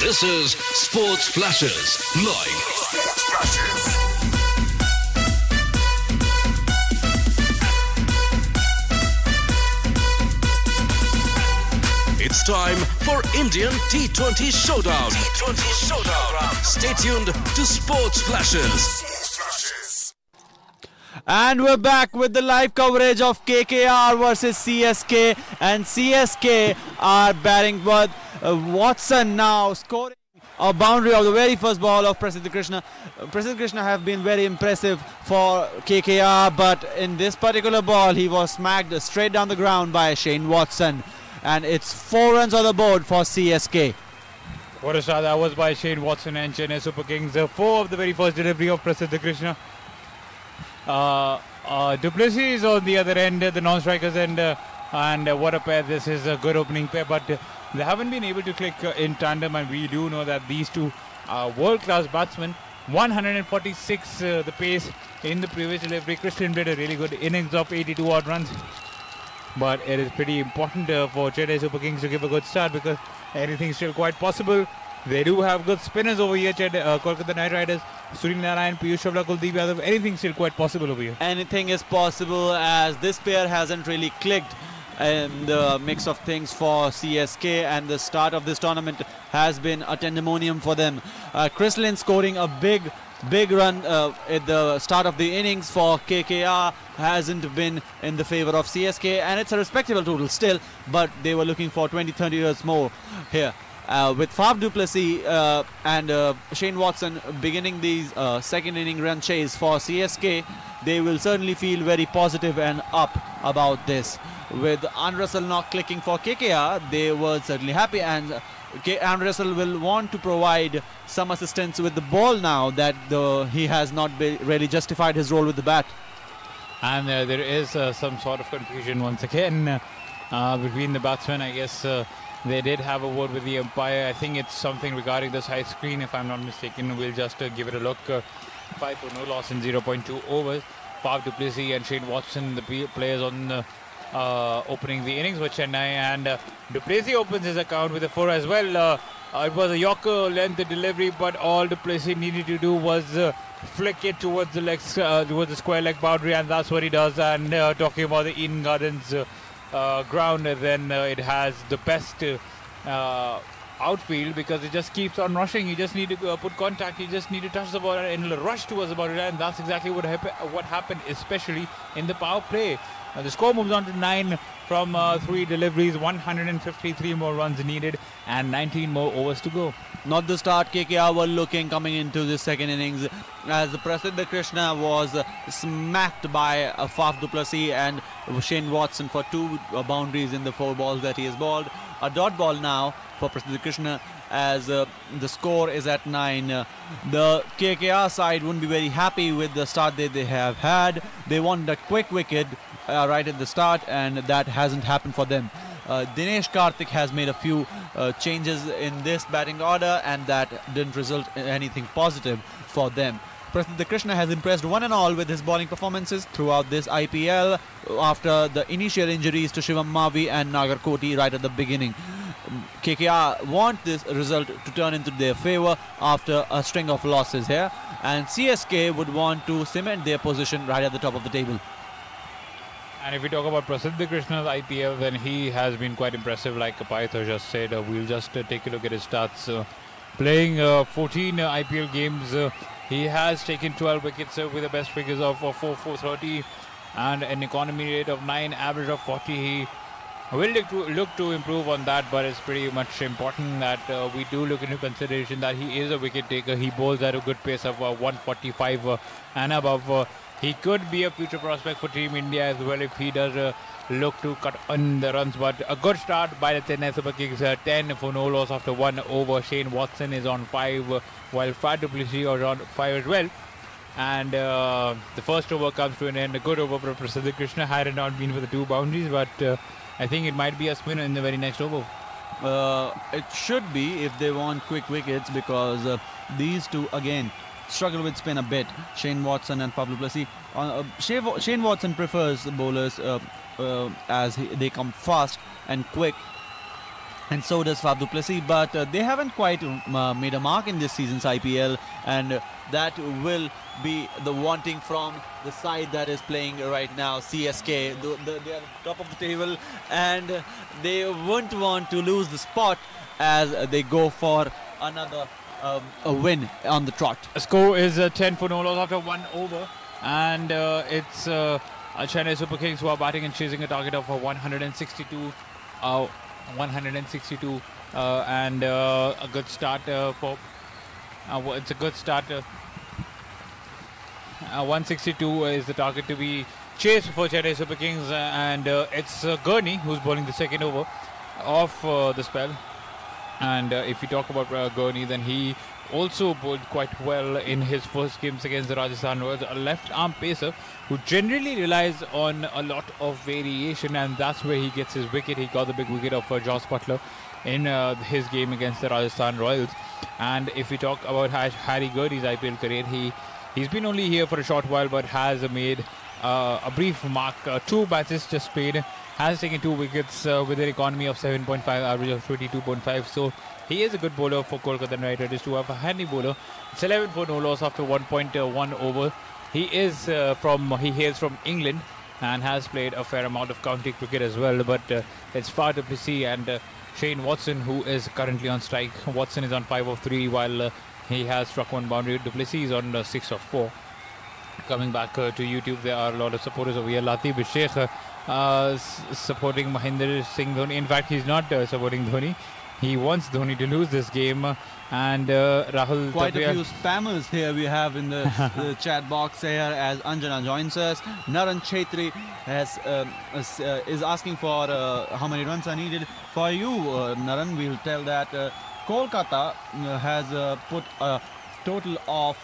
This is Sports Flashes Live. Sports Flashes. It's time for Indian T20 Showdown. T20 Showdown. Stay tuned to Sports Flashes. Sports Flashes. And we're back with the live coverage of KKR versus CSK, and CSK are batting with Watson now scoring a boundary of the very first ball of Prasidh Krishna. Prasidh Krishna have been very impressive for KKR, but in this particular ball he was smacked straight down the ground by Shane Watson, and it's 4 runs on the board for CSK. What a shot that was by Shane Watson and Chennai Super Kings. 4 of the very first delivery of Prasidh Krishna. Duplessis is on the other end, the non-strikers end, and what a pair. This is a good opening pair, but they haven't been able to click in tandem, and we do know that these two are world-class batsmen. 146 the pace in the previous delivery. Christian did a really good innings of 82 odd runs, but it is pretty important for Chennai Super Kings to give a good start, because anything is still quite possible. They do have good spinners over here, Kolkata Knight Riders. Sunil Narayan, Piyush Chavla, Kuldeep Yadav. Anything still quite possible over here. Anything is possible, as this pair hasn't really clicked in the mix of things for CSK, and the start of this tournament has been a pandemonium for them. Chris Lynn scoring a big run at the start of the innings for KKR hasn't been in the favor of CSK, and it's a respectable total still, but they were looking for 20-30 years more here. With Faf du Plessis and Shane Watson beginning these second inning run chase for CSK, they will certainly feel very positive and up about this. With Ann Russell not clicking for KKR, they were certainly happy, and Ann Russell will want to provide some assistance with the ball now that he has not really justified his role with the bat. And there is some sort of confusion once again between the batsmen. I guess they did have a word with the umpire. I think it's something regarding the side screen, if I'm not mistaken. We'll just give it a look. 5 for no loss in 0.2 overs. Faf du Plessis and Shane Watson, the players on opening the innings for Chennai, and du Plessis opens his account with a 4 as well. It was a Yorker length delivery, but all du Plessis needed to do was flick it towards the legs, towards the square leg boundary, and that's what he does. And talking about the Eden Gardens ground, then it has the best outfield, because it just keeps on rushing. You just need to put contact, you just need to touch the ball and it'll rush towards the boundary, and that's exactly what happened, especially in the power play. The score moves on to 9 from 3 deliveries, 153 more runs needed and 19 more overs to go. Not the start KKR were looking coming into the second innings, as Prasiddha Krishna was smacked by Faf du Plessis and Shane Watson for 2 boundaries in the 4 balls that he has bowled. A dot ball now for Prasiddha Krishna, as the score is at 9. The KKR side wouldn't be very happy with the start that they have had. They want a quick wicket right at the start, and that hasn't happened for them. Dinesh Karthik has made a few changes in this batting order, and that didn't result in anything positive for them. Prasiddha Krishna has impressed one and all with his bowling performances throughout this IPL after the initial injuries to Shivam Mavi and Nagar Koti right at the beginning. KKR want this result to turn into their favour after a string of losses here, and CSK would want to cement their position right at the top of the table. And if we talk about Prasiddha Krishna's IPL, then he has been quite impressive, like Paitho just said. We'll just take a look at his stats. Playing 14 IPL games, he has taken 12 wickets with the best figures of 430 and an economy rate of 9, average of 40. He will look to improve on that, but it's pretty much important that we do look into consideration that he is a wicket taker. He bowls at a good pace of 145 and above. He could be a future prospect for Team India as well if he does look to cut on the runs. But a good start by the Chennai Super Kings. 10 for no loss after 1 over. Shane Watson is on 5, while Faf du Plessis is on 5 as well. And the first over comes to an end. A good over for Prasiddha Krishna, had it not been for the 2 boundaries, but I think it might be a spinner in the very next over. It should be if they want quick wickets, because these two again struggle with spin a bit. Shane Watson and Faf du Plessis. Shane Watson prefers the bowlers as they come fast and quick, and so does Faf du Plessis, but they haven't quite made a mark in this season's IPL, and that will be the wanting from the side that is playing right now, CSK. They are top of the table, and they won't want to lose the spot as they go for another a win on the trot. The score is 10 for no loss after 1 over, and it's Chennai Super Kings who are batting and chasing a target of 162. And a good start for. It's a good start. 162 is the target to be chased for Chennai Super Kings, and it's Gurney who's bowling the second over of the spell. And if we talk about Gurney, then he also bowled quite well in his first games against the Rajasthan Royals. A left-arm pacer who generally relies on a lot of variation, and that's where he gets his wicket. He got the big wicket of Joss Butler in his game against the Rajasthan Royals. And if we talk about Harry Gurney's IPL career, he's been only here for a short while, but has made a brief mark. 2 matches just played, has taken 2 wickets with an economy of 7.5, average of 22.5. So he is a good bowler for Kolkata Knight Riders to have a handy bowler. It's 11 for no loss after 1.1 over. He hails from England and has played a fair amount of county cricket as well. But it's Far du Plessis and Shane Watson who is currently on strike. Watson is on 5 of 3 while he has struck 1 boundary. Du Plessis is on 6 of 4. Coming back to YouTube, there are a lot of supporters over here. Latif Sheikh supporting Mahendra Singh Dhoni. In fact, he's not supporting Dhoni. He wants Dhoni to lose this game. And Rahul quite Tapia, a few spammers here we have in the chat box here as Anjana joins us. Naran Chetri is asking for how many runs are needed for you, Naran. We'll tell that Kolkata has put a total of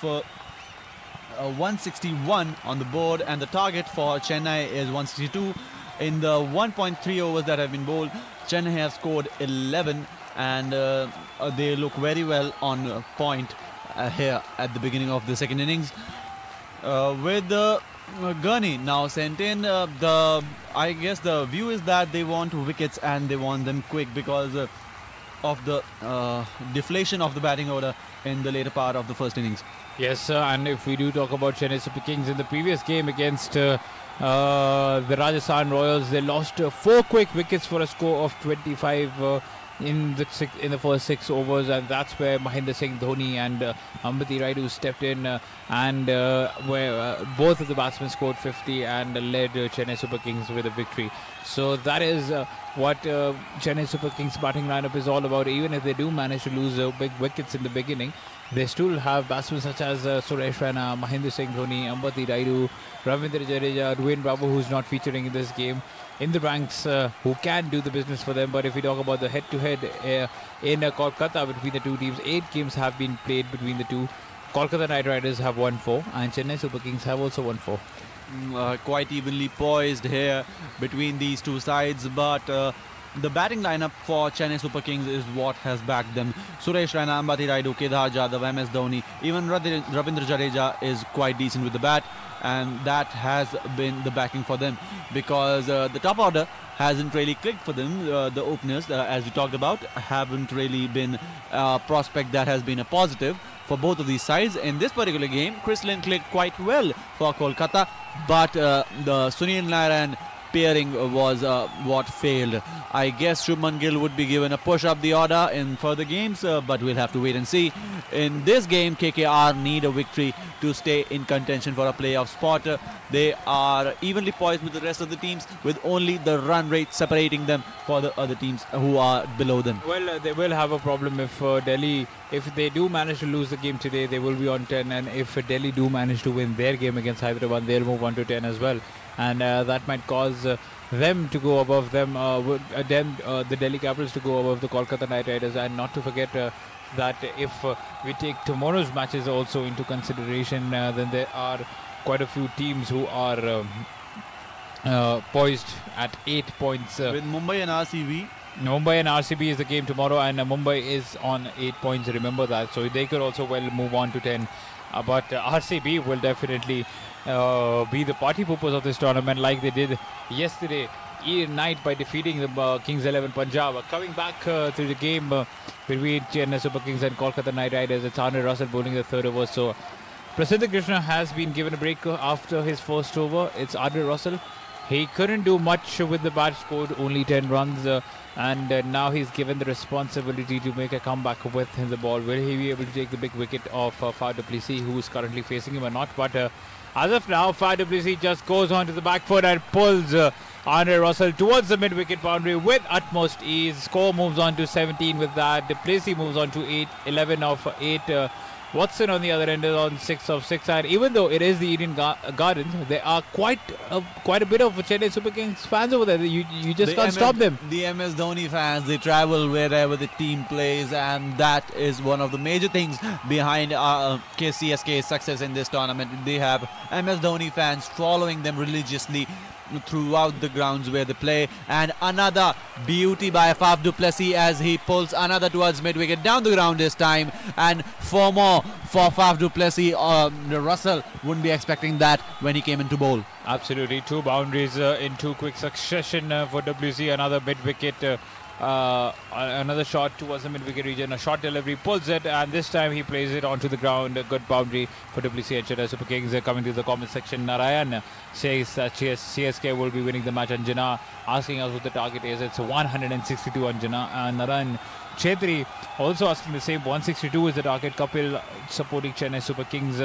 161 on the board, and the target for Chennai is 162. In the 1.3 overs that have been bowled, Chennai have scored 11, and they look very well on point here at the beginning of the second innings. With Gurney now sent in, I guess the view is that they want wickets and they want them quick because of the deflation of the batting order in the later part of the first innings. Yes, and if we do talk about Chennai Super Kings in the previous game against the Rajasthan Royals, they lost 4 quick wickets for a score of 25 in the first 6 overs, and that's where Mahendra Singh Dhoni and Ambati Rayudu stepped in and where both of the batsmen scored 50 and led Chennai Super Kings with a victory. So that is what Chennai Super Kings batting lineup is all about. Even if they do manage to lose big wickets in the beginning, they still have batsmen such as Suresh Raina, Mahendra Singh Dhoni, Ambati Rayudu, Ravindra Jadeja, Dwayne Bravo, who's not featuring in this game, in the ranks, who can do the business for them. But if we talk about the head-to-head in Kolkata between the two teams, 8 games have been played between the two. Kolkata Knight Riders have won 4 and Chennai Super Kings have also won 4. Quite evenly poised here between these two sides, but the batting lineup for Chennai Super Kings is what has backed them. Suresh Raina, Ambati Rayudu, Kedar Jadhav, MS Dhoni, even Ravindra Jadeja is quite decent with the bat, and that has been the backing for them because the top order hasn't really clicked for them. The openers, as we talked about, haven't really been a prospect that has been a positive for both of these sides. In this particular game, Chris Lynn clicked quite well for Kolkata, but the Sunil Narayan pairing was what failed. I guess Shubman Gill would be given a push up the order in further games, but we'll have to wait and see. In this game, KKR need a victory to stay in contention for a playoff spot. They are evenly poised with the rest of the teams, with only the run rate separating them for the other teams who are below them. Well, they will have a problem if Delhi, if they do manage to lose the game today, they will be on 10, and if Delhi do manage to win their game against Hyderabad, they'll move on to 10 as well, and that might cause them to go above them, the Delhi Capitals to go above the Kolkata Knight Riders. And not to forget that if we take tomorrow's matches also into consideration, then there are quite a few teams who are poised at 8 points. With Mumbai and RCB. Mumbai and RCB is the game tomorrow, and Mumbai is on 8 points, remember that, so they could also well move on to 10. But RCB will definitely be the party poopers of this tournament, like they did yesterday night by defeating the Kings 11 Punjab. Coming back to the game between Chennai Super Kings and Kolkata Knight Riders, it's Andre Russell bowling the third over. So Prasidha Krishna has been given a break after his first over. It's Andre Russell. He couldn't do much with the bat, scored only 10 runs, and now he's given the responsibility to make a comeback with the ball. Will he be able to take the big wicket of Far du Plessis, who is currently facing him or not? But as of now, Far du Plessis just goes on to the back foot and pulls Andre Russell towards the mid-wicket boundary with utmost ease. Score moves on to 17 with that. Du Plessis moves on to 11 of 8 Watson on the other end is on 6 of 6, and even though it is the Eden Gardens, there are quite a bit of Chennai Super Kings fans over there. You just can't stop them. The MS Dhoni fans, they travel wherever the team plays, and that is one of the major things behind CSK's success in this tournament. They have MS Dhoni fans following them religiously throughout the grounds where they play. And another beauty by Faf du Plessis as he pulls another towards mid-wicket down the ground this time, and 4 more for Faf du Plessis. Russell wouldn't be expecting that when he came into bowl. Absolutely, 2 boundaries in 2 quick succession for WC. Another mid-wicket, another shot towards the mid-wicket region, a short delivery, pulls it, and this time he plays it onto the ground. A good boundary for WC and Chennai Super Kings. Coming to the comment section, Narayan says that CSK will be winning the match. Anjana asking us what the target is. It's 162 Anjana. And Narayan Chetri also asking the same. 162 is the target. Kapil supporting Chennai Super Kings.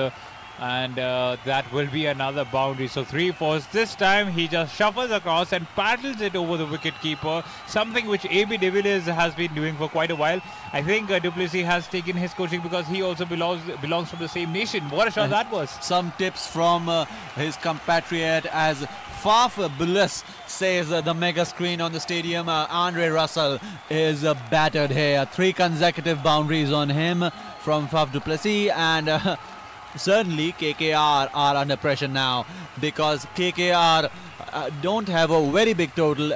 And that will be another boundary. So 3 fours. This time he just shuffles across and paddles it over the wicket keeper, something which AB de Villiers has been doing for quite a while. I think du Plessis has taken his coaching because he also belongs from the same nation. What a shot that was. Some tips from his compatriot as Faf Bullis says the mega screen on the stadium. Andre Russell is battered here. 3 consecutive boundaries on him from Faf du Plessis, and certainly KKR are under pressure now because KKR don't have a very big total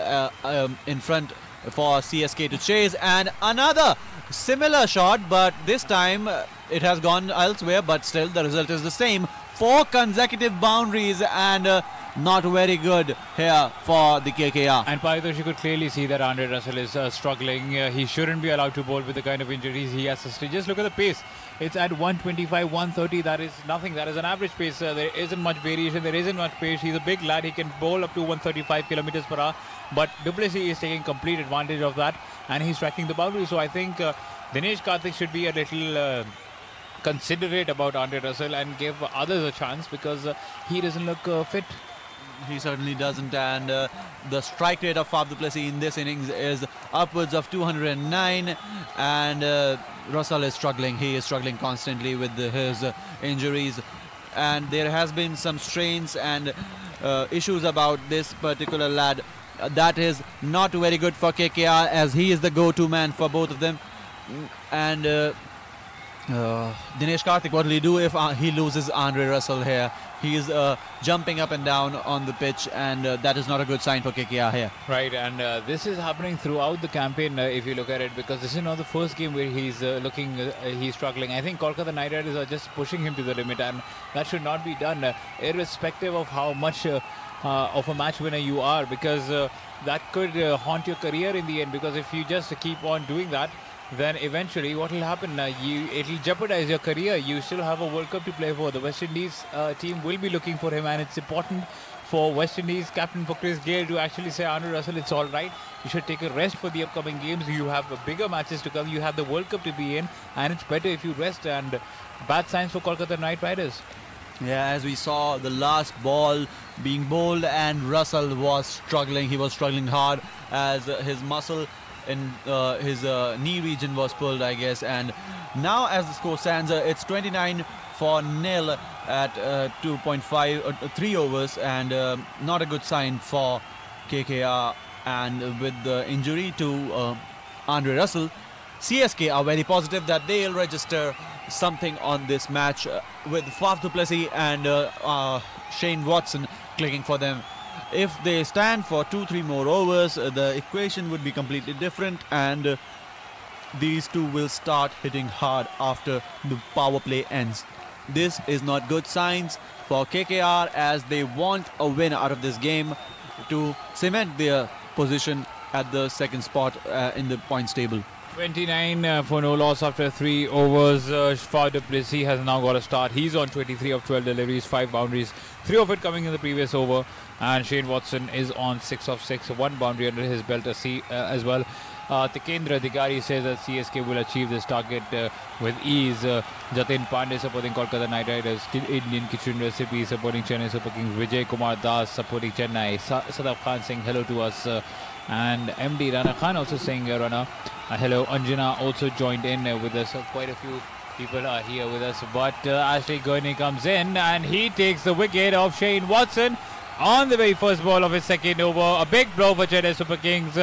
in front for CSK to chase. And another similar shot, but this time it has gone elsewhere, but still the result is the same. 4 consecutive boundaries, and not very good here for the KKR. And Paritosh, you could clearly see that Andre Russell is struggling. He shouldn't be allowed to bowl with the kind of injuries he has sustained. Just look at the pace. It's at 125, 130. That is nothing. That is an average pace. There isn't much variation. There isn't much pace. He's a big lad. He can bowl up to 135 kilometers per hour. But du Plessis is taking complete advantage of that, and he's striking the boundary. So I think Dinesh Karthik should be a little considerate about Andre Russell and give others a chance because he doesn't look fit. He certainly doesn't, and the strike rate of Faf du Plessis in this innings is upwards of 209, and Russell is struggling. He is struggling constantly with his injuries, and there has been some strains and issues about this particular lad. That is not very good for KKR as he is the go-to man for both of them. And Dinesh Karthik, what will he do if he loses Andre Russell here? He is jumping up and down on the pitch, and that is not a good sign for KKR here. Right, and this is happening throughout the campaign if you look at it, because this is not the first game where he's he's struggling. I think Kolkata Knight Riders are just pushing him to the limit, and that should not be done irrespective of how much of a match winner you are, because that could haunt your career in the end, because if you just keep on doing that, then eventually what will happen, it'll jeopardize your career. You still have a World Cup to play for. The West Indies team will be looking for him, and it's important for West Indies captain for Chris Gayle to actually say, Andre Russell, it's all right. You should take a rest for the upcoming games. You have bigger matches to come. You have the World Cup to be in, and it's better if you rest. And bad signs for Kolkata Knight Riders. Yeah, as we saw the last ball being bowled, and Russell was struggling. He was struggling hard as his muscle in his knee region was pulled, I guess. And now as the score stands, it's 29 for nil at 3 overs, and not a good sign for KKR. And with the injury to Andre Russell, CSK are very positive that they'll register something on this match with Faf du Plessis and Shane Watson clicking for them. If they stand for 2-3 more overs, the equation would be completely different, and these two will start hitting hard after the power play ends. This is not good signs for KKR, as they want a win out of this game to cement their position at the second spot in the points table. 29 for no loss after 3 overs. Faf du Plessis has now got a start. He's on 23 of 12 deliveries, 5 boundaries, 3 of it coming in the previous over. And Shane Watson is on 6 of 6, 1 boundary under his belt as well. Tikendra Digari says that CSK will achieve this target with ease. Jatin Pandey supporting Kolkata Knight Riders. Indian Kitchen Recipe supporting Chennai Super Kings. Vijay Kumar Das supporting Chennai. Sadaf Khan saying hello to us. And MD Rana Khan also saying Rana hello. Anjana also joined in with us. Quite a few people are here with us. But Ashley Gurney comes in and he takes the wicket of Shane Watson on the very first ball of his second over. A big blow for Chennai Super Kings.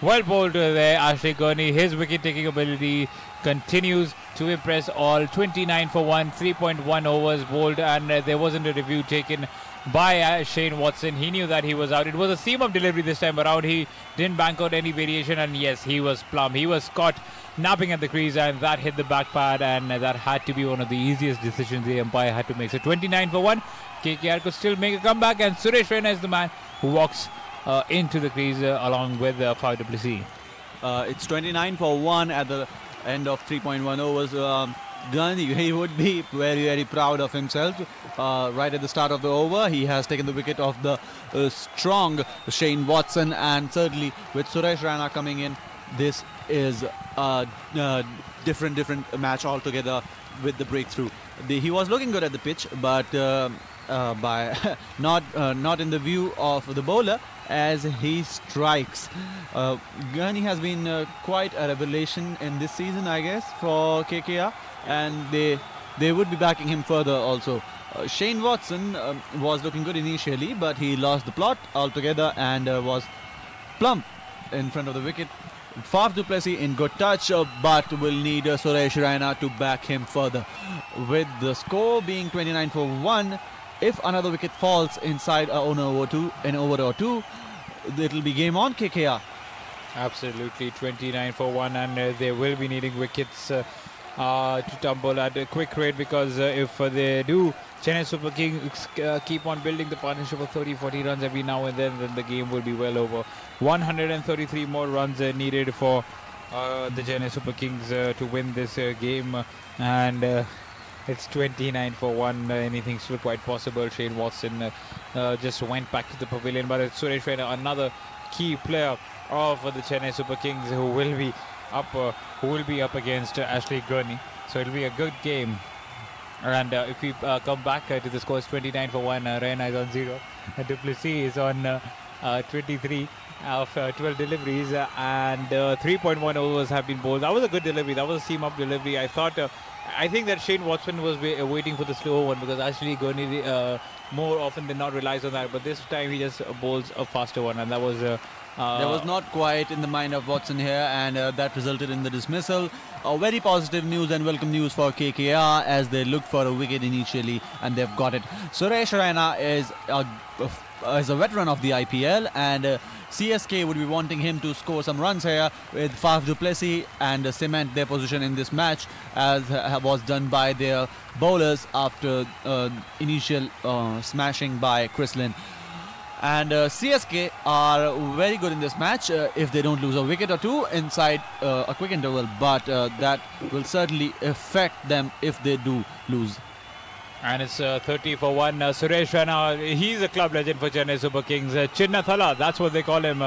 Well bowled there, Ashley Gurney. His wicket-taking ability continues to impress all. 29 for 1, 3.1 overs bowled, and there wasn't a review taken by Shane Watson. He knew that he was out. It was a seam-up delivery this time around. He didn't bank out any variation, and yes, he was plumb. He was caught napping at the crease, and that hit the back pad, and that had to be one of the easiest decisions the umpire had to make. So 29 for 1, KKR could still make a comeback, and Suresh Raina is the man who walks into the crease along with Faf du Plessis. It's 29 for 1 at the end of 3.1 overs. Gurney, he would be very, very proud of himself. Right at the start of the over, he has taken the wicket of the strong Shane Watson, and certainly with Suresh Raina coming in, this is a different match altogether with the breakthrough. He was looking good at the pitch, but by not in the view of the bowler as he strikes. Gurney has been quite a revelation in this season, I guess, for KKR, and they would be backing him further also. Shane Watson was looking good initially, but he lost the plot altogether and was plump in front of the wicket. Faf du Plessis in good touch, but will need Suresh Raina to back him further. With the score being 29 for 1, if another wicket falls inside an over or two, it'll be game on KKR. Absolutely, 29 for 1, and they will be needing wickets to tumble at a quick rate, because if they do, Chennai Super Kings keep on building the partnership of 30-40 runs every now and then the game will be well over. 133 more runs needed for the Chennai Super Kings to win this game, and it's 29 for 1. Anything's still quite possible. Shane Watson just went back to the pavilion, but it's Suresh Raina, another key player of the Chennai Super Kings, who will be up against Ashley Gurney. So it'll be a good game. And if we come back to the scores, 29 for 1, Raina is on 0, du Plessis is on 23 of 12 deliveries, and 3.1 overs have been bowled. That was a good delivery. That was a seam-up delivery. I think that Shane Watson was waiting for the slow one, because Ashley Gurney more often than not relies on that, but this time he just bowls a faster one, and that was there was not quite in the mind of Watson here, and that resulted in the dismissal. Very positive news and welcome news for KKR, as they looked for a wicket initially and they've got it. Suresh Raina is a veteran of the IPL, and CSK would be wanting him to score some runs here with Faf du Plessis and cement their position in this match, as was done by their bowlers after initial smashing by Chris Lynn. And CSK are very good in this match if they don't lose a wicket or two inside a quick interval, but that will certainly affect them if they do lose. And it's 30 for 1. Suresh Raina, he's a club legend for Chennai Super Kings. Chinnathala, that's what they call him.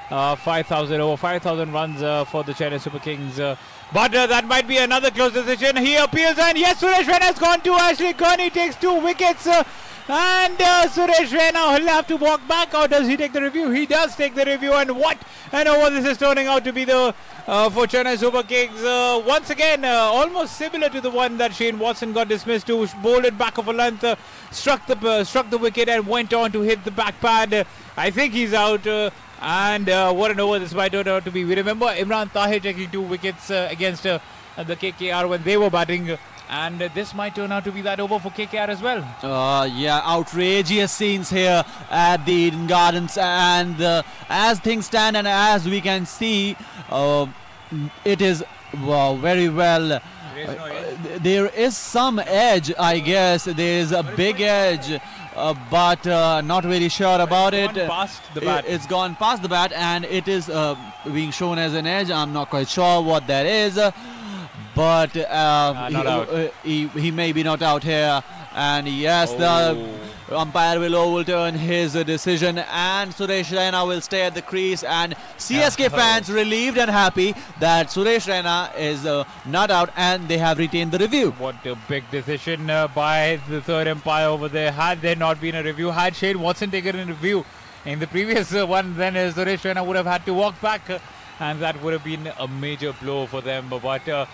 5,000 runs for the Chennai Super Kings. But that might be another close decision. He appeals, and yes, Suresh Raina has gone to Ashley Gurney, takes 2 wickets. And Suresh Raina will have to walk back, or does he take the review? He does take the review, and what an over this is turning out to be the for Chennai Super Kings. Once again, almost similar to the one that Shane Watson got dismissed to. Bowled it back of a length, struck the wicket and went on to hit the back pad. I think he's out. And what an over this might turn out to be. We remember Imran Tahir taking 2 wickets against the KKR when they were batting. And this might turn out to be that over for KKR as well. Yeah, outrageous scenes here at the Eden Gardens, and as things stand and as we can see, it is very well. There is some edge, I guess. There is a big edge, but not very sure about it. It's gone past the bat, and it is being shown as an edge. I'm not quite sure what that is. But he may be not out here, and yes, the umpire will overturn his decision, and Suresh Raina will stay at the crease, and CSK fans relieved and happy that Suresh Raina is not out, and they have retained the review. What a big decision by the third umpire over there. Had there not been a review, had Shane Watson taken a review in the previous one, then Suresh Raina would have had to walk back, and that would have been a major blow for them. But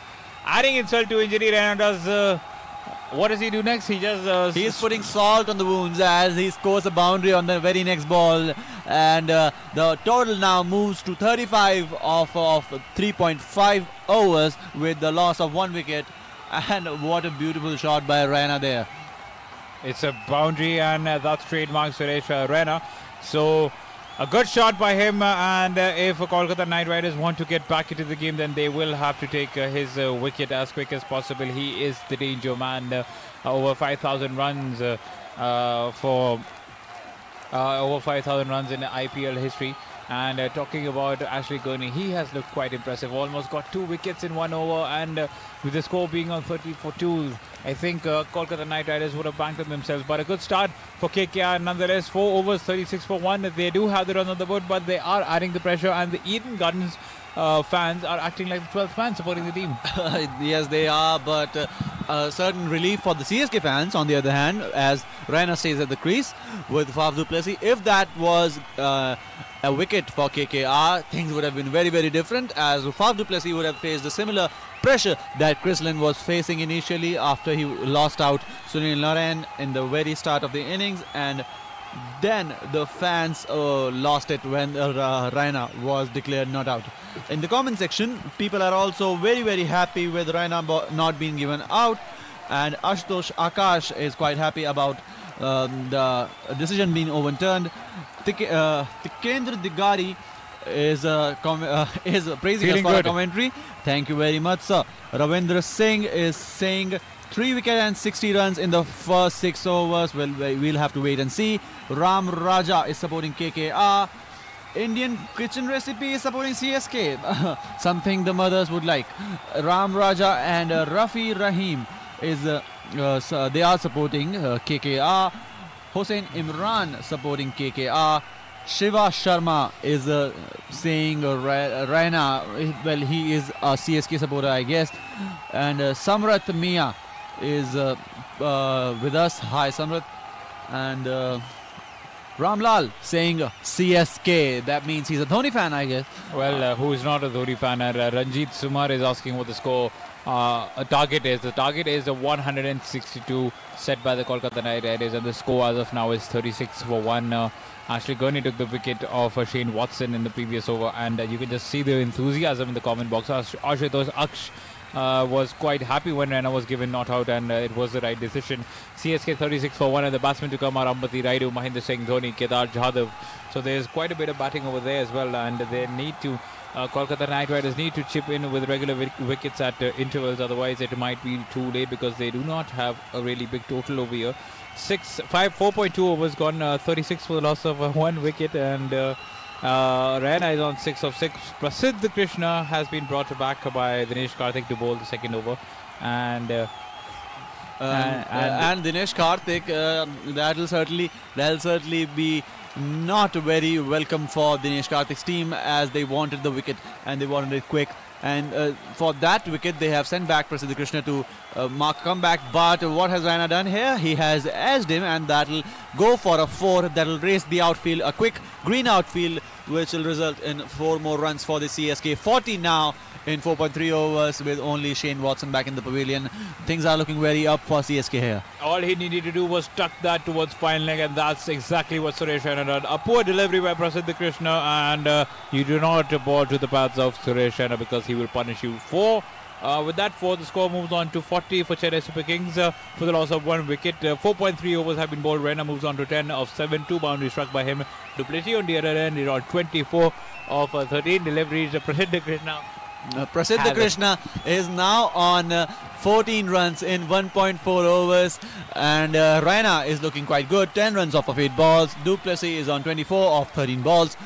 adding insult to injury, Raina does. What does he do next? He just he's putting salt on the wounds as he scores a boundary on the very next ball, and the total now moves to 35 of 3.5 overs with the loss of 1 wicket. And what a beautiful shot by Raina there. It's a boundary, and that's trademark Suresh Raina. So a good shot by him, and if Kolkata Knight Riders want to get back into the game, then they will have to take his wicket as quick as possible. He is the danger man. Over 5,000 runs for over 5,000 runs in IPL history. And talking about Ashley Gurney, he has looked quite impressive. Almost got 2 wickets in 1 over, and with the score being on 30 for 2, I think Kolkata Knight Riders would have banked on themselves. But a good start for KKR nonetheless. 4 overs, 36 for 1. They do have the run on the board, but they are adding the pressure, and the Eden Gardens fans are acting like the 12th man supporting the team. Yes, they are, but a certain relief for the CSK fans on the other hand, as Raina stays at the crease with Faf du Plessis. If that was a wicket for KKR, things would have been very, very different, as Faf du Plessis would have faced a similar pressure that Chris Lynn was facing initially after he lost out Sunil Narine in the very start of the innings, and then the fans lost it when Raina was declared not out. In the comment section, people are also very, very happy with Raina not being given out, and Ashutosh Akash is quite happy about the decision being overturned. Tikendra Digari is praising us for our commentary. Thank you very much, sir. Ravindra Singh is saying 3 wicket and 60 runs in the first 6 overs. Well, we'll have to wait and see. Ram Raja is supporting KKR. Indian kitchen recipe is supporting CSK. Something the mothers would like. Ram Raja and Rafi Rahim is they are supporting KKR. Hossein Imran supporting KKR. Shiva Sharma is saying Raina. Well, he is a CSK supporter, I guess. And Samrat Mia is with us. Hi, Samrat. And Ramlal saying CSK. That means he's a Dhoni fan, I guess. Well, who is not a Dhoni fan? And Ranjit Sumar is asking what the score target is. The target is a 162 set by the Kolkata Knight Riders, and the score as of now is 36 for 1. Ashley Gurney took the wicket of Shane Watson in the previous over, and you can just see the enthusiasm in the comment box. Ashutosh Aksh was quite happy when Raina was given not out, and it was the right decision. CSK 36 for 1, and the batsmen to come are Ambati Raidu, Mahendra Singh Dhoni, Kedar Jadhav. So there's quite a bit of batting over there as well, and they need to Kolkata Knight Riders need to chip in with regular wickets at intervals, otherwise it might be too late, because they do not have a really big total over here. 4.2 overs gone, 36 for the loss of 1 wicket, and Raina is on 6 of 6. Prasidh Krishna has been brought back by Dinesh Karthik to bowl the second over, and Dinesh Karthik, that'll certainly be not very welcome for Dinesh Karthik's team, as they wanted the wicket and they wanted it quick. And for that wicket, they have sent back Prasidh Krishna to mark comeback. But what has Raina done here? He has edged him, and that'll go for a 4. That'll race the outfield, a quick green outfield, which will result in 4 more runs for the CSK. 40 now in 4.3 overs with only Shane Watson back in the pavilion. Things are looking very up for CSK here. All he needed to do was tuck that towards fine leg, and that's exactly what Suresh Raina did. A poor delivery by Prasidh Krishna, and you do not ball to the pads of Suresh Raina, because he will punish you. 4. With that 4, the score moves on to 40 for Chennai Super Kings for the loss of 1 wicket. 4.3 overs have been bowled. Raina moves on to 10 of 7. 2 boundaries struck by him. Du Plessis on the other end is on 24 of 13 deliveries. Prasidh Krishna. Prasidh Krishna is now on 14 runs in 1.4 overs, and Raina is looking quite good. 10 runs off of 8 balls. Du Plessis is on 24 of 13 balls.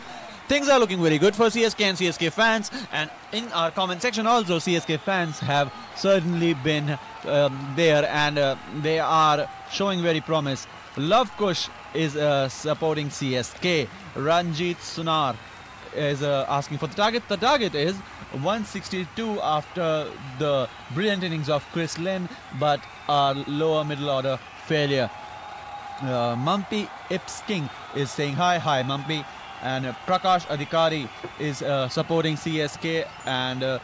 Things are looking very good for CSK and CSK fans, and in our comment section also, CSK fans have certainly been there, and they are showing very promise. Love Kush is supporting CSK. Ranjit Sunar is asking for the target. The target is 162 after the brilliant innings of Chris Lynn, but a lower middle order failure. Mumpy Ipsking is saying hi Mumpy, and Prakash Adhikari is supporting CSK, and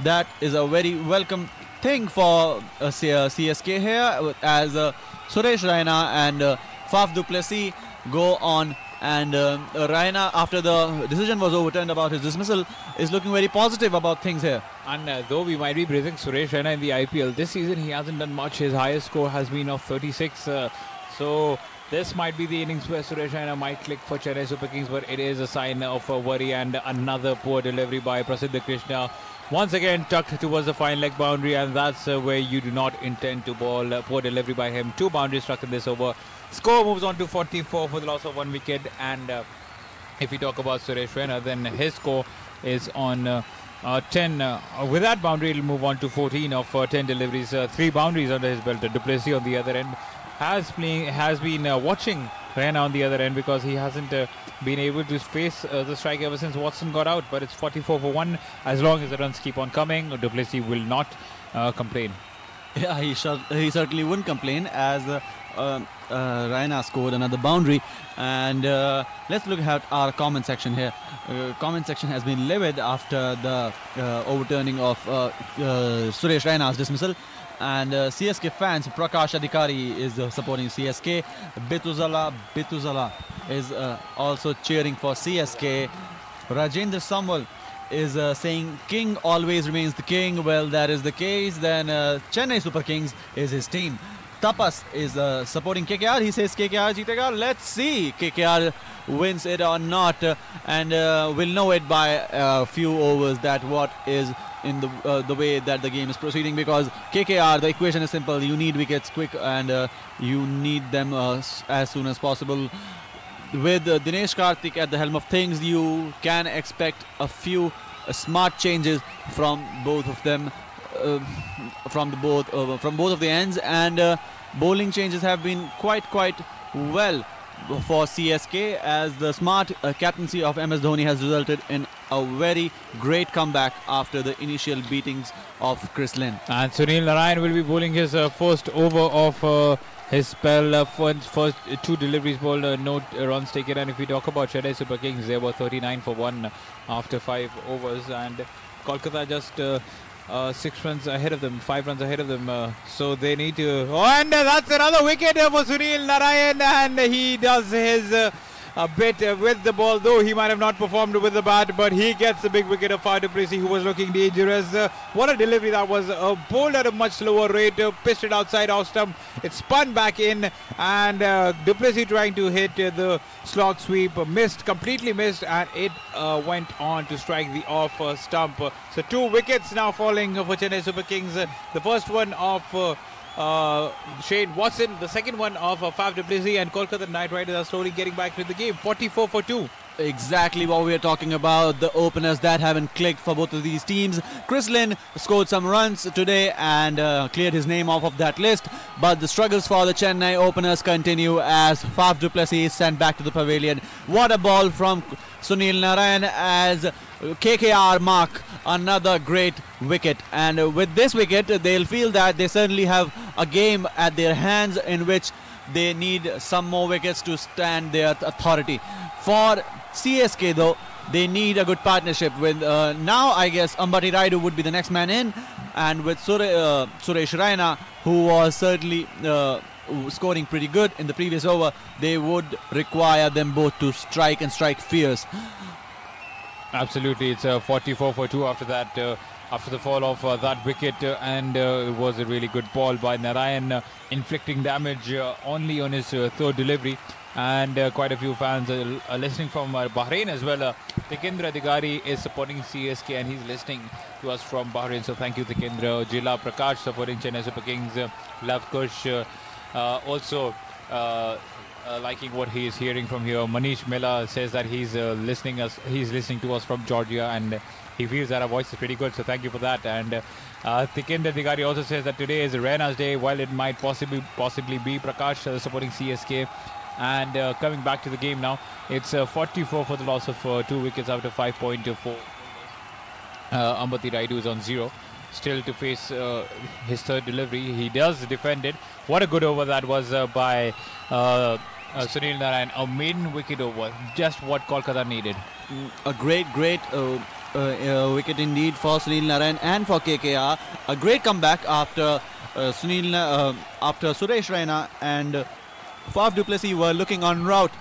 that is a very welcome thing for CSK here, as Suresh Raina and Faf du Plessis go on. And Raina, after the decision was overturned about his dismissal, is looking very positive about things here. And though we might be praising Suresh Raina in the IPL, this season he hasn't done much. His highest score has been of 36. So this might be the innings where Suresh Raina might click for Chennai Super Kings, but it is a sign of a worry. And another poor delivery by Prasidh Krishna. Once again tucked towards the fine leg boundary, and that's where you do not intend to bowl. Poor delivery by him. 2 boundaries struck in this over. Score moves on to 44 for the loss of 1 wicket. And if we talk about Suresh Raina, then his score is on 10. With that boundary, he'll move on to 14 of 10 deliveries. 3 boundaries under his belt. Du Plessis on the other end has been watching Raina on the other end, because he hasn't been able to face the strike ever since Watson got out. But it's 44 for 1. As long as the runs keep on coming, Du Plessis will not complain. Yeah, he certainly wouldn't complain, as Raina scored another boundary. And let's look at our comment section here. Comment section has been livid after the overturning of Suresh Raina's dismissal. And CSK fans, Prakash Adhikari is supporting CSK. Bituzala is also cheering for CSK. Rajendra Samwal is saying King always remains the king. Well, that is the case. Then Chennai Super Kings is his team. Tapas is supporting KKR. He says KKR jeetega. Let's see KKR wins it or not, and we'll know it by a few overs that what is in the way that the game is proceeding, because KKR, the equation is simple. You need wickets quick, and you need them as soon as possible. With Dinesh Karthik at the helm of things, you can expect a few smart changes from both of them, from both of the ends, and bowling changes have been quite well for CSK, as the smart captaincy of MS Dhoni has resulted in a very great comeback after the initial beatings of Chris Lynn. And Sunil Narayan will be bowling his first over of his spell. First 2 deliveries bowled, no runs taken. And if we talk about Chennai Super Kings, they were 39 for 1 after 5 overs, and Kolkata just 6 runs ahead of them, 5 runs ahead of them. So they need to. Oh, and that's another wicket for Sunil Narayan, and he does his a bit with the ball, though he might have not performed with the bat, but he gets the big wicket of Faf du Plessis, who was looking dangerous. What a delivery that was, bowled at a much slower rate, pitched it outside off stump, it spun back in, and du Plessis trying to hit the slog sweep, completely missed, and it went on to strike the off stump. So 2 wickets now falling for Chennai Super Kings. The first one of Shane Watson, the second one of Faf du Plessis, and Kolkata Knight Riders are slowly getting back to the game. 44 for 2. Exactly what we are talking about, the openers that haven't clicked for both of these teams. Chris Lynn scored some runs today and cleared his name off of that list, but the struggles for the Chennai openers continue as Faf du Plessis is sent back to the pavilion. What a ball from Sunil Narayan as KKR mark another great wicket, and with this wicket they'll feel that they certainly have a game at their hands in which they need some more wickets to stand their authority. For CSK though, they need a good partnership with now I guess Ambati Raidu would be the next man in, and with Suresh Raina, who was certainly scoring pretty good in the previous over, they would require them both to strike and strike fierce. Absolutely, it's 44 for 2 after that, after the fall of that wicket, and it was a really good ball by Narayan, inflicting damage only on his third delivery. And quite a few fans are listening from Bahrain as well. Tikendra Adhikari is supporting CSK and he's listening to us from Bahrain. So thank you, Tikendra. Jila Prakash supporting Chennai Super Kings. Lav Kush also liking what he is hearing from here. Manish Mela says that he's listening to us from Georgia, and he feels that our voice is pretty good. So thank you for that. And Tikendra Adhikari also says that today is Raina's day, while it might possibly be. Prakash supporting CSK. And coming back to the game now, it's 44 for the loss of 2 wickets after 5.4. Ambati Raidu is on 0. Still to face his third delivery. He does defend it. What a good over that was by Sunil Narayan. A maiden wicket over. Just what Kolkata needed. A great wicket indeed for Sunil Narayan and for KKR. A great comeback after after Suresh Raina and Faf du Plessis were looking en route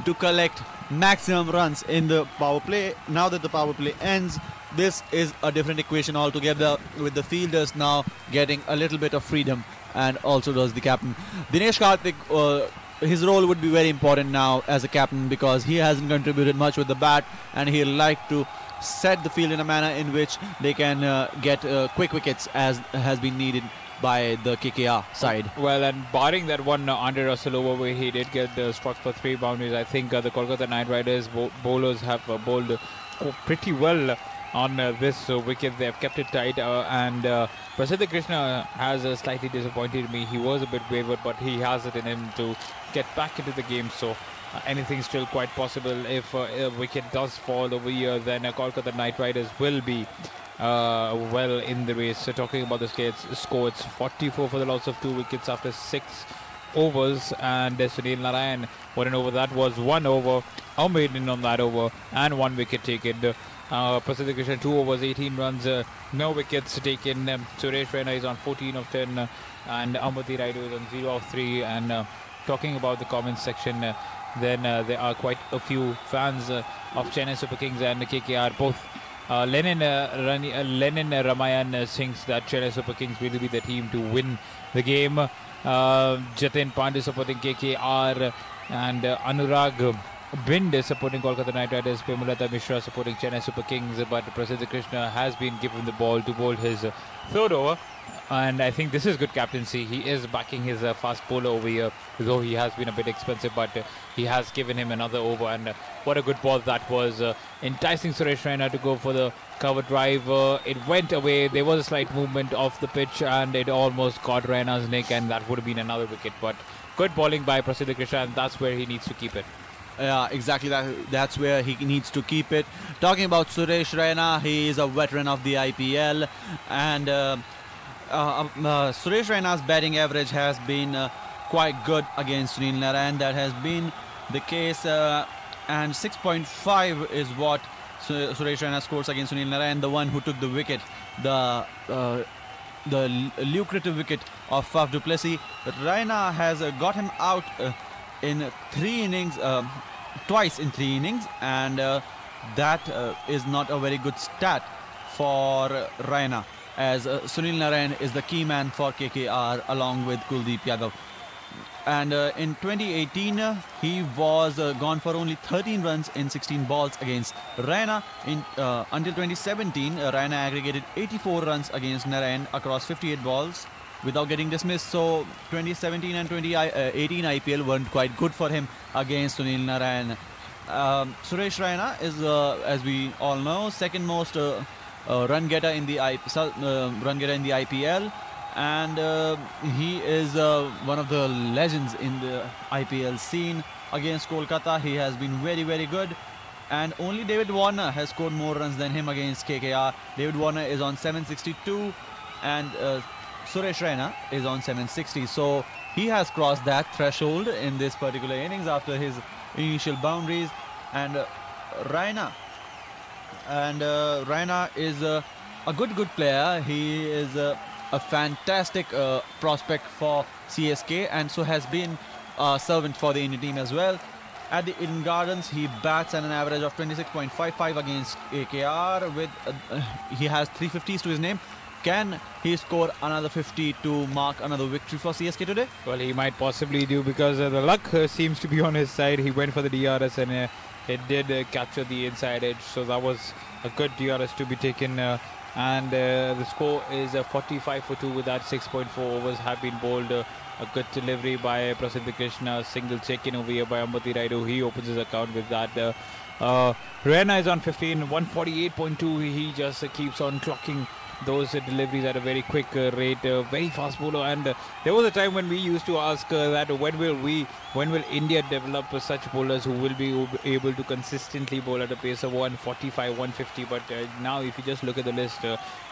to collect maximum runs in the power play. Now that the power play ends, this is a different equation altogether, with the fielders now getting a little bit of freedom, and also does the captain. Dinesh Karthik, his role would be very important now as a captain, because he hasn't contributed much with the bat, and he'll like to set the field in a manner in which they can get quick wickets, as has been needed by the KKR side. Well, and barring that one Andre Russell over where he did get struck for 3 boundaries, I think the Kolkata Knight Riders bowlers have bowled pretty well on this wicket. They have kept it tight, and Prasidh Krishna has slightly disappointed me. He was a bit wayward, but he has it in him to get back into the game, so anything's still quite possible. If a wicket does fall over here, then Kolkata Knight Riders will be well in the race. So talking about the score, it's 44 for the loss of 2 wickets after 6 overs, and Sunil Narayan, what an over that was. 1 over, a maiden on that over, and 1 wicket taken. Prasidh Krishna 2 overs, 18 runs, no wickets taken. Suresh Raina is on 14 of 10, and Amati Raidu is on 0 of 3. And talking about the comments section, then there are quite a few fans of Chennai Super Kings and KKR. Both Lenin Ramayan thinks that Chennai Super Kings will be the team to win the game. Jatin Pandey supporting KKR, and Anurag Bind supporting Kolkata Knight Riders. Premulata Mishra supporting Chennai Super Kings. But Prasidh Krishna has been given the ball to bowl his 3rd over, and I think this is good captaincy. He is backing his fast bowler over here, though he has been a bit expensive, but he has given him another over, and what a good ball that was, enticing Suresh Raina to go for the cover drive. It went away. There was a slight movement off the pitch, and it almost caught Raina's neck, and that would have been another wicket. But good bowling by Prasidh Krishna, and that's where he needs to keep it. Yeah, exactly. That's where he needs to keep it. Talking about Suresh Raina, he is a veteran of the IPL, and Suresh Raina's batting average has been quite good against Sunil Narayan. That has been the case, and 6.5 is what Suresh Raina scores against Sunil Narayan, the one who took the wicket, the lucrative wicket of Faf du Plessis. Raina has got him out in 3 innings, twice in 3 innings, and that is not a very good stat for Raina, as Sunil Narayan is the key man for KKR along with Kuldeep Yadav. And in 2018, he was gone for only 13 runs in 16 balls against Raina. Until 2017, Raina aggregated 84 runs against Narayan across 58 balls without getting dismissed. So 2017 and 2018 IPL weren't quite good for him against Sunil Narayan. Suresh Raina is, as we all know, second most run getter in the IPL, and he is one of the legends in the IPL scene. Against Kolkata, he has been very, very good, and only David Warner has scored more runs than him against KKR. David Warner is on 762, and Suresh Raina is on 760. So he has crossed that threshold in this particular innings after his initial boundaries. And Raina is a good player. He is a fantastic prospect for CSK, and so has been a servant for the Indian team as well. At the Eden Gardens, he bats at an average of 26.55 against KKR. With he has 350s to his name. Can he score another 50 to mark another victory for CSK today? Well, he might possibly do, because the luck seems to be on his side. He went for the DRS, and it did capture the inside edge, so that was a good DRS to be taken. And the score is 45 for 2 with that. 6.4 overs have been bowled. A good delivery by Prasidh Krishna. Single check-in over here by Amati Raidu. He opens his account with that. Raina is on 15, 148.2. He just keeps on clocking those deliveries at a very quick rate, very fast bowler. And there was a time when we used to ask that when will India develop such bowlers who will be able to consistently bowl at a pace of 145, 150. But now if you just look at the list,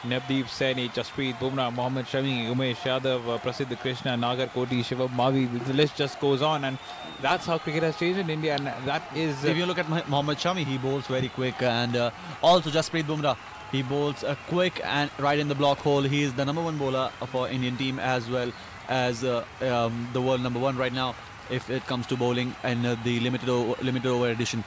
Navdeep Saini, Jasprit Bumrah, Mohammad Shami, Umesh Yadav, Prasidh Krishna, Nagar Koti, Shivam Mavi, the list just goes on, and that's how cricket has changed in India. And that is if you look at Mohammad Shami, he bowls very quick, and also Jasprit Bumrah, he bowls quick and right in the block hole. He is the number one bowler for Indian team as well as the world number one right now if it comes to bowling in the limited over edition.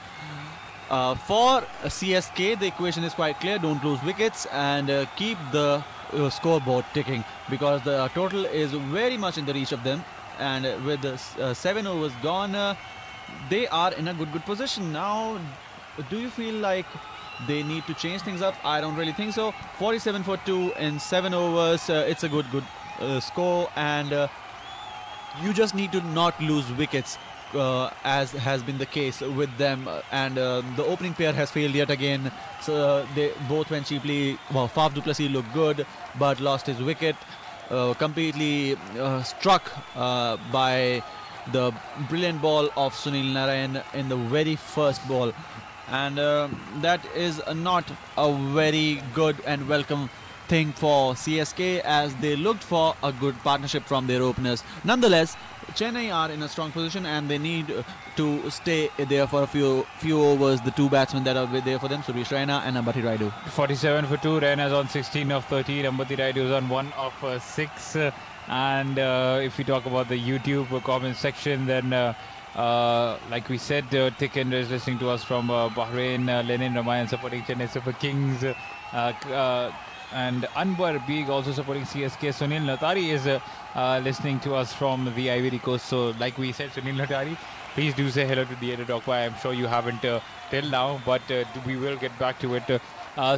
For CSK, the equation is quite clear: don't lose wickets and keep the scoreboard ticking, because the total is very much in the reach of them. And with the 7 overs gone, they are in a good position now. Do you feel like they need to change things up? I don't really think so. 47 for 2 in 7 overs. It's a good score, and you just need to not lose wickets, as has been the case with them. And the opening pair has failed yet again. So they both went cheaply. Well, Faf du Plessis looked good, but lost his wicket. Completely struck by the brilliant ball of Sunil Narayan in the very first ball, and that is not a very good and welcome thing for CSK, as they looked for a good partnership from their openers. Nonetheless, Chennai are in a strong position and they need to stay there for a few overs. The two batsmen that are there for them, Suresh Raina and Ambati Rayudu. 47 for 2. Raina's on 16 of 13. Ambati Rayudu is on 1 of 6. And if we talk about the YouTube comment section, then like we said, Tikender is listening to us from Bahrain. Lenin Ramayan supporting Chennai Super Kings. And Anwar Beeg also supporting CSK. Sunil Natari is listening to us from the Ivory Coast. So like we said, Sunil Natari, please do say hello to the editor. I'm sure you haven't till now, but we will get back to it.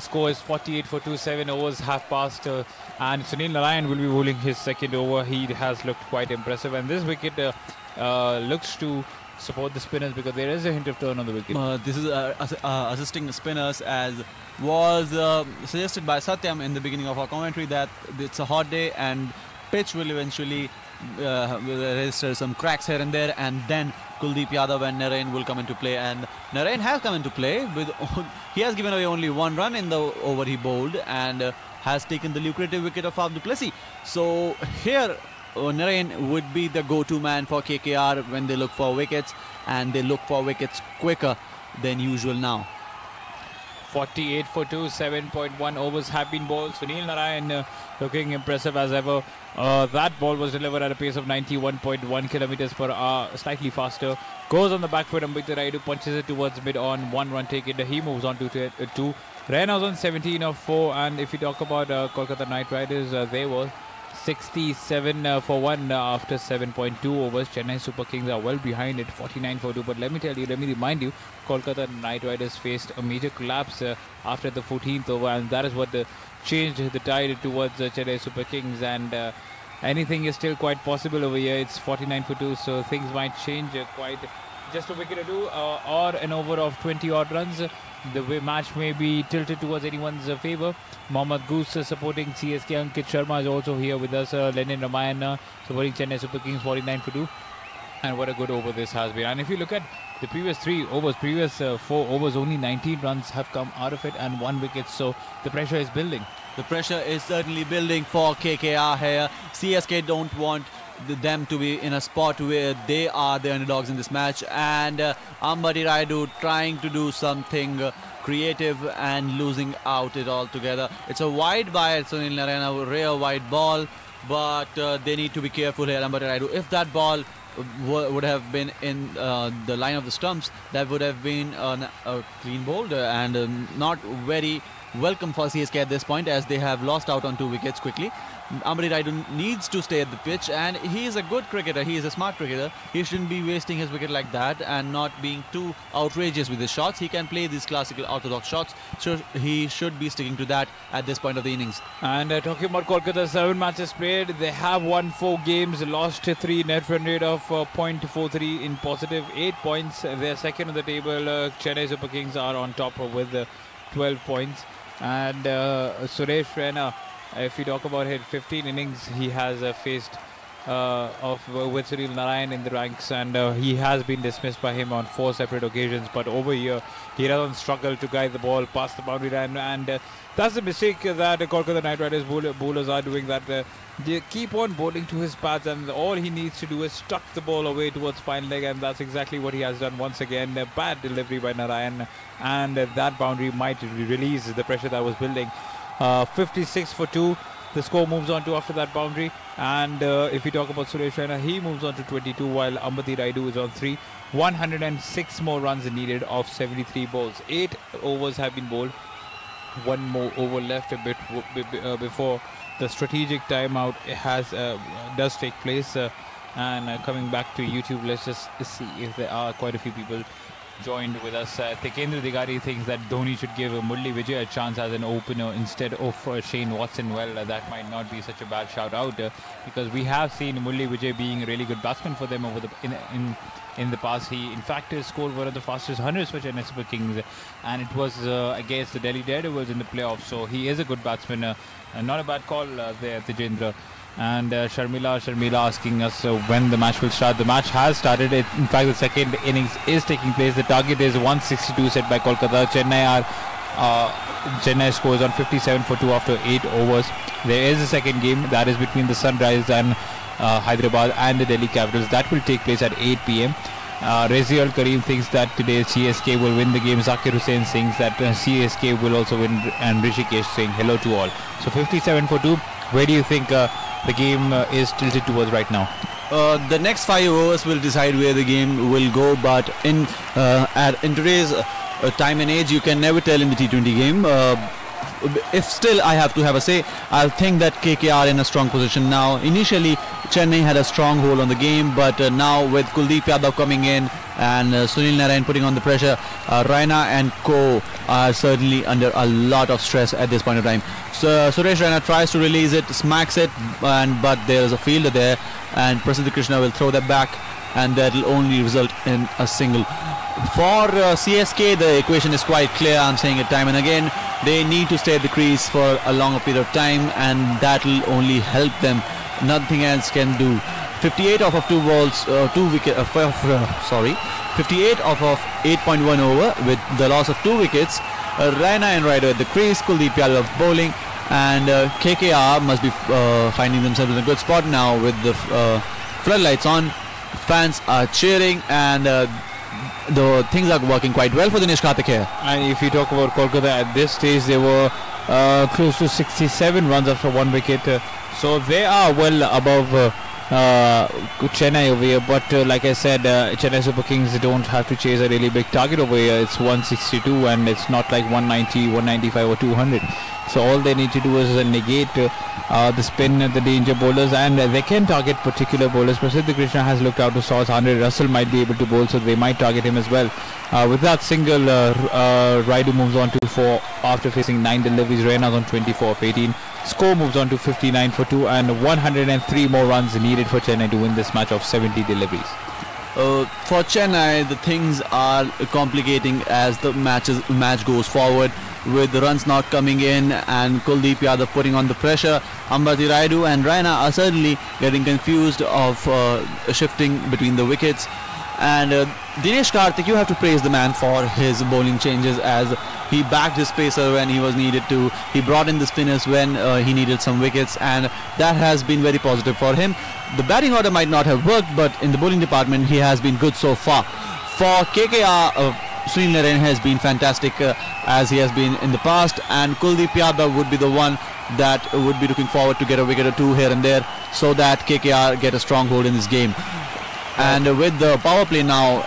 Score is 48 for 2, 7 overs have passed, and Sunil Narayan will be bowling his second over. He has looked quite impressive, and this wicket looks to support the spinners, because there is a hint of turn on the wicket. This is assisting the spinners, as was suggested by Satyam in the beginning of our commentary, that it's a hot day and pitch will eventually register some cracks here and there, and then Kuldeep Yadav and Narayan will come into play. And Narayan has come into play. He has given away only 1 run in the over he bowled, and has taken the lucrative wicket of Faf du Plessis. So here Narayan would be the go-to man for KKR when they look for wickets, and they look for wickets quicker than usual now. 48 for 2, 7.1 overs have been bowled. Sunil Narayan looking impressive as ever. That ball was delivered at a pace of 91.1 kilometers per hour, slightly faster. Goes on the back foot, Ambati Rayudu punches it towards mid-on, 1 run taken. He moves on to 2. Raina was on 17 of 4, and if you talk about Kolkata Knight Riders, they were 67 for 1 after 7.2 overs. Chennai Super Kings are well behind it, 49 for 2. But let me remind you, Kolkata Knight Riders faced a major collapse after the 14th over, and that is what changed the tide towards Chennai Super Kings. And anything is still quite possible over here. It's 49 for 2, so things might change quite. Just a wicket or two, or an over of 20 odd runs. The match may be tilted towards anyone's favour. Mohammad Goose supporting CSK. Ankit Sharma is also here with us. Lenin Ramayan supporting Chennai Super Kings, 49 for 2. And what a good over this has been. And if you look at the previous 4 overs, only 19 runs have come out of it and 1 wicket. So the pressure is building. The pressure is certainly building for KKR here. CSK don't want them to be in a spot where they are the underdogs in this match, and Ambati Rayudu trying to do something creative and losing out it altogether. It's a wide by Sunil Narayan, a rare wide ball, but they need to be careful here, Ambati Rayudu. If that ball would have been in the line of the stumps, that would have been a clean bowled and not very welcome for CSK at this point, as they have lost out on 2 wickets quickly. Ambati Rayudu needs to stay at the pitch, and he is a good cricketer. He is a smart cricketer. He shouldn't be wasting his wicket like that and not being too outrageous with his shots. He can play these classical orthodox shots, so he should be sticking to that at this point of the innings. And talking about Kolkata, 7 matches played. They have won 4 games, lost 3, net run rate of 0.43 in positive, 8 points. They're second on the table. Chennai Super Kings are on top with 12 points. And Suresh Raina, if you talk about his 15 innings, he has faced with Sunil Narayan in the ranks, and he has been dismissed by him on 4 separate occasions. But over here, he doesn't struggle to guide the ball past the boundary line, and that's the mistake that Kolkata Knight Riders bowlers are doing. That they keep on bowling to his paths, and all he needs to do is tuck the ball away towards fine leg, and that's exactly what he has done once again. A bad delivery by Narayan, and that boundary might release the pressure that was building. 56 for 2. The score moves on to after that boundary, and if we talk about Suresh Raina, he moves on to 22, while Ambati Raidu is on 3. 106 more runs needed of 73 balls. 8 overs have been bowled. 1 more over left a bit before the strategic timeout does take place. And coming back to YouTube, let's just see if there are quite a few people joined with us. Tekendra Digari thinks that Dhoni should give Murli Vijay a chance as an opener instead of Shane Watson. Well, that might not be such a bad shout out because we have seen Murli Vijay being a really good batsman for them over the in the past. He in fact scored one of the fastest 100s for Chennai Super Kings, and it was against the Delhi Daredevils in the playoffs. So he is a good batsman. Not a bad call there, Tejendra. And Sharmila asking us when the match will start. The match has started. In fact, the second innings is taking place. The target is 162 set by Kolkata. Chennai scores on 57 for 2 after 8 overs. There is a second game that is between the Sunrisers and Hyderabad and the Delhi Capitals. That will take place at 8 p.m. Razi Al Kareem thinks that today CSK will win the game. Zakir Hussain thinks that CSK will also win, and Rishikesh saying hello to all. So 57 for 2. Where do you think the game is tilted towards right now? The next 5 overs will decide where the game will go, but in today's time and age, you can never tell in the T20 game. If still I have to have a say, I'll think that KKR are in a strong position now. Initially, Chennai had a strong hold on the game, but now with Kuldeep Yadav coming in and Sunil Narayan putting on the pressure, Raina and co are certainly under a lot of stress at this point of time. So Suresh Raina tries to release it, smacks it, but there is a fielder there, and Prasidh Krishna will throw that back, and that will only result in a single. For CSK, the equation is quite clear. I'm saying it time and again. They need to stay at the crease for a longer period of time, and that will only help them. Nothing else can do. 58 off of 2 balls, 58 off of 8.1 over with the loss of 2 wickets. Raina and Raidu at the crease, Kuldeep Yadav bowling, and KKR must be finding themselves in a good spot now with the floodlights on. Fans are cheering, and the things are working quite well for Dinesh Karthik here. And if you talk about Kolkata at this stage, they were close to 67 runs after 1 wicket. So they are well above Chennai over here, but like I said, Chennai Super Kings don't have to chase a really big target over here. It's 162 and it's not like 190, 195 or 200. So all they need to do is negate the spin, the danger bowlers, and they can target particular bowlers. Prasidh Krishna has looked out to Sauce 100. Russell might be able to bowl, so they might target him as well. With that single, Raidu moves on to 4 after facing 9 deliveries. Raina's on 24 of 18. Score moves on to 59 for 2, and 103 more runs needed for Chennai to win this match of 70 deliveries. For Chennai, the things are complicating as the match goes forward, with the runs not coming in and Kuldeep Yadav putting on the pressure. Ambati Raidu and Raina are certainly getting confused of shifting between the wickets. And Dinesh Karthik, you have to praise the man for his bowling changes, as he backed his pacer when he was needed to. He brought in the spinners when he needed some wickets, and that has been very positive for him. The batting order might not have worked, but in the bowling department he has been good so far. For KKR, Sunil Narayan has been fantastic as he has been in the past, and Kuldeep Yadav would be the one that would be looking forward to get a wicket or 2 here and there, so that KKR get a strong hold in this game. And with the power play now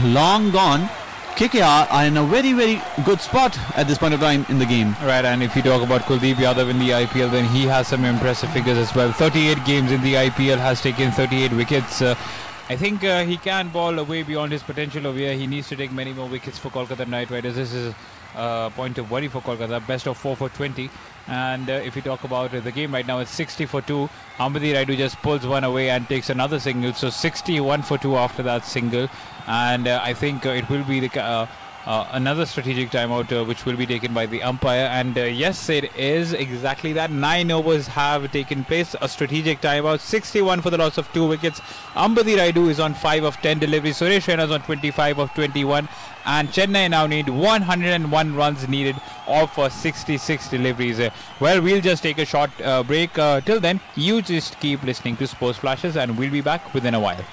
long gone, KKR are in a very, very good spot at this point of time in the game. Right, and if you talk about Kuldeep Yadav in the IPL, then he has some impressive figures as well. 38 games in the IPL, has taken 38 wickets. I think he can bowl way beyond his potential over here. He needs to take many more wickets for Kolkata Knight Riders. This is a point of worry for Kolkata. Best of 4 for 20. And if you talk about the game right now, it's 60 for 2. Ambati Raidu just pulls one away and takes another single. So 61 for 2 after that single. And I think it will be the another strategic timeout which will be taken by the umpire, and yes, it is exactly that. 9 overs have taken place, a strategic timeout. 61 for the loss of 2 wickets. Ambati Rayudu is on 5 of 10 deliveries. Suresh Raina is on 25 of 21, and Chennai now need 101 runs needed of 66 deliveries. Well, we'll just take a short break. Till then, you just keep listening to Sports Flashes, and we'll be back within a while.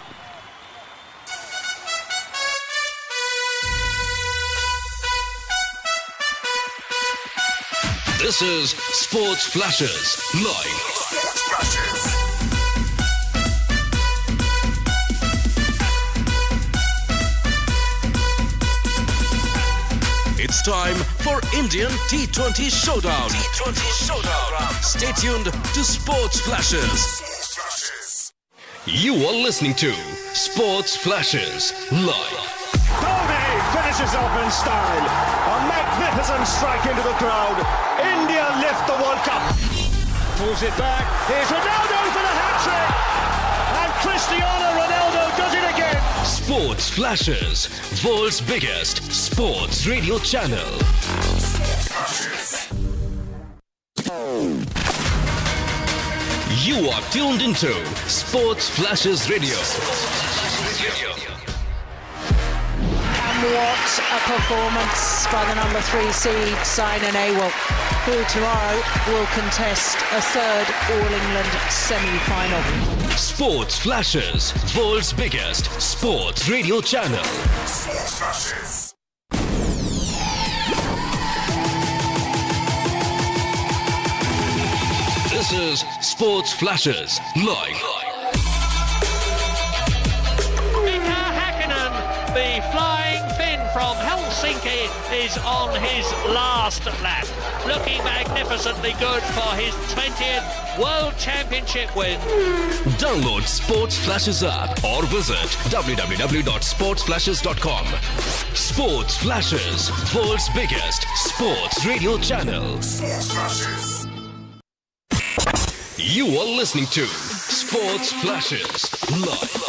This is Sports Flashes live. Sports Flashes. It's time for Indian T20 Showdown. T20 Showdown. Stay tuned to Sports Flashes. Sports Flashes. You are listening to Sports Flashes live. Dhoni finishes off in style. A magnificent strike into the crowd. India lift the World Cup. Pulls it back. Here's Ronaldo for the hat-trick. And Cristiano Ronaldo does it again. Sports Flashes, world's biggest sports radio channel. You are tuned into Sports Flashes Radio. And what a performance by the number 3 seed, Saina Nehwal, who tomorrow will contest a third All-England semi-final. Sports Flashes, world's biggest sports radio channel. Sports Flashes. This is Sports Flashes live. The flying Finn from Helsinki is on his last lap, looking magnificently good for his 20th World Championship win. Download Sports Flashes app or visit www.sportsflashes.com. Sports Flashes, world's biggest sports radio channel. Sports Flashes. You are listening to Sports Flashes live.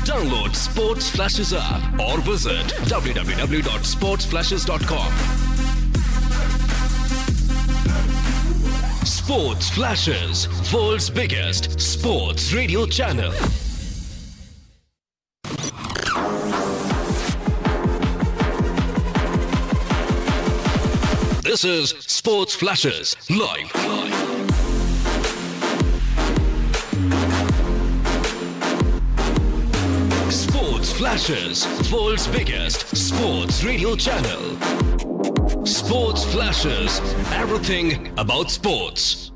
Download Sports Flashes app or visit www.sportsflashes.com. Sports Flashes, world's biggest sports radio channel. This is Sports Flashes live. Sports Flashes, world's biggest sports radio channel. Sports Flashes, everything about sports.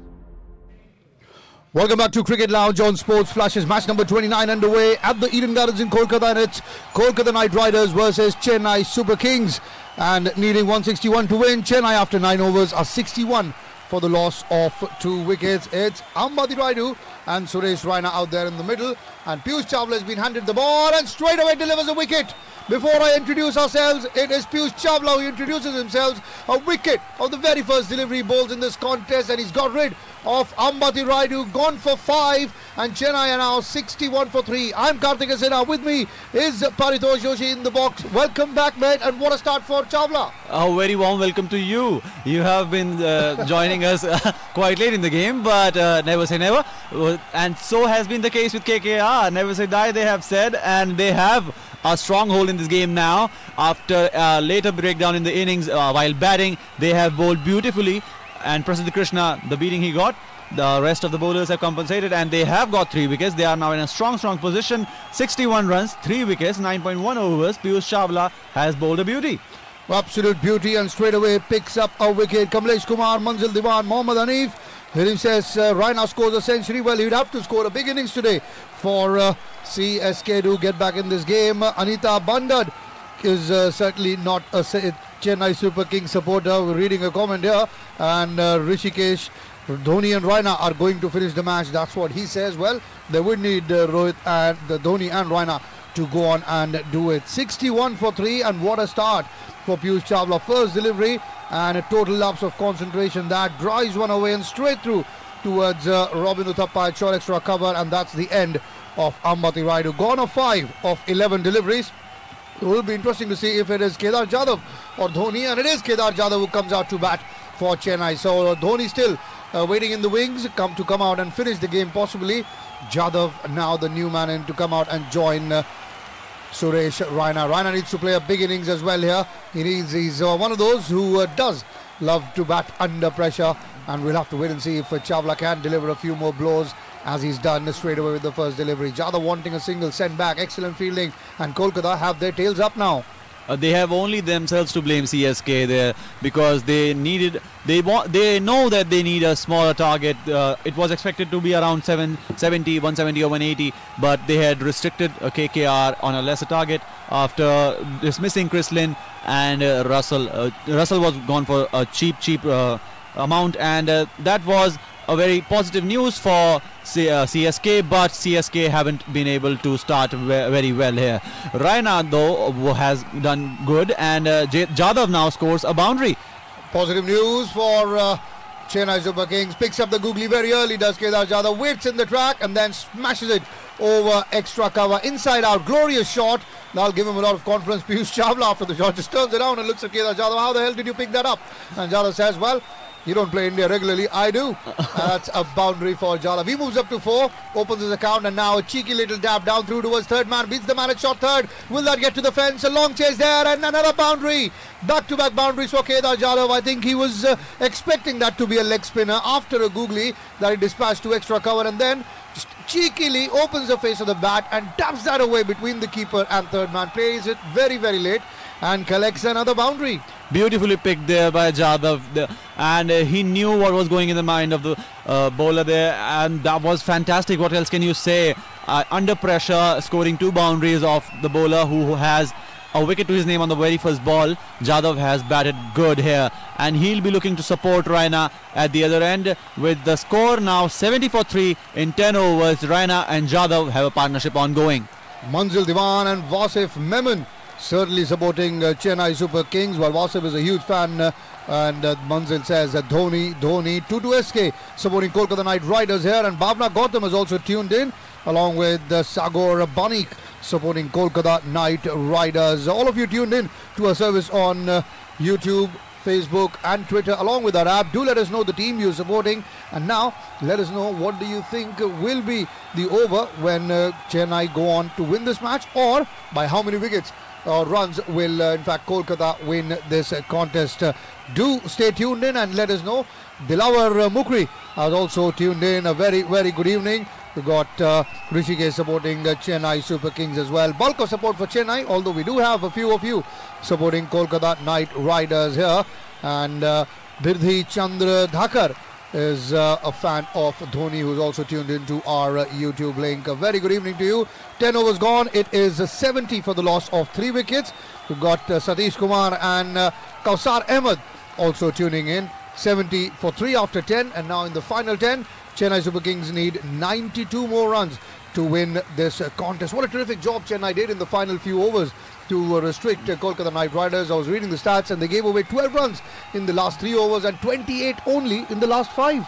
Welcome back to Cricket Lounge on Sports Flashes. Match number 29 underway at the Eden Gardens in Kolkata, and it's Kolkata Knight Riders versus Chennai Super Kings, and needing 161 to win. Chennai, after 9 overs, are 61 for the loss of 2 wickets. It's Ambati Rayudu and Suresh Raina out there in the middle, and Piyush Chawla has been handed the ball and straight away delivers a wicket. Before I introduce ourselves, it is Piyush Chawla who introduces himself. A wicket of the very first delivery bowls in this contest, and he's got rid of Ambati Rayudu, gone for 5, and Chennai are now 61 for 3. I'm Karthik Sinha. With me is Paritosh Joshi in the box. Welcome back, mate, and what a start for Chawla. A very warm welcome to you. You have been joining us quite late in the game, but never say never. And so has been the case with KKR. Never say die, they have said, and they have a stronghold in this game now. After a later breakdown in the innings while batting, they have bowled beautifully, and Prasidh Krishna, the beating he got, the rest of the bowlers have compensated, and they have got 3 wickets. They are now in a strong position. 61 runs, 3 wickets, 9.1 overs. Piyush Chawla has bowled a beauty. Absolute beauty, and straight away picks up a wicket. Kamlesh Kumar, Manzil Diwan, Mohammad Hanif. Hirim says Raina scores a century. Well, he'd have to score a big innings today for CSK to get back in this game. Anita Bandad is certainly not a Chennai Super Kings supporter. We're reading a comment here, and Rishikesh, Dhoni and Raina are going to finish the match. That's what he says. Well, they would need Rohit and Dhoni and Raina to go on and do it. 61 for 3, and what a start for Piyush Chawla. First delivery and a total lapse of concentration that drives one away and straight through towards Robin Uthappa, short extra cover, and that's the end of Ambati Rayudu. Gone of 5 of 11 deliveries. It will be interesting to see if it is Kedar Jadhav or Dhoni, and it is Kedar Jadhav who comes out to bat for Chennai. So Dhoni still waiting in the wings to come out and finish the game possibly. Jadhav now the new man in to come out and join Suresh Raina. Raina needs to play a big innings as well here. He's one of those who does love to bat under pressure, and we'll have to wait and see if Chawla can deliver a few more blows, as he's done straight away with the first delivery. Jadhav wanting a single, sent back, excellent fielding, and Kolkata have their tails up now. They have only themselves to blame, CSK, there, because they know that they need a smaller target. It was expected to be around 170 or 180, but they had restricted KKR on a lesser target after dismissing Chris Lynn and Russell. Russell was gone for a cheap amount, and that was a very positive news for CSK, but CSK haven't been able to start very well here. Raina though has done good, and Jadhav now scores a boundary. Positive news for Chennai Super Kings. Picks up the googly very early, does Kedar Jadhav, waits in the track and then smashes it over extra cover, inside out, glorious shot. That'll give him a lot of confidence. Piyush Chawla after the shot just turns it down and looks at Kedar Jadhav. How the hell did you pick that up? And Jadhav says, well, you don't play India regularly. I do. That's a boundary for Jadhav. He moves up to 4, opens his account, and now a cheeky little dab down through towards third man. Beats the man at short third. Will that get to the fence? A long chase there, and another boundary. Back-to-back boundaries for Kedar Jadhav. I think he was expecting that to be a leg spinner after a googly that he dispatched to extra cover, and then just cheekily opens the face of the bat and taps that away between the keeper and third man. Plays it very, very late and collects another boundary. Beautifully picked there by Jadhav, and he knew what was going in the mind of the bowler there, and that was fantastic. What else can you say? Under pressure, scoring 2 boundaries off the bowler who has a wicket to his name on the very first ball. Jadhav has batted good here, and he'll be looking to support Raina at the other end. With the score now 70 for 3 in 10 overs, Raina and Jadhav have a partnership ongoing. Manzil Diwan and Wasif Memon certainly supporting Chennai Super Kings, while Wasif is a huge fan, and Manzil says Dhoni 2 SK supporting Kolkata Knight Riders here, and Bhavna Gautam is also tuned in along with Sagor Banik supporting Kolkata Knight Riders. All of you tuned in to our service on YouTube, Facebook and Twitter along with our app. Do let us know the team you're supporting, and now let us know what do you think will be the over when Chennai go on to win this match, or by how many wickets or runs will in fact Kolkata win this contest. Do stay tuned in and let us know. Dilawar Mukri has also tuned in. A very, very good evening. We got Rishikesh supporting Chennai Super Kings as well. Bulk of support for Chennai, although we do have a few of you supporting Kolkata Knight Riders here. And Birdhi Chandra Dhakar is a fan of Dhoni, who's also tuned into our YouTube link. A very good evening to you. 10 overs gone. It is 70 for the loss of 3 wickets. We've got Satish Kumar and Kausar Ahmed also tuning in. 70 for 3 after 10, and now in the final 10, Chennai Super Kings need 92 more runs to win this contest. What a terrific job Chennai did in the final few overs to restrict Kolkata Knight Riders. I was reading the stats, and they gave away 12 runs in the last 3 overs and 28 only in the last 5.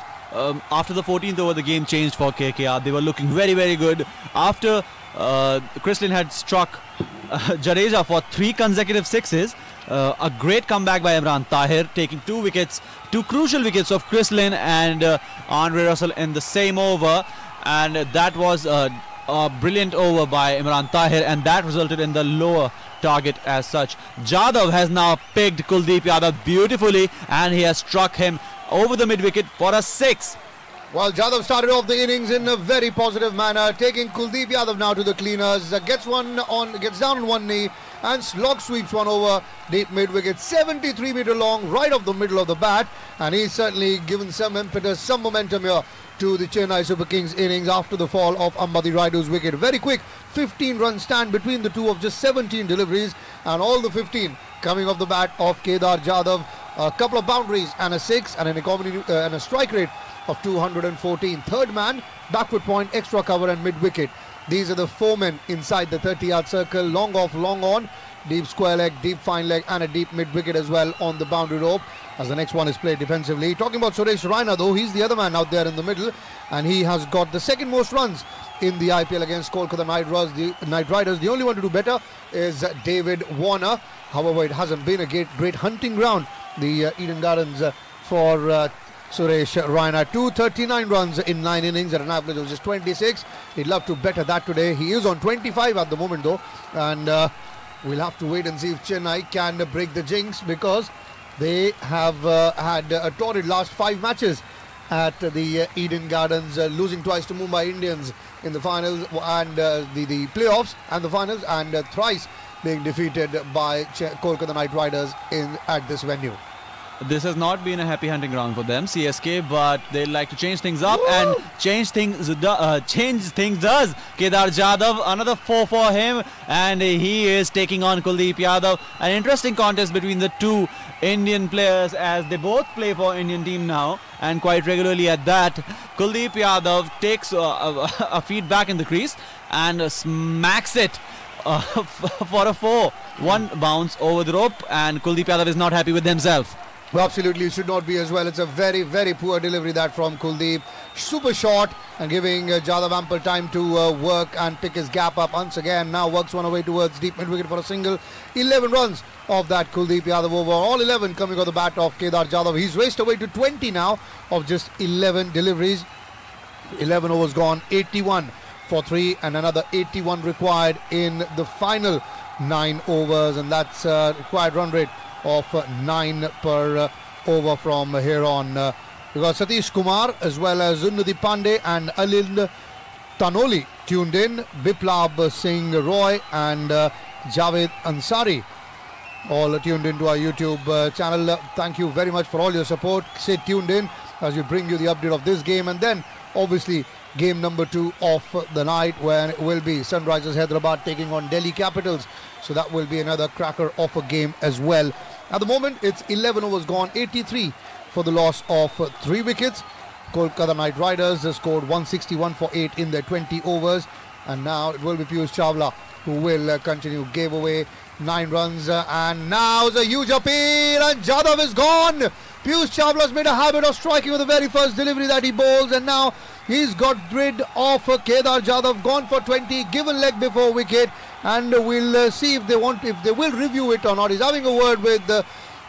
After the 14th over, the game changed for KKR. They were looking very, very good. After Chrislin had struck Jadeja for 3 consecutive sixes, a great comeback by Imran Tahir, taking 2 wickets, 2 crucial wickets of Chrislin and Andre Russell in the same over, and that was a brilliant over by Imran Tahir, and that resulted in the lower target as such. Jadhav has now picked Kuldeep Yadav beautifully, and he has struck him over the mid-wicket for a 6. Well, Jadhav started off the innings in a very positive manner, taking Kuldeep Yadav now to the cleaners. Gets down on one knee and slog sweeps one over deep mid-wicket, 73 meter long, right off the middle of the bat, and he's certainly given some impetus, some momentum here to the Chennai Super Kings innings after the fall of Ambati Rayudu's wicket. Very quick 15-run stand between the two of just 17 deliveries, and all the 15 coming off the bat of Kedar Jadhav. A couple of boundaries and a 6 and and a strike rate of 214. Third man, backward point, extra cover and mid-wicket. These are the 4 men inside the 30-yard circle. Long off, long on. deep square leg, deep fine leg, and a deep mid wicket as well on the boundary rope, as the next one is played defensively. Talking about Suresh Raina though, he's the other man out there in the middle, and he has got the second most runs in the IPL against Kolkata Knight Riders. The only one to do better is David Warner. However, it hasn't been a great hunting ground, the Eden Gardens, for Suresh Raina. 239 runs in 9 innings at an average of just 26. He'd love to better that today. He is on 25 at the moment though, and we'll have to wait and see if Chennai can break the jinx, because they have had a torrid last 5 matches at the Eden Gardens, losing twice to Mumbai Indians in the finals and the playoffs and the finals, and thrice being defeated by Kolkata Knight Riders at this venue. This has not been a happy hunting ground for them, CSK, but they like to change things up. Woo! And change things does. Kedar Jadhav, another 4 for him, and he is taking on Kuldeep Yadav. An interesting contest between the two Indian players, as they both play for Indian team now, and quite regularly at that. Kuldeep Yadav takes a feed back in the crease and smacks it for a 4. One bounce over the rope, and Kuldeep Yadav is not happy with himself. Well, absolutely, it should not be as well. It's a very, very poor delivery that from Kuldeep. Super short, and giving Jadhav ample time to work and pick his gap up once again. Now works one away towards deep mid wicket for a single. 11 runs of that Kuldeep Yadav over. All 11 coming on the bat of Kedar Jadhav. He's raced away to 20 now of just 11 deliveries. 11 overs gone, 81 for 3, and another 81 required in the final 9 overs, and that's required run rate of 9 per over from here on. We got Satish Kumar as well as Unnati Pandey and Alind Tanoli tuned in, Biplab Singh Roy and Javed Ansari all tuned into our YouTube channel. Thank you very much for all your support. Stay tuned in as we bring you the update of this game, and then obviously game number 2 of the night, where it will be Sunrisers Hyderabad taking on Delhi Capitals. So that will be another cracker of a game as well. At the moment, it's 11 overs gone, 83 for the loss of 3 wickets. Kolkata Knight Riders scored 161 for 8 in their 20 overs. And now it will be Piyush Chawla who will continue. Gave away 9 runs. And now it's a huge appeal, and Jadhav is gone. Piyush Chawla's made a habit of striking with the very first delivery that he bowls. And now he's got rid of Kedar Jadhav, gone for 20, given leg before wicket. And we'll see if they will review it or not. He's having a word with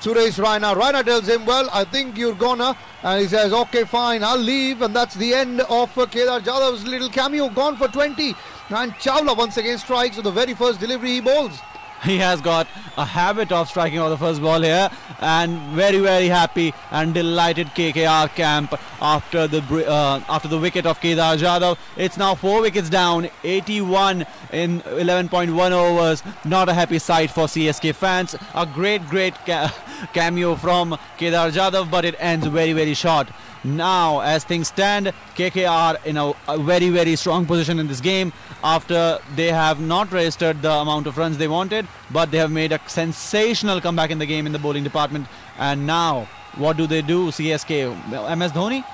Suresh Raina. Raina tells him, well, I think you're gonna, and he says, okay, fine, I'll leave. And that's the end of Kedar Jadhav's little cameo, gone for 20. And Chawla once again strikes with the very first delivery he bowls. He has got a habit of striking out the first ball here, and very, very happy and delighted KKR camp after the wicket of Kedar Jadhav. It's now 4 wickets down, 81 in 11.1 overs. Not a happy sight for CSK fans. A great cameo from Kedar Jadhav, but it ends very, very short. Now, as things stand, KKR in a very, very strong position in this game, after they have not registered the amount of runs they wanted, but they have made a sensational comeback in the game in the bowling department. And now, what do? CSK, MS Dhoni?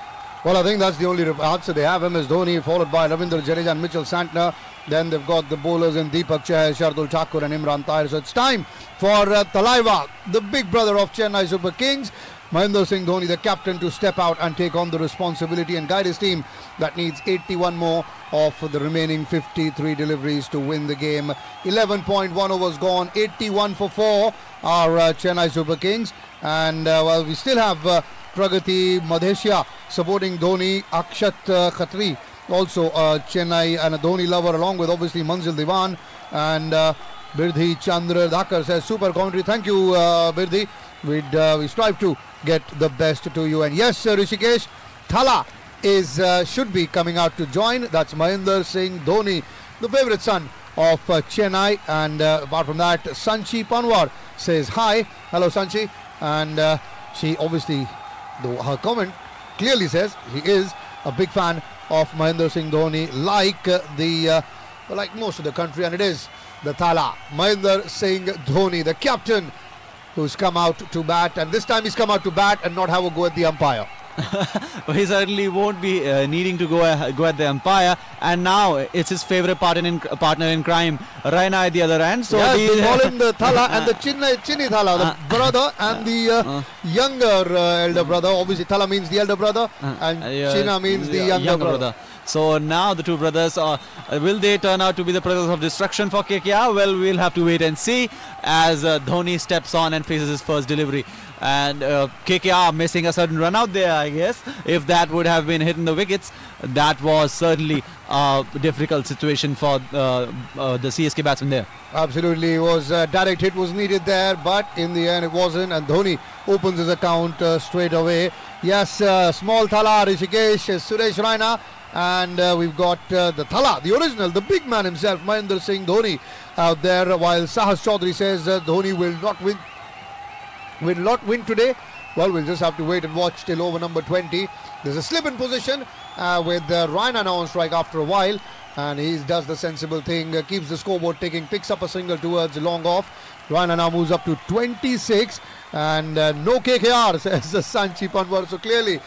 Well, I think that's the only answer they have. MS Dhoni, followed by Ravindra Jadeja and Mitchell Santner. Then they've got the bowlers in Deepak Chahar, Shardul Thakur and Imran Tahir. So it's time for Talaiva, the big brother of Chennai Super Kings, Mahendra Singh Dhoni, the captain, to step out and take on the responsibility and guide his team that needs 81 more of the remaining 53 deliveries to win the game. 11.1 overs gone, 81 for 4 are Chennai Super Kings. And well, we still have Pragati Madhesya supporting Dhoni, Akshat Khatri, also Chennai and a Dhoni lover, along with obviously Manzil Diwan. And Birdhi Chandra Dhakar says, super commentary. Thank you, Birdhi. We strive to get the best to you. And yes, Rishikesh, Thala should be coming out to join. That's Mahendra Singh Dhoni, the favourite son of Chennai. And apart from that, Sanchi Panwar says hi. Hello, Sanchi. And she obviously, her comment clearly says she is a big fan of Mahendra Singh Dhoni, like most of the country, and it is the Thala, Mahendra Singh Dhoni, the captain, who's come out to bat, and this time he's come out to bat and not have a go at the umpire. He certainly won't be needing to go at the umpire, and now it's his favourite partner in crime, Raina at the other end. So yes, they call him the Thala and the Chinni Thala, the brother and the younger elder brother. Obviously, Thala means the elder brother, and Chinna means the younger brother. So now the two brothers, will they turn out to be the brothers of destruction for KKR? Well, we'll have to wait and see as Dhoni steps on and faces his first delivery. And KKR missing a certain run out there, I guess. If that would have been hitting the wickets, that was certainly a difficult situation for the CSK batsman there. Absolutely, it was direct hit was needed there, but in the end it wasn't, and Dhoni opens his account straight away. Yes, small Thala, Rishikesh, Suresh Raina, and we've got the Thala, the original, the big man himself, Mahendra Singh Dhoni out there, while Sahas Chaudhary says Dhoni will not win today. Well, we'll just have to wait and watch till over number 20. There's a slip in position with Raina now on strike after a while, and he does the sensible thing, keeps the scoreboard ticking, picks up a single towards long off. Raina now moves up to 26, and no KKR, says Sanchi Panwar. So clearly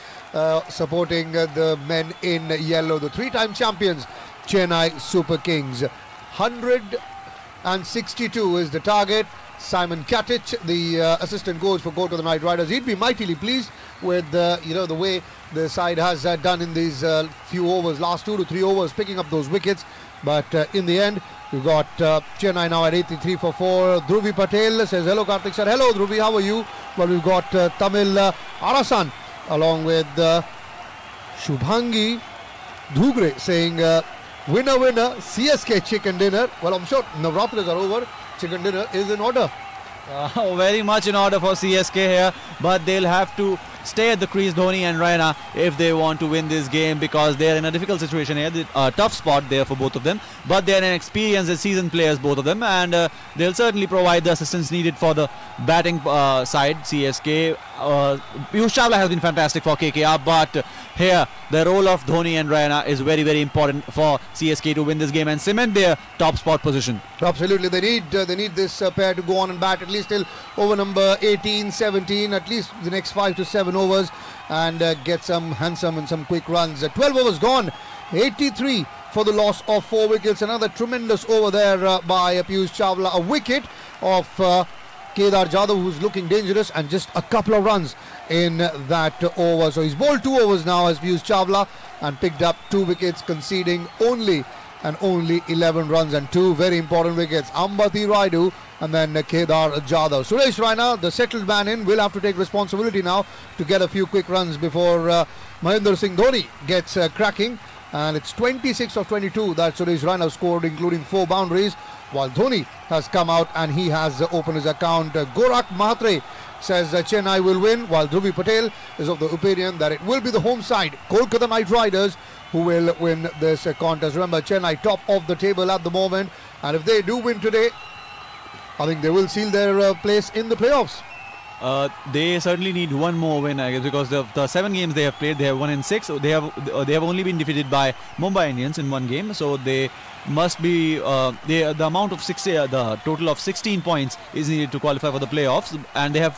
supporting the men in yellow, the three-time champions, Chennai Super Kings. 162 is the target. Simon Katic, the assistant coach for Kolkata Knight Riders, he'd be mightily pleased with the way the side has done in these few overs, last 2 to 3 overs, picking up those wickets. But in the end, we've got Chennai now at 83 for 4. Dhruvi Patel says hello, Karthik sir. Hello Dhruvi, how are you? Well, we've got Tamil Arasan along with Shubhangi Dhugre saying winner winner, CSK chicken dinner. Well, I'm sure Navratras are over. Chicken dinner is in order. Very much in order for CSK here, but they'll have to stay at the crease, Dhoni and Raina, if they want to win this game, because they're in a difficult situation here. A tough spot there for both of them, but they're experienced and seasoned players, both of them, and they'll certainly provide the assistance needed for the batting side, CSK. Piyush Chawla has been fantastic for KKR, but here the role of Dhoni and Raina is very, very important for CSK to win this game and cement their top spot position. Absolutely, they need this pair to go on and bat at least till over number 18, 17, at least the next 5 to 7 overs, and get some handsome and some quick runs. 12 overs gone, 83 for the loss of 4 wickets. Another tremendous over there by Piyush Chawla, a wicket of Kedar Jadhav, who's looking dangerous, and just a couple of runs in that over. So he's bowled 2 overs now as Piyush Chawla and picked up 2 wickets, conceding only 11 runs and 2 very important wickets. Ambati Raidu and then Kedar Jadhav. Suresh Raina, the settled man in, will have to take responsibility now to get a few quick runs before Mahendra Singh Dhoni gets cracking. And it's 26 of 22 that Suresh Raina scored, including 4 boundaries, while Dhoni has come out and he has opened his account. Gorak Mahatre says Chennai will win, while Dhruvi Patel is of the opinion that it will be the home side, Kolkata Knight Riders, who will win this contest. Remember, Chennai top of the table at the moment, and if they do win today, I think they will seal their place in the playoffs. They certainly need one more win, I guess, because the 7 games they have played, they have won in 6. They have only been defeated by Mumbai Indians in 1 game, so they must be the amount of 60, the total of 16 points is needed to qualify for the playoffs, and they have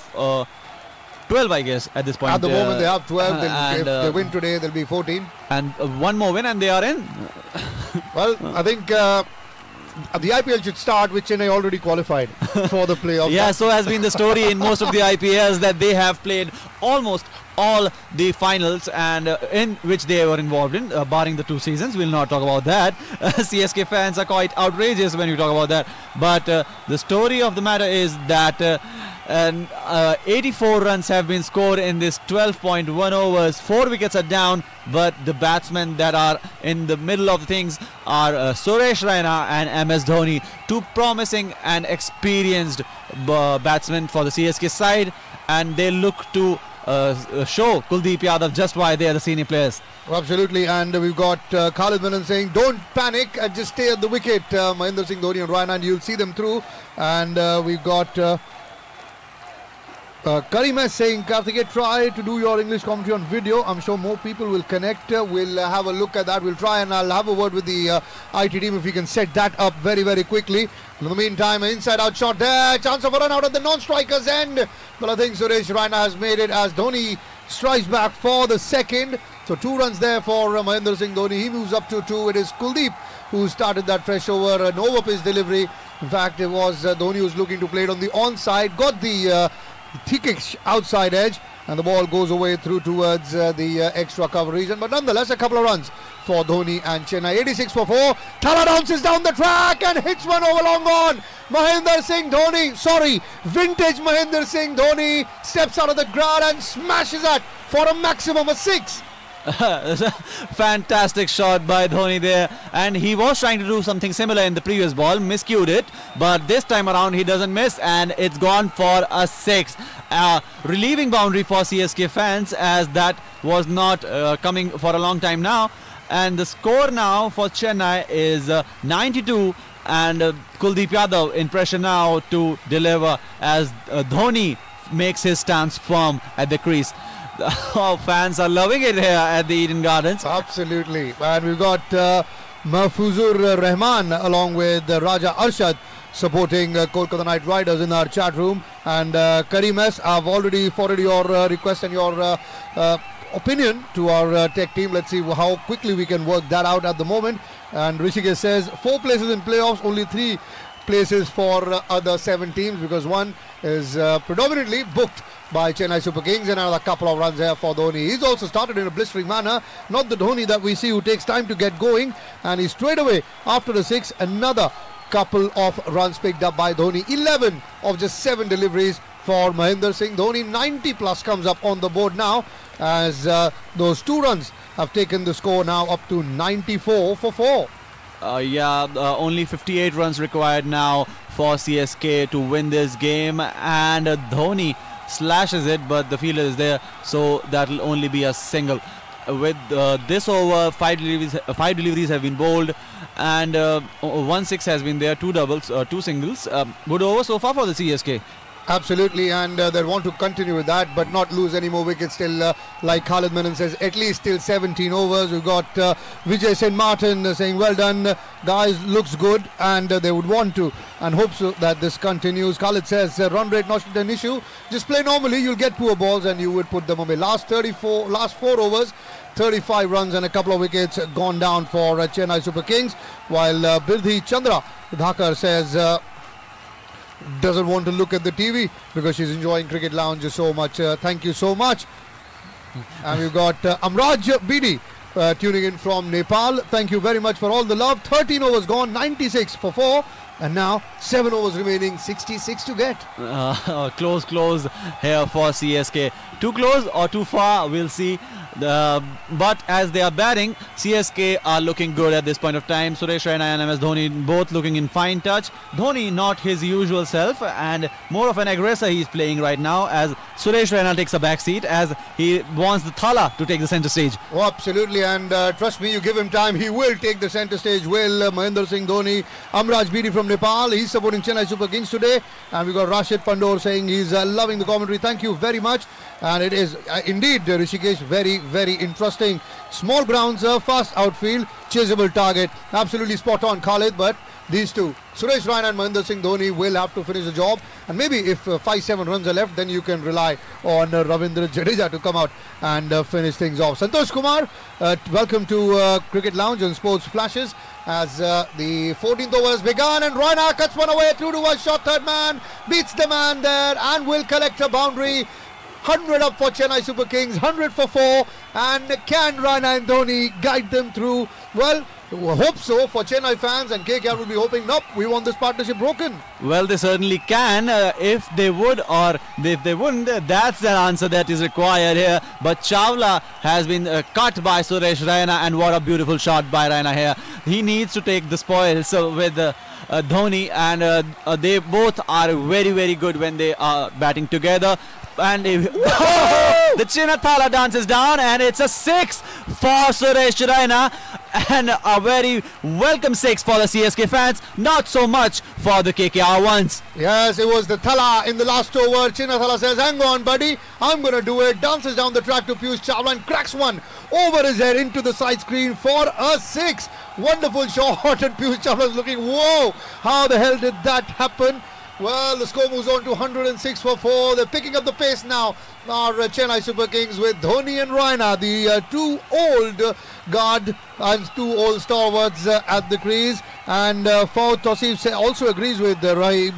12, I guess, at this point. At the moment they have 12. If they win today, they'll be 14. And one more win and they are in. Well, I think the IPL should start with Chennai already qualified for the playoffs. Yeah, so has been the story in most of the IPLs, that they have played almost all the finals and in which they were involved in, barring the 2 seasons. We'll not talk about that. CSK fans are quite outrageous when you talk about that. But the story of the matter is that 84 runs have been scored in this 12.1 overs. 4 wickets are down, but the batsmen that are in the middle of the things are Suresh Raina and MS Dhoni, 2 promising and experienced batsmen for the CSK side, and they look to show Kuldeep Yadav just why they are the senior players. Absolutely, and we've got Khalid Menon saying don't panic and just stay at the wicket. Mahendra Singh Dhoni and Raina, and you'll see them through. And we've got Karim saying, Karthikeya, try to do your English commentary on video. I'm sure more people will connect. We'll have a look at that. We'll try, and I'll have a word with the IT team if we can set that up very, very quickly. In the meantime, inside out shot there. Chance of a run out at the non-striker's end. But I think Suresh Raina has made it as Dhoni strikes back for the second. So 2 runs there for Mahendra Singh Dhoni. He moves up to 2. It is Kuldeep who started that fresh over, an over-pitch delivery. In fact, it was Dhoni who was looking to play it on the onside, got the thickish outside edge, and the ball goes away through towards the extra cover region. But nonetheless, a couple of runs for Dhoni and Chennai. 86 for 4. Thala bounces down the track and hits one over long on. Mahendra Singh Dhoni, vintage Mahendra Singh Dhoni steps out of the ground and smashes that for a maximum of 6. Fantastic shot by Dhoni there, and he was trying to do something similar in the previous ball, miscued it, but this time around he doesn't miss, and it's gone for a 6. Relieving boundary for CSK fans, as that was not coming for a long time now. And the score now for Chennai is 92, and Kuldeep Yadav in pressure now to deliver as Dhoni makes his stance firm at the crease. Oh, fans are loving it here at the Eden Gardens. Absolutely. And we've got Mahfuzur Rahman along with Raja Arshad supporting Kolkata Knight Riders in our chat room. And Karim S, I've already forwarded your request and your opinion to our tech team. Let's see how quickly we can work that out at the moment. And Rishikesh says 4 places in playoffs, only 3 places for other 7 teams, because one is predominantly booked by Chennai Super Kings, and another couple of runs here for Dhoni. He's also started in a blistering manner, not the Dhoni that we see who takes time to get going, and he's straight away after the 6, another couple of runs picked up by Dhoni. 11 of just 7 deliveries for Mahendra Singh Dhoni. 90 plus comes up on the board now, as those 2 runs have taken the score now up to 94 for 4. Only 58 runs required now for CSK to win this game, and Dhoni slashes it, but the fielder is there, so that will only be a single. With this over, 5 deliveries have been bowled, and 1 6 has been there, 2 doubles, 2 singles. Good over so far for the CSK. Absolutely, and they want to continue with that, but not lose any more wickets till, like Khalid Menon says, at least till 17 overs. We've got Vijay St. Martin saying, well done, guys, looks good, and they would want to and hope so that this continues. Khalid says, run rate not an issue, just play normally, you'll get poor balls and you would put them away. Last 4 overs, 35 runs and a couple of wickets gone down for Chennai Super Kings, while Birdhi Chandra Dhakar says, doesn't want to look at the TV because she's enjoying Cricket Lounge so much. Thank you so much. And we've got Amraj Bidi tuning in from Nepal. Thank you very much for all the love. 13 overs gone, 96 for 4. And now 7 overs remaining, 66 to get. Close here for CSK. Too close or too far, we'll see. But as they are batting, CSK are looking good at this point of time. Suresh Raina and MS Dhoni both looking in fine touch. Dhoni not his usual self, and more of an aggressor he's playing right now, as Suresh Raina takes a back seat as he wants the Thala to take the centre stage. Oh, absolutely, and trust me, you give him time, he will take the centre stage. Will Mahendra Singh Dhoni. Amraj Bidi from Nepal, he's supporting Chennai Super Kings today. And we got Rashid Pandor saying he's loving the commentary. Thank you very much. And it is indeed, Rishikesh, very interesting. Small grounds, fast outfield, chaseable target. Absolutely spot on, Khalid. But these two, Suresh Raina and Mahendra Singh Dhoni, will have to finish the job. And maybe if 5-7 runs are left, then you can rely on Ravindra Jadeja to come out and finish things off. Santosh Kumar, welcome to Cricket Lounge and Sports Flashes. As the 14th over has begun, and Raina cuts one away through to a shot. Third man beats the man there and will collect a boundary. 100 up for Chennai Super Kings, 100 for 4, and can Raina and Dhoni guide them through? Well, hope so for Chennai fans, and KKR will be hoping, nope, we want this partnership broken. Well, they certainly can. If they would or if they wouldn't, that's the answer that is required here. But Chawla has been cut by Suresh Raina, and what a beautiful shot by Raina here. He needs to take the spoils with Dhoni, and they both are very good when they are batting together. And the Chinna Thala dances down, and it's a 6 for Suresh Raina, and a very welcome 6 for the CSK fans, not so much for the KKR ones. Yes, it was the Thala in the last over. Chinna Thala says, hang on buddy, I'm going to do it. Dances down the track to Piyush Chawla and cracks one over his head into the side screen for a 6. Wonderful shot, and Piyush Chawla is looking, whoa, how the hell did that happen? Well, the score moves on to 106 for 4. They're picking up the pace now. Our Chennai Super Kings with Dhoni and Raina, the two old guard and two old stalwarts at the crease. And Fawad Tosif also agrees with Rahim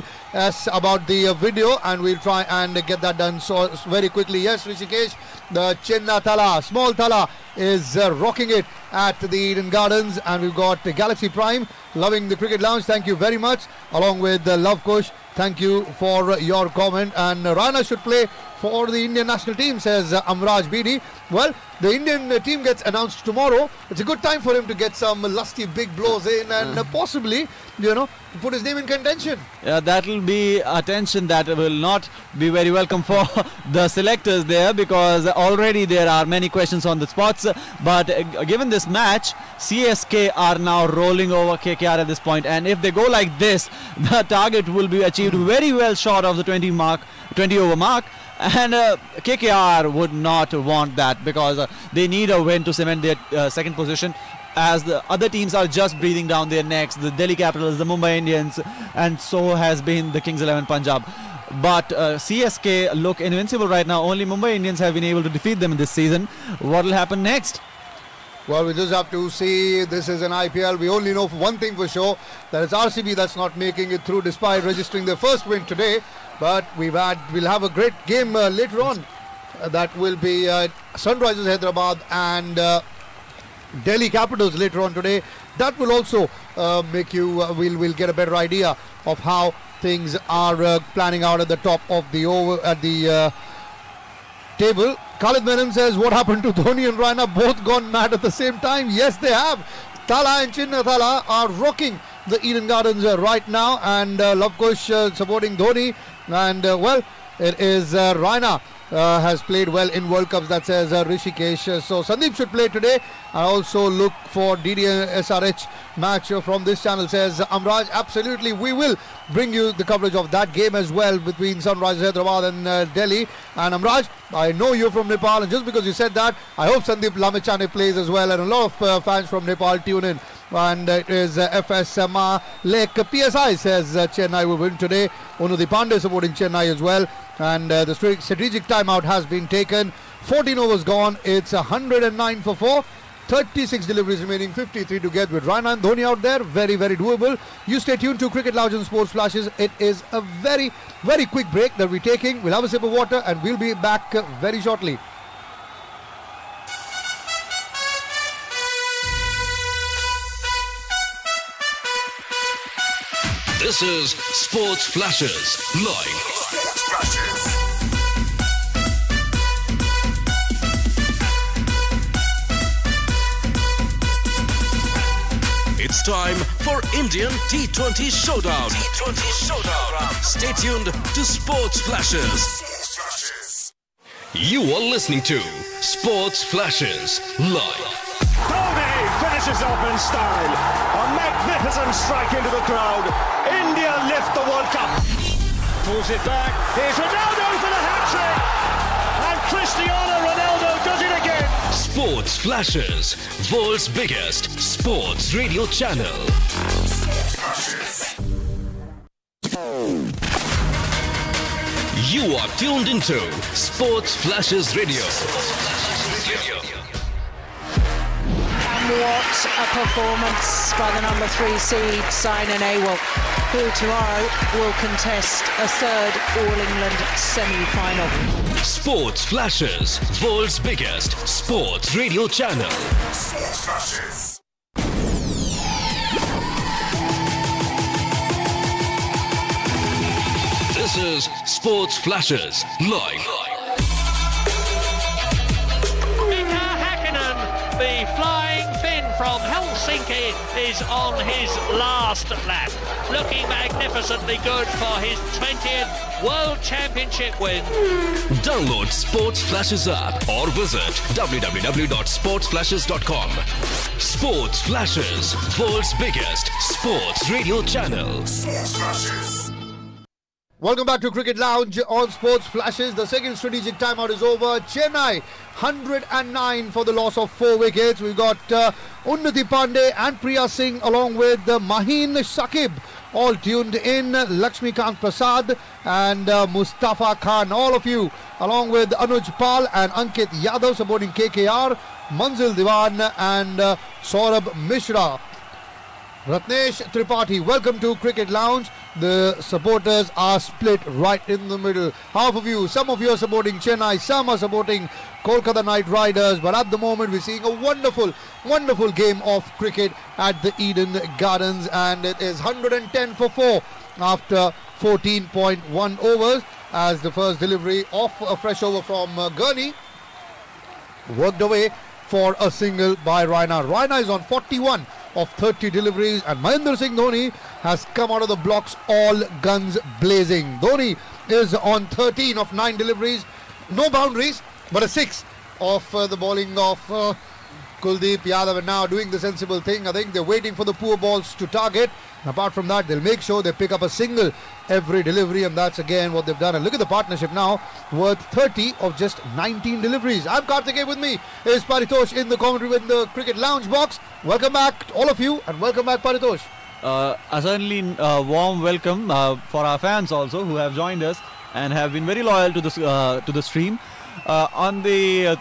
about the video, and we'll try and get that done so very quickly. Yes, Rishikesh, the Chinna Thala, small Thala, is rocking it at the Eden Gardens, and we've got Galaxy Prime loving the Cricket Lounge. Thank you very much, along with Love Kush. Thank you for your comment. And Raina should play for the Indian national team, says Amraj Bidi. Well, the Indian team gets announced tomorrow. It's a good time for him to get some lusty big blows in and possibly, put his name in contention. Yeah, that will be attention that will not be very welcome for the selectors there, because already there are many questions on the spots. But given this match, CSK are now rolling over KKR at this point, and if they go like this, the target will be achieved very well short of the 20 over mark. And KKR would not want that, because they need a win to cement their second position, as the other teams are just breathing down their necks. The Delhi Capitals, the Mumbai Indians, and so has been the Kings 11 Punjab. But CSK look invincible right now. Only Mumbai Indians have been able to defeat them in this season. What will happen next? Well, we just have to see. This is an IPL. We only know one thing for sure, that it's RCB that's not making it through despite registering their first win today. But we'll have a great game later on. That will be Sunrisers Hyderabad and Delhi Capitals later on today. That will also make you. We'll get a better idea of how things are planning out at the top of the table. Khalid Menon says, what happened to Dhoni and Raina? Both gone mad at the same time. Yes, they have. Thala and Chinna Thala are rocking the Eden Gardens right now, and Love Kush supporting Dhoni. And well, it is Raina has played well in World Cups, that says Rishikesh. So Sandeep should play today. I also look for DDSRH match from this channel, says Amraj. Absolutely, we will bring you the coverage of that game as well between Sunrisers Hyderabad and Delhi. And Amraj, I know you're from Nepal, and just because you said that, I hope Sandeep Lamechane plays as well, and a lot of fans from Nepal tune in. And it is FS Lake PSI says Chennai will win today. Unudi Pandey supporting Chennai as well. And the strategic timeout has been taken. 14 overs gone. It's 109 for 4. 36 deliveries remaining, 53 to get with Raina and Dhoni out there. Very, very doable. You stay tuned to Cricket Lounge and Sports Flashes. It is a very, very quick break that we're taking. We'll have a sip of water and we'll be back very shortly. This is Sports Flashes live. Sports Flashes. It's time for Indian T20 Showdown. T20 Showdown. Stay tuned to Sports Flashes. Sports Flashes. You are listening to Sports Flashes live. Dhoni finishes off in style. A magnificent strike into the crowd. India lift the World Cup. Pulls it back. Here's Ronaldo for the hat-trick. And Cristiano Ronaldo does it again. Sports Flashes, world's biggest sports radio channel. Sports Flashes. You are tuned into Sports Flashes Radio. What a performance by the number 3 seed, Saina Nehwal, who tomorrow will contest a third All-England semi-final. Sports Flashes, world's biggest sports radio channel. Sports Flashes. This is Sports Flashes live. The flying Finn from Helsinki is on his last lap, looking magnificently good for his 20th World Championship win. Download Sports Flashes app or visit www.sportsflashes.com. Sports Flashes, world's biggest sports radio channel. Sports Flashes. Welcome back to Cricket Lounge on Sports Flashes. The second strategic timeout is over. Chennai 109 for the loss of 4 wickets. We've got Unnati Pandey and Priya Singh along with Maheen Shakib all tuned in. Lakshmikant Prasad and Mustafa Khan, all of you, along with Anuj Pal and Ankit Yadav supporting KKR, Manzil Diwan and Saurabh Mishra. Ratnesh Tripathi, welcome to Cricket Lounge. The supporters are split right in the middle. Half of you, some of you are supporting Chennai, some are supporting Kolkata Knight Riders, but at the moment we're seeing a wonderful game of cricket at the Eden Gardens, and it is 110 for 4 after 14.1 overs, as the first delivery of a fresh over from Gurney worked away for a single by Raina. Raina is on 41 of 30 deliveries, and Mahendra Singh Dhoni has come out of the blocks all guns blazing. Dhoni is on 13 of 9 deliveries, no boundaries, but a 6 of the bowling of Kuldeep Yadav, and now doing the sensible thing. I think they're waiting for the poor balls to target. Apart from that, they'll make sure they pick up a single every delivery, and that's again what they've done. And look at the partnership now, worth 30 of just 19 deliveries. I'm Karthikeyan, with me is Paritosh in the commentary with the Cricket Lounge box. Welcome back all of you, and welcome back Paritosh. Certainly warm welcome for our fans also, who have joined us and have been very loyal to the stream. On the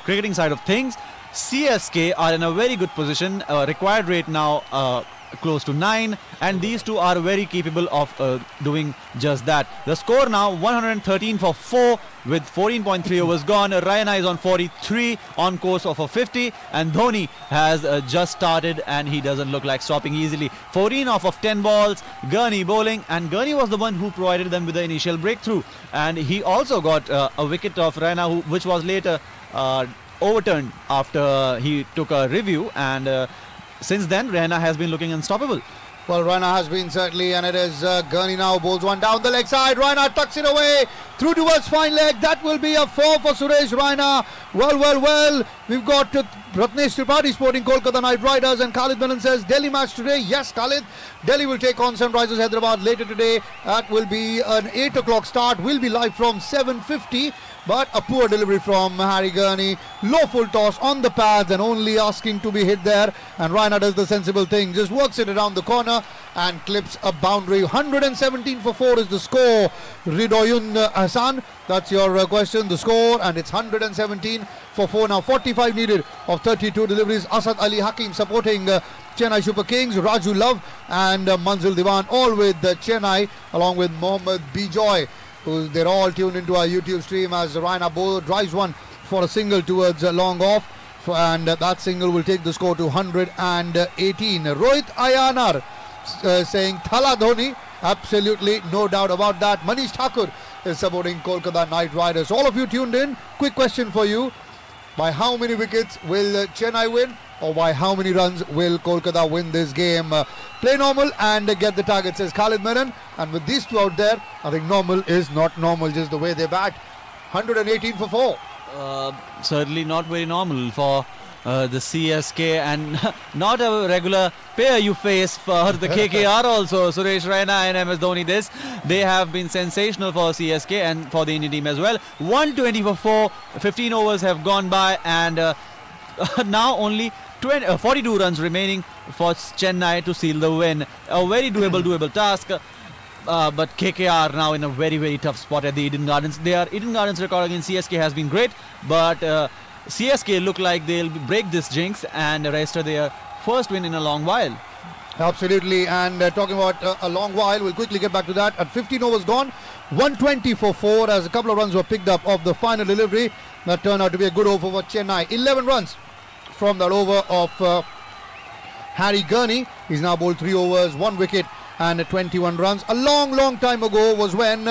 cricketing side of things, CSK are in a very good position. Required rate now close to 9, and these two are very capable of doing just that. The score now 113 for 4 with 14.3 overs gone. Raina is on 43 on course of a 50, and Dhoni has just started and he doesn't look like stopping easily. 14 off of 10 balls. Gurney bowling, and Gurney was the one who provided them with the initial breakthrough, and he also got a wicket of Raina, which was later overturned after he took a review, and since then Raina has been looking unstoppable. Well, Raina has been certainly, and it is Gurney now bowls one down the leg side. Raina tucks it away through towards fine leg. That will be a 4 for Suresh Raina. Well. We've got Ratnesh Tripathi sporting Kolkata Knight Riders, and Khalid Menon says Delhi match today. Yes, Khalid. Delhi will take on Sunrisers Hyderabad later today. That will be an 8 o'clock start. We'll be live from 7:50. But a poor delivery from Harry Gurney. Low full toss on the pads and only asking to be hit there. And Raina does the sensible thing. Just works it around the corner and clips a boundary. 117 for 4 is the score. Ridoyun Hassan, that's your question. The score, and it's 117 for 4 now. 45 needed of 32 deliveries. Asad Ali Hakim supporting Chennai Super Kings. Raju Love and Manzil Diwan all with Chennai, along with Mohammad Bijoy. They're all tuned into our YouTube stream as Raina Bowl drives one for a single towards long off, and that single will take the score to 118. Rohit Ayanar saying Thala Dhoni, absolutely no doubt about that. Manish Thakur is supporting Kolkata Knight Riders. All of you tuned in, quick question for you: by how many wickets will Chennai win, or by how many runs will Kolkata win this game? Play normal and get the target, says Khalid Menon. And with these two out there, I think normal is not normal, just the way they bat. 118 for 4. Certainly not very normal for the CSK, and not a regular pair you face for the KKR also. Suresh Raina and MS Dhoni, they have been sensational for CSK and for the Indian team as well. 120 for 4, 15 overs have gone by, and now only 42 runs remaining for Chennai to seal the win. A very doable task. But KKR now in a very tough spot at the Eden Gardens. Their Eden Gardens record against CSK has been great, but CSK look like they'll break this jinx and register their first win in a long while. Absolutely, and talking about a long while, we'll quickly get back to that. At 15 overs gone, 120 for 4, as a couple of runs were picked up of the final delivery. That turned out to be a good over for Chennai. 11 runs from that over of Harry Gurney. He's now bowled 3 overs, 1 wicket and 21 runs. A long time ago was when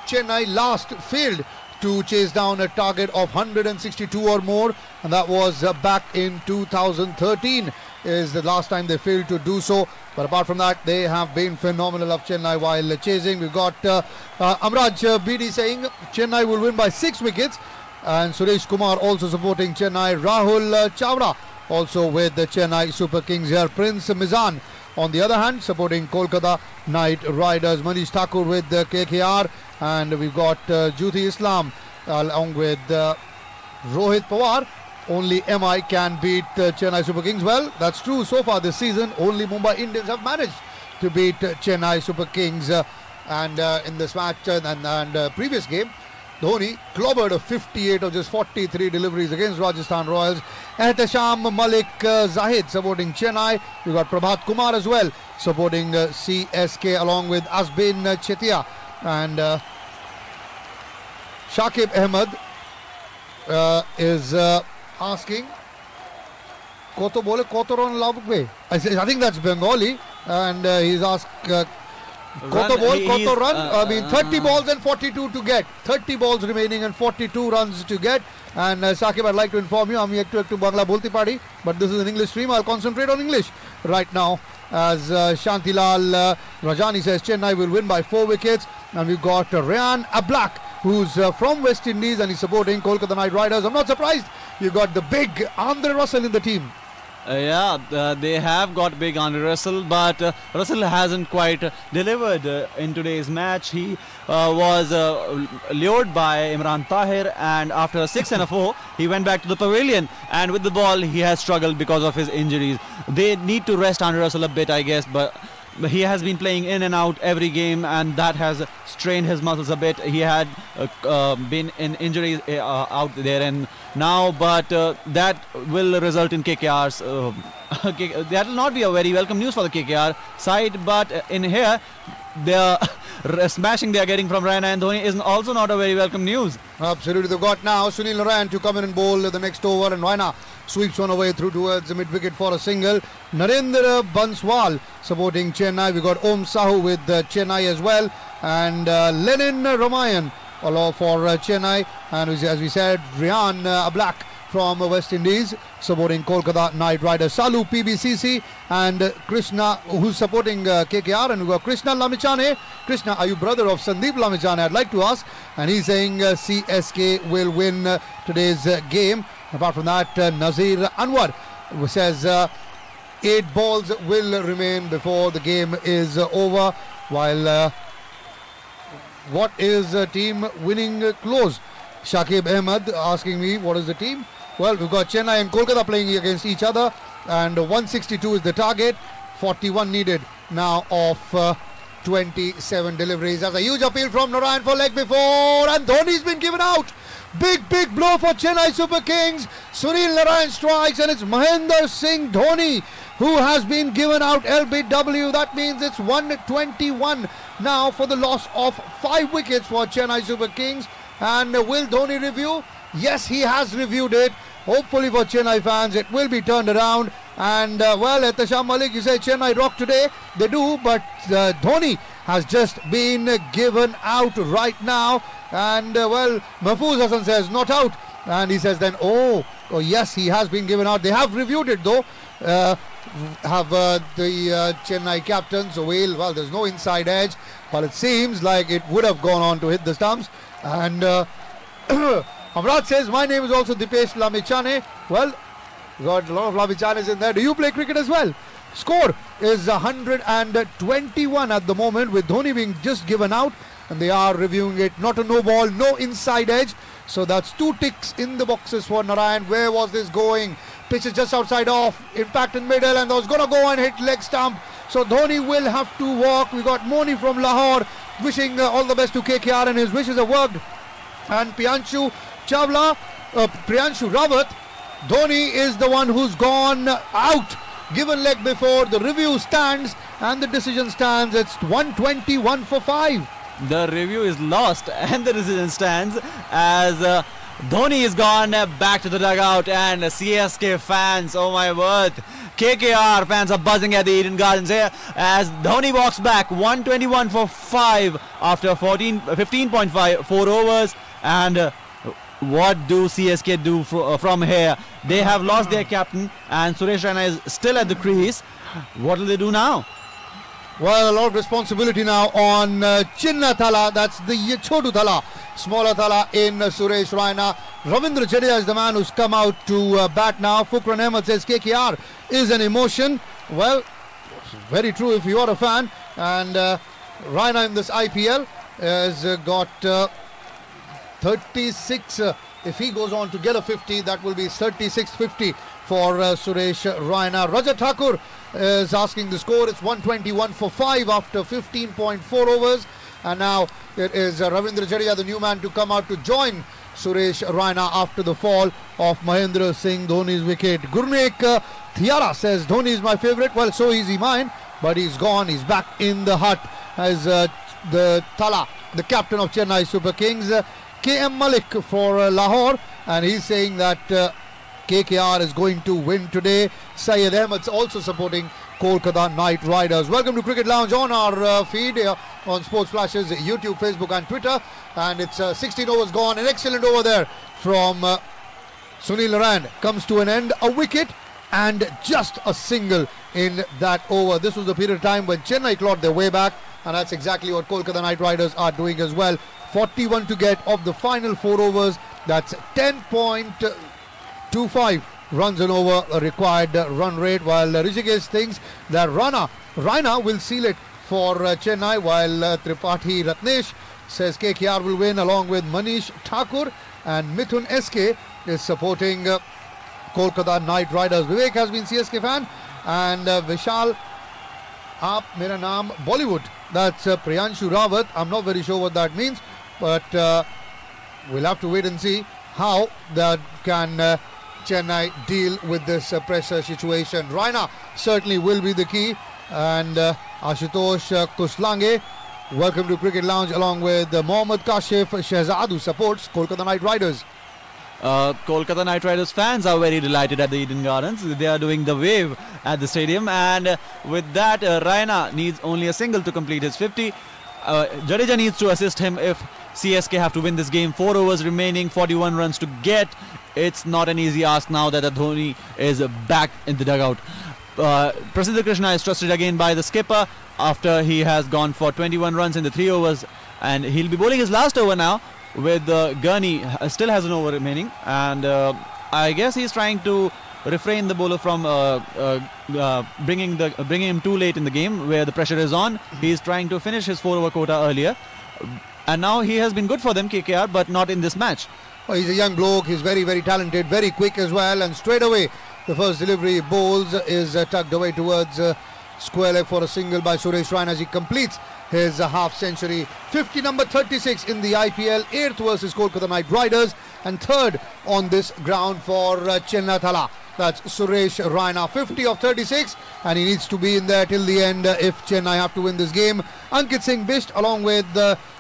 Chennai last failed to chase down a target of 162 or more, and that was back in 2013 is the last time they failed to do so. But apart from that, they have been phenomenal of Chennai while chasing. We've got Amraj BD saying Chennai will win by 6 wickets, and Suresh Kumar also supporting Chennai. Rahul Chavra also with the Chennai Super Kings here. Prince Mizan on the other hand supporting Kolkata Knight Riders. Manish Thakur with the KKR, and we've got Jyoti Islam along with Rohit Pawar. Only MI can beat Chennai Super Kings. Well, that's true. So far this season, only Mumbai Indians have managed to beat Chennai Super Kings. And in this match and previous game, Dhoni clobbered a 58 of just 43 deliveries against Rajasthan Royals. Ehtesham Malik Zahid supporting Chennai. We got Prabhat Kumar as well supporting CSK along with Azbin Chetia. And Shakib Ahmed is asking Koto bole Koto run labbe. I think that's Bengali, and he's asked Koto ball, Koto run. I mean 30 balls and 42 to get. 30 balls remaining and 42 runs to get. And Shakib, I'd like to inform you, I'm ektu Bangla bolti pari, but this is an English stream. I'll concentrate on English right now. As Shantilal Rajani says, Chennai will win by 4 wickets. And we've got Ryan Ablak, who's from West Indies and he's supporting Kolkata Knight Riders. I'm not surprised. You've got the big Andre Russell in the team. They have got big Andre Russell, but Russell hasn't quite delivered in today's match. He was lured by Imran Tahir, and after a 6 and a 4, he went back to the pavilion, and with the ball he has struggled because of his injuries. They need to rest Andre Russell a bit, I guess, but he has been playing in and out every game, and that has strained his muscles a bit. He had been in injuries out there and now, but that will result in KKR's. That will not be a very welcome news for the KKR side, but in here, the smashing they are getting from Raina and Dhoni is also not a very welcome news. Absolutely. They've got now Sunil Narayan to come in and bowl the next over, and Raina sweeps one away through towards the mid-wicket for a single. Narendra Banswal supporting Chennai. We got Om Sahu with Chennai as well, and Lenin Ramayan for Chennai, and as we said, Ryan Ablak from West Indies supporting Kolkata Knight Riders. Salu PBCC and Krishna, who's supporting KKR, and we've got Krishna Lamichane. Krishna, are you brother of Sandeep Lamichane? I'd like to ask, and he's saying CSK will win today's game. Apart from that, Nazir Anwar says 8 balls will remain before the game is over, while what is the team winning close? Shakib Ahmed asking me what is the team. Well, we've got Chennai and Kolkata playing against each other, and 162 is the target, 41 needed now of 27 deliveries. That's a huge appeal from Narayan for leg before, and Dhoni's been given out. Big blow for Chennai Super Kings. Sunil Narayan strikes, and it's Mahendra Singh Dhoni who has been given out LBW. That means it's 121 now for the loss of 5 wickets for Chennai Super Kings. And will Dhoni review? Yes, he has reviewed it. Hopefully for Chennai fans, it will be turned around. And well, Ehtesham Malik, you say Chennai rock today. They do, but Dhoni has just been given out right now. And well, Mahfouz Hassan says not out. And he says then, oh yes, he has been given out. They have reviewed it though. Have the Chennai captain, so well, there's no inside edge. But it seems like it would have gone on to hit the stumps. And Amrad says, my name is also Dipesh Lamichane. Well, got a lot of Lamichanes in there. Do you play cricket as well? Score is 121 at the moment, with Dhoni being just given out, and they are reviewing it. Not a no ball, no inside edge. So that's 2 ticks in the boxes for Narayan. Where was this going? Pitch is just outside off, impact in middle, and that was going to go and hit leg stump. So Dhoni will have to walk. We got Moni from Lahore wishing all the best to KKR, and his wishes have worked. And Priyanshu Rawat, Dhoni is the one who's gone out, given leg before. The review stands and the decision stands. It's 121 for 5. The review is lost and the decision stands as Dhoni is gone back to the dugout, and CSK fans, oh my word, KKR fans are buzzing at the Eden Gardens here as Dhoni walks back 121 for 5 after 15.4 overs. And what do CSK do from here? They have lost their captain, and Suresh Raina is still at the crease. What will they do now? Well, a lot of responsibility now on Chinna Thala. That's the Chotu Thala, smaller Thala in Suresh Raina. Ravindra Jadeja is the man who's come out to bat now. Fukran Ahmed says KKR is an emotion. Well, very true if you are a fan. And Raina in this IPL has got 36. If he goes on to get a 50, that will be 36-50 for Suresh Raina. Rajat Thakur is asking the score. It's 121 for 5 after 15.4 overs. And now it is Ravindra Jadeja, the new man, to come out to join Suresh Raina after the fall of Mahendra Singh Dhoni's wicket. Gurneek Thiara says Dhoni is my favourite. Well, so is he mine, but he's gone. He's back in the hut as the Thala, the captain of Chennai Super Kings. KM Malik for Lahore, and he's saying that KKR is going to win today. Syed Ahmed's also supporting Kolkata Knight Riders. Welcome to Cricket Lounge on our feed on Sports Flashes, YouTube, Facebook and Twitter. And it's 16 overs gone. An excellent over there from Sunil Narine comes to an end. A wicket and just a single in that over. This was the period of time when Chennai clawed their way back, and that's exactly what Kolkata Knight Riders are doing as well. 41 to get of the final 4 overs. That's 10.25 runs an over required run rate, while Rishikesh thinks that Raina will seal it for Chennai, while Tripathi Ratnesh says KKR will win along with Manish Thakur, and Mithun SK is supporting Kolkata Knight Riders. Vivek has been CSK fan, and Vishal Aap Mera Naam Bollywood, that's Priyanshu Rawat. I'm not very sure what that means, but we'll have to wait and see how that can Chennai deal with this pressure situation. Raina certainly will be the key, and Ashutosh Kuslange, welcome to Cricket Lounge, along with Mohammad Kashif Shehzad, who supports Kolkata Knight Riders. Kolkata Knight Riders fans are very delighted at the Eden Gardens. They are doing the wave at the stadium, and with that Raina needs only a single to complete his 50. Jadeja needs to assist him if CSK have to win this game. 4 overs remaining, 41 runs to get. It's not an easy ask now that Dhoni is back in the dugout. Prasiddha Krishna is trusted again by the skipper after he has gone for 21 runs in the 3 overs, and he'll be bowling his last over now with Gurney still has an over remaining, and I guess he's trying to refrain the bowler from bringing him too late in the game where the pressure is on. He's trying to finish his 4 over quota earlier, and now he has been good for them, KKR, but not in this match. Well, he's a young bloke, he's very, very talented, very quick as well, and straight away the first delivery bowls is tucked away towards square leg for a single by Suresh Raina as he completes his half century. 50 number 36 in the IPL, 8th versus Kolkata Knight Riders, and 3rd on this ground for Chennai Thala. That's Suresh Raina, 50 of 36, and he needs to be in there till the end if Chennai have to win this game. Ankit Singh Bisht along with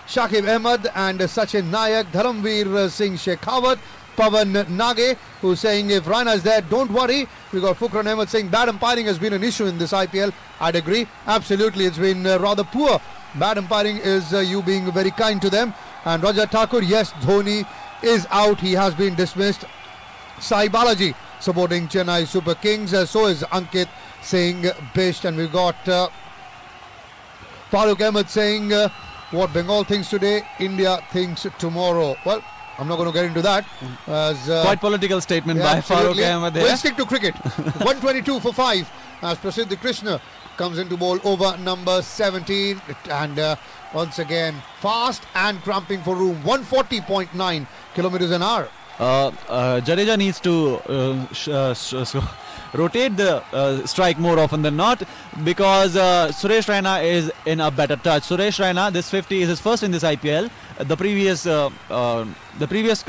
Shakib Ahmed and Sachin Nayak, Dharamveer Singh Shekhawat, Pavan Nage, who's saying if Raina is there, don't worry. We got Fukran Ahmed saying bad umpiring has been an issue in this IPL. I'd agree. Absolutely, it's been rather poor. Bad umpiring is you being very kind to them. And Raja Thakur, yes, Dhoni is out. He has been dismissed. Sai Balaji supporting Chennai Super Kings. So is Ankit Singh Bisht. And we've got Farooq Ahmed saying what Bengal thinks today, India thinks tomorrow. Well, I'm not going to get into that. Quite political statement by Farooq Ahmed there. We'll stick to cricket. 122 for 5 as Prasiddha Krishna comes into bowl over number 17, and once again fast and cramping for room. 140.9 kilometers an hour. Jadeja needs to rotate the strike more often than not, because Suresh Raina is in a better touch. Suresh Raina, this 50 is his first in this IPL. The previous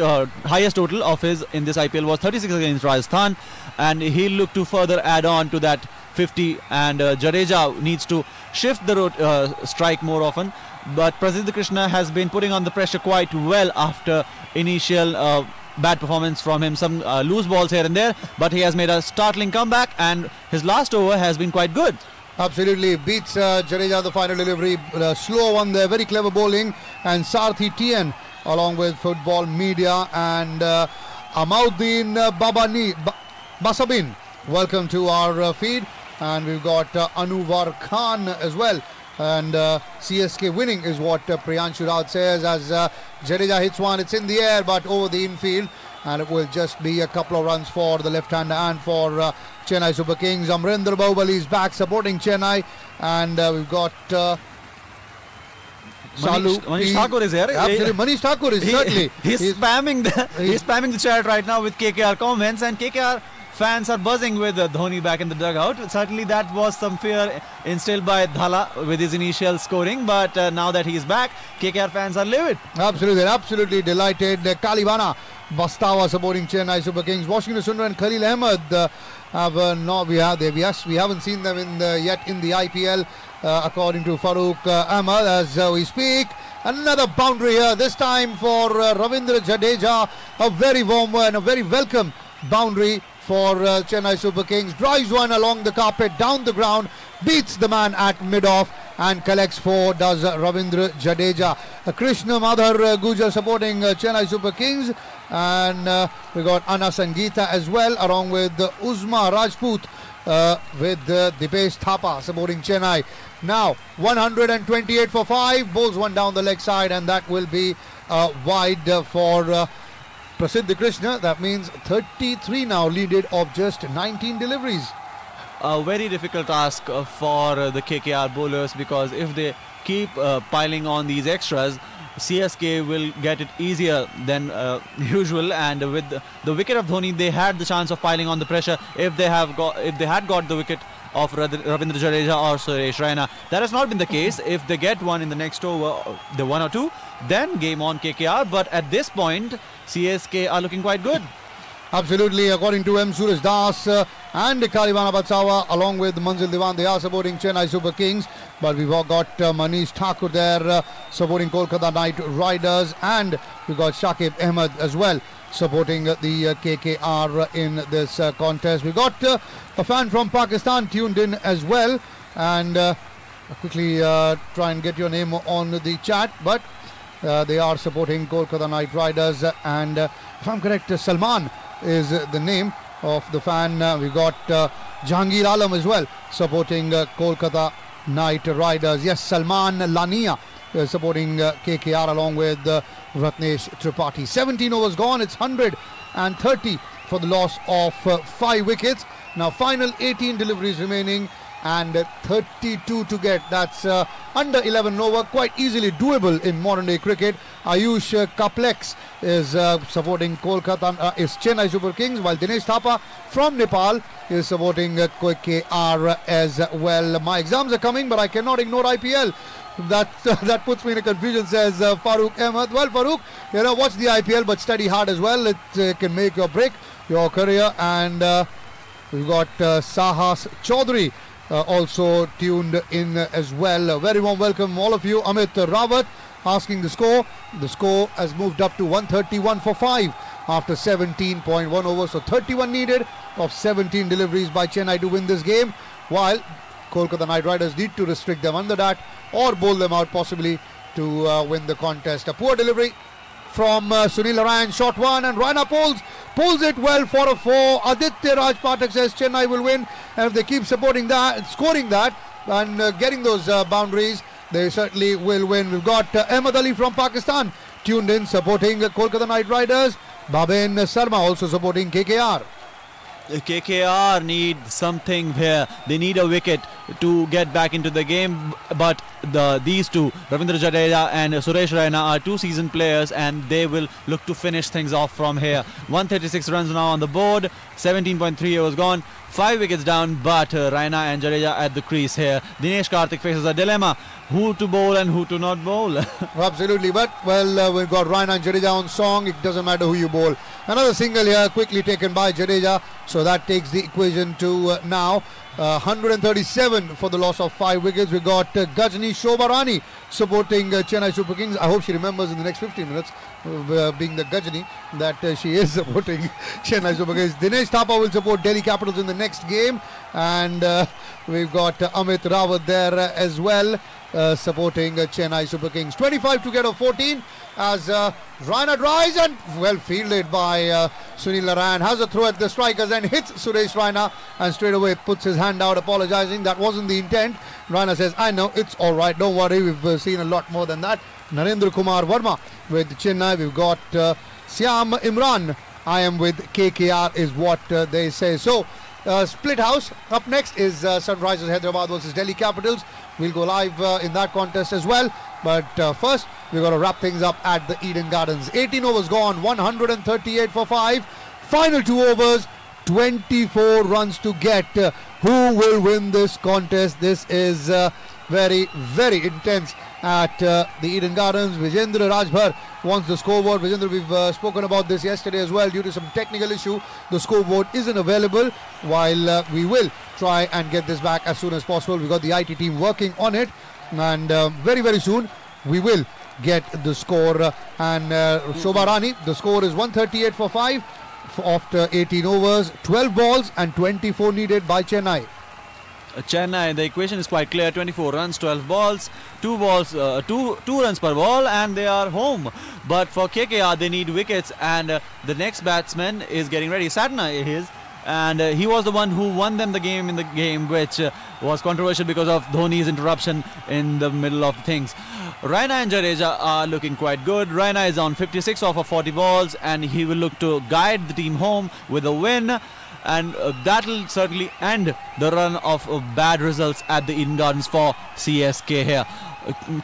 highest total of his in this IPL was 36 against Rajasthan, and he'll look to further add on to that 50, and Jadeja needs to shift the strike more often. But Prasiddha Krishna has been putting on the pressure quite well after initial bad performance from him, some loose balls here and there, but he has made a startling comeback, and his last over has been quite good. Absolutely, beats Jadeja the final delivery, slow one there, very clever bowling, and Sarthi TN along with Football Media and Amauddin Basabin. Welcome to our feed, and we've got Anwar Khan as well. And CSK winning is what Priyanshu Rawat says, as Jadeja hits one, it's in the air but over the infield, and it will just be a couple of runs for the left-hander and for Chennai Super Kings. Amrinder Bahubali is back supporting Chennai, and we've got Manish Thakur is here. Absolutely, Manish Thakur is certainly. He's spamming the chat right now with KKR comments, and KKR fans are buzzing with Dhoni back in the dugout. Certainly that was some fear instilled by Dhala with his initial scoring, but now that he is back, KKR fans are livid. Absolutely delighted. Kalibana Bastawa supporting Chennai Super Kings. Washington Sundar and Khalil Ahmed we haven't seen them yet in the IPL, according to Farooq Ahmed as we speak. Another boundary here, this time for Ravindra Jadeja. A very warm one, a very welcome boundary for Chennai Super Kings. Drives one along the carpet, down the ground, beats the man at mid-off and collects 4, does Ravindra Jadeja. Krishna Madhar Gujar supporting Chennai Super Kings, and we got Anna Sangeeta as well, along with Uzma Rajput with Dipesh Thapa supporting Chennai. Now 128 for 5, bowls one down the leg side, and that will be wide for Prasiddh Krishna. That means 33 now leaded of just 19 deliveries. A very difficult task for the KKR bowlers, because if they keep piling on these extras, CSK will get it easier than usual. And with the wicket of Dhoni, they had the chance of piling on the pressure if they had got the wicket of Ravindra Jadeja or Suresh Raina. That has not been the case. If they get one in the next over, the 1 or 2, then game on KKR. But at this point, CSK are looking quite good. Absolutely, according to M. Suraj Das and Kalibana Batsawa, along with Manzil Diwan, they are supporting Chennai Super Kings. But we've all got Manish Thakur there supporting Kolkata Knight Riders, and we've got Shakib Ahmed as well supporting the KKR in this contest. We've got a fan from Pakistan tuned in as well, and quickly try and get your name on the chat, but they are supporting Kolkata Knight Riders, and if I'm correct, Salman is the name of the fan. We've got Jahangir Alam as well supporting Kolkata Knight Riders. Yes, Salman Lania supporting KKR along with Ratnesh Tripathi. 17 overs gone, it's 130 for the loss of 5 wickets. Now final 18 deliveries remaining and 32 to get. That's under 11 over, quite easily doable in modern day cricket. Ayush Kaplex is supporting Kolkata, is Chennai Super Kings, while Dinesh Thapa from Nepal is supporting KKR as well. My exams are coming, but I cannot ignore IPL. That puts me in a confusion, says Farooq Ahmed. Well, Farooq, watch the IPL, but study hard as well. It can make or break your career. And we've got Sahas Chaudhary also tuned in as well. A very warm welcome all of you. Amit Rawat asking the score. The score has moved up to 131 for 5 after 17.1 overs. So 31 needed of 17 deliveries by Chennai to win this game, while Kolkata Knight Riders need to restrict them under that or bowl them out possibly to win the contest. A poor delivery from Sunil Narayan, shot one, and Raina pulls it well for a 4. Aditya Raj Pathak says Chennai will win, and if they keep supporting that, scoring that and getting those boundaries, they certainly will win. We've got Ahmed Ali from Pakistan tuned in supporting Kolkata Knight Riders. Baben Sarma also supporting KKR. KKR need something here. They need a wicket to get back into the game, but these two, Ravindra Jadeja and Suresh Raina, are 2 seasoned players, and they will look to finish things off from here. 136 runs now on the board, 17.3 overs gone, 5 wickets down, but Raina and Jadeja at the crease here. Dinesh Karthik faces a dilemma, who to bowl and who to not bowl. Absolutely, but well, we've got Raina and Jadeja on song. It doesn't matter who you bowl. Another single here quickly taken by Jadeja, so that takes the equation to now 137 for the loss of 5 wickets. We got Gajni Shobarani supporting Chennai Super Kings. I hope she remembers in the next 15 minutes, being the Gajni, that she is supporting Chennai Super Kings. Dinesh Thapa will support Delhi Capitals in the next game, and we've got Amit Rawat there as well supporting Chennai Super Kings. 25 to get of 14 as Raina drives, and well fielded by Sunil Narayan, has a throw at the strikers and hits Suresh Raina, and straight away puts his hand out apologizing. That wasn't the intent. Raina says, I know, it's alright, don't worry, we've seen a lot more than that. Narendra Kumar Verma with Chennai. We've got Siam Imran, I am with KKR is what they say. So split house. Up next is Sunrisers Hyderabad versus Delhi Capitals. We'll go live in that contest as well, but first we've got to wrap things up at the Eden Gardens. 18 overs gone, 138 for 5. Final 2 overs, 24 runs to get. Who will win this contest? This is very, very intense at the Eden Gardens. Vijendra Rajbhar wants the scoreboard. Vijendra, we've spoken about this yesterday as well. Due to some technical issue, the scoreboard isn't available. While we will try and get this back as soon as possible. We've got the IT team working on it, and very, very soon we will get the score. And Shobha Rani, the score is 138 for 5 after 18 overs, 12 balls and 24 needed by Chennai. Chennai, the equation is quite clear: 24 runs, 12 balls, 2 runs per ball, and they are home. But for KKR, they need wickets, and the next batsman is getting ready. Sadhana is, and he was the one who won them the game in the game, which was controversial because of Dhoni's interruption in the middle of things. Raina and Jadeja are looking quite good. Raina is on 56 off of 40 balls, and he will look to guide the team home with a win. And that will certainly end the run of bad results at the Eden Gardens for CSK here.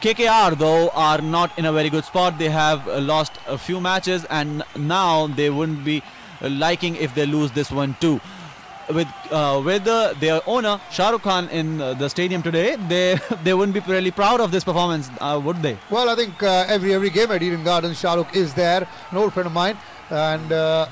KKR, though, are not in a very good spot. They have lost a few matches, and now they wouldn't be liking if they lose this one too. With their owner Shah Rukh Khan in the stadium today, they wouldn't be really proud of this performance, would they? Well, I think every game at Eden Gardens, Shah Rukh is there, an old friend of mine, and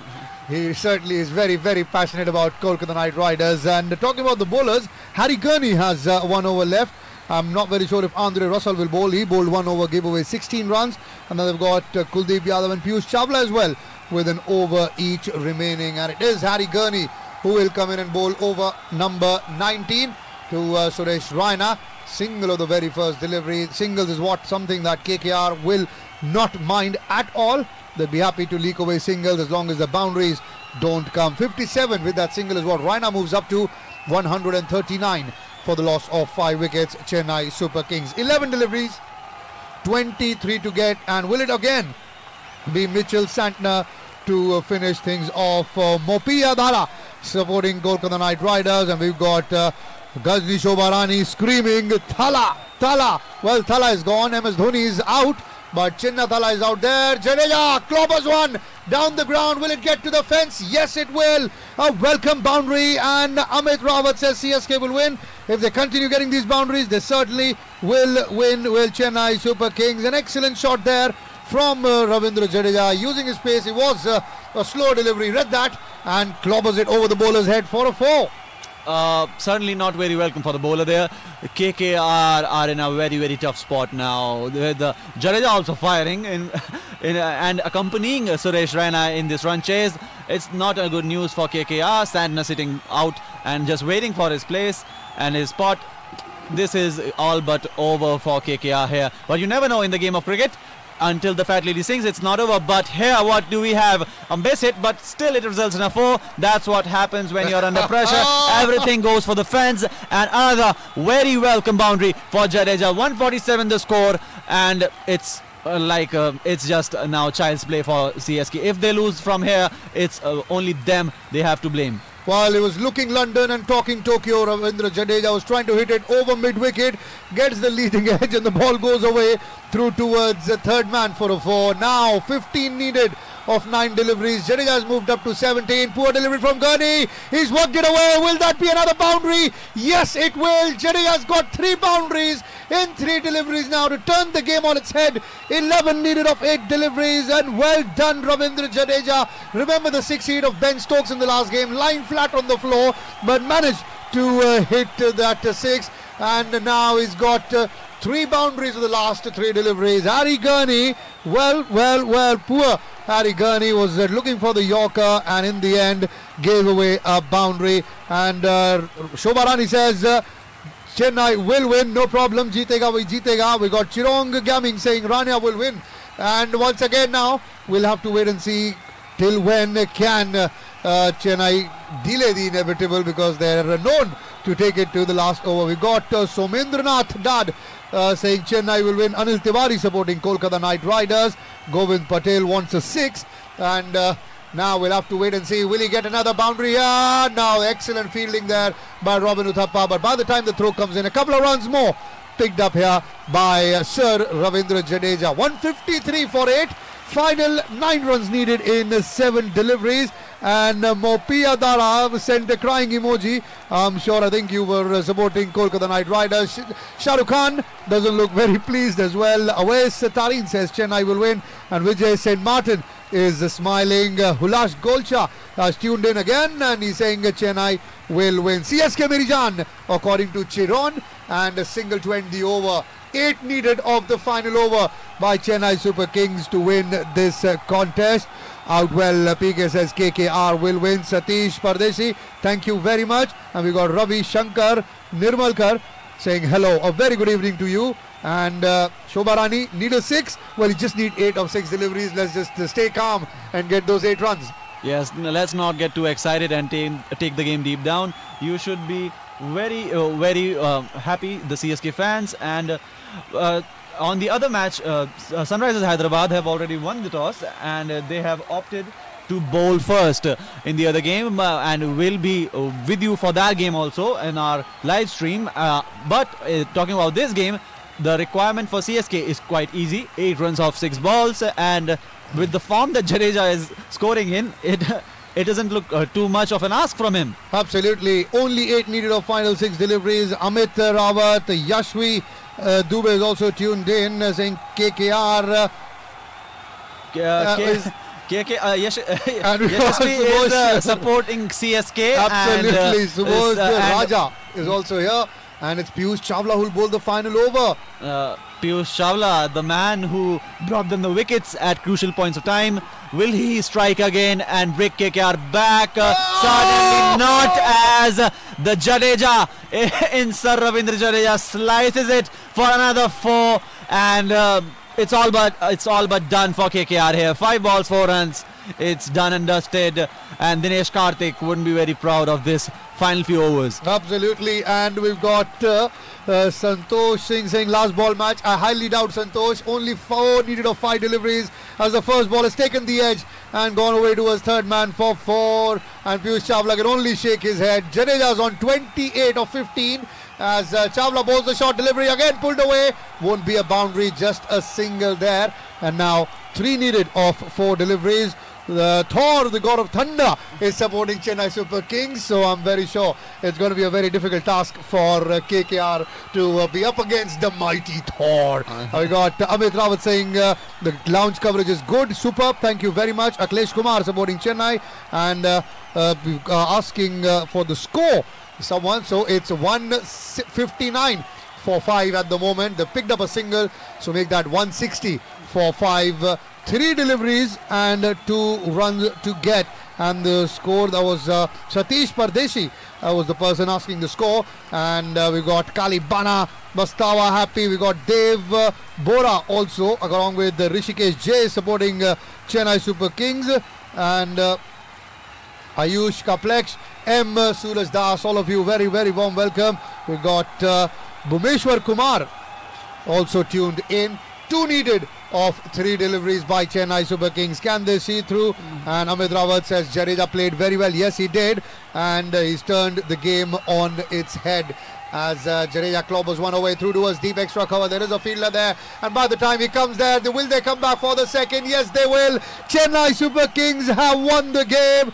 he certainly is very, very passionate about Kolkata Knight Riders. And talking about the bowlers, Harry Gurney has 1 over left. I'm not very sure if Andre Russell will bowl. He bowled 1 over, gave away 16 runs. And then they've got Kuldeep Yadav and Piyush Chawla as well, with an over each remaining. And it is Harry Gurney who will come in and bowl over number 19 to Suresh Raina. Single of the very first delivery. Singles is something that KKR will not mind at all. They'll be happy to leak away singles as long as the boundaries don't come. 57 with that single is what Raina moves up to. 139 for the loss of 5 wickets. Chennai Super Kings. 11 deliveries, 23 to get. And will it again be Mitchell Santner to finish things off? Mopiya Dhala supporting Kolkata Knight Riders. And we've got Ghazni Shobha Rani screaming, Thala, Thala. Well, Thala is gone. MS Dhoni is out. But Chinna Thala is out there. Jadeja clobbers one down the ground. Will it get to the fence? Yes, it will. A welcome boundary, and Amit Rawat says CSK will win. If they continue getting these boundaries, they certainly will win. Will Chennai Super Kings. An excellent shot there from Ravindra Jadeja using his pace. It was a slow delivery. Read that and clobbers it over the bowler's head for a 4. Certainly not very welcome for the bowler there. KKR are in a very, very tough spot now. With Jadeja also firing and accompanying Suresh Raina in this run chase. It's not a good news for KKR. Santner sitting out and just waiting for his place and his spot. This is all but over for KKR here. But you never know in the game of cricket. Until the fat lady sings, it's not over. But here, what do we have? A base hit, but still it results in a 4. That's what happens when you're under pressure. Everything goes for the fence. And another very welcome boundary for Jadeja. 147 the score, and it's it's just now child's play for CSK. If they lose from here, it's only them they have to blame. While he was looking London and talking Tokyo, Ravindra Jadeja was trying to hit it over mid-wicket, gets the leading edge and the ball goes away through towards the third man for a 4. Now 15 needed of 9 deliveries. Jadeja has moved up to 17. Poor delivery from Gurney. He's worked it away. Will that be another boundary? Yes, it will. Jadeja's got 3 boundaries in 3 deliveries now to turn the game on its head. 11 needed of 8 deliveries, and well done Ravindra Jadeja. Remember the 6 hit of Ben Stokes in the last game, lying flat on the floor, but managed to hit that 6, and now he's got 3 boundaries of the last 3 deliveries. Harry Gurney, well, poor Harry Gurney was looking for the Yorker and in the end gave away a boundary. And Shobha Rani says Chennai will win, no problem. Jeetega, jeetega. We got Chirong Gaming saying Rania will win. And once again now, we'll have to wait and see till when can Chennai delay the inevitable, because they're known to take it to the last over. We got Somendranath Dad saying Chennai will win. Anil Tiwari supporting Kolkata Knight Riders. Govind Patel wants a 6. And now we'll have to wait and see. Will he get another boundary here? Now excellent fielding there by Robin Uthappa. But by the time the throw comes in, a couple of runs more. picked up here by Sir Ravindra Jadeja. 153 for 8. Final 9 runs needed in 7 deliveries. And Mopia Dara sent a crying emoji. I'm sure, I think you were supporting Kolkata Knight Riders. Shah Rukh Khan doesn't look very pleased as well. Awais Tareen says Chennai will win. And Vijay St. Martin is smiling. Hulash Golcha has tuned in again and he's saying Chennai will win. CSK Mirijan, according to Chiron, and a single to end the over. 8 needed of the final over by Chennai Super Kings to win this contest. Out well, PK says KKR will win. Satish Pardesi, thank you very much. And we got Ravi Shankar Nirmalkar saying hello, a very good evening to you. And Shobha Rani, need a 6? Well, you just need 8 of 6 deliveries. Let's just stay calm and get those 8 runs. Yes, let's not get too excited and take the game deep down. You should be very happy, the CSK fans. And on the other match, Sunrisers Hyderabad have already won the toss and they have opted to bowl first in the other game, and will be with you for that game also in our live stream. But talking about this game, the requirement for CSK is quite easy: 8 runs off 6 balls, and with the form that Jadeja is scoring in, it doesn't look too much of an ask from him. Absolutely, only 8 needed of final 6 deliveries. Amit Rawat, Yashvi Dubey is also tuned in, saying KKR. Yashvi is supporting CSK. Absolutely, and, Subodh Raja is also here. And it's Piyush Chawla who will bowl the final over. Piyush Chawla, the man who brought them the wickets at crucial points of time. Will he strike again and break KKR back? Certainly not, as the Jadeja in Sir Ravindra Jadeja slices it for another 4, and it's all but done for KKR here. 5 balls, 4 runs. It's done and dusted, and Dinesh Karthik wouldn't be very proud of this final few overs. Absolutely, and we've got Santosh Singh saying last ball match. I highly doubt Santosh. Only 4 needed of 5 deliveries, as the first ball has taken the edge and gone away to his third man for 4. And Piyush Chawla can only shake his head. Jadeja's on 28 of 15. As Chawla bowls the short delivery, again pulled away. Won't be a boundary, just a single there. And now 3 needed of 4 deliveries. Thor, the god of thunder, is supporting Chennai Super Kings, so I'm very sure it's going to be a very difficult task for KKR to be up against the mighty Thor. We got Amit Rawat saying the lounge coverage is good, superb, thank you very much. Akhilesh Kumar supporting Chennai, and asking for the score, someone. So it's 159 for 5 at the moment. They picked up a single, so make that 160 for 5. 3 deliveries and 2 runs to get, and the score, that was Satish Pardesi was the person asking the score. And we got Kali Bana Bastawa happy. We got Dev Bora also, along with Rishikesh J supporting Chennai Super Kings, and Ayush Kaplex, M Suraj Das, all of you very warm welcome. We got Bhumeshwar Kumar also tuned in. 2 needed of 3 deliveries by Chennai Super Kings. Can they see through? And Amit Rawat says Jadeja played very well. Yes, he did, and he's turned the game on its head, as Jadeja clobbers one away through towards deep extra cover. There is a fielder there, and by the time he comes there, will they come back for the second? Yes, they will. Chennai Super Kings have won the game.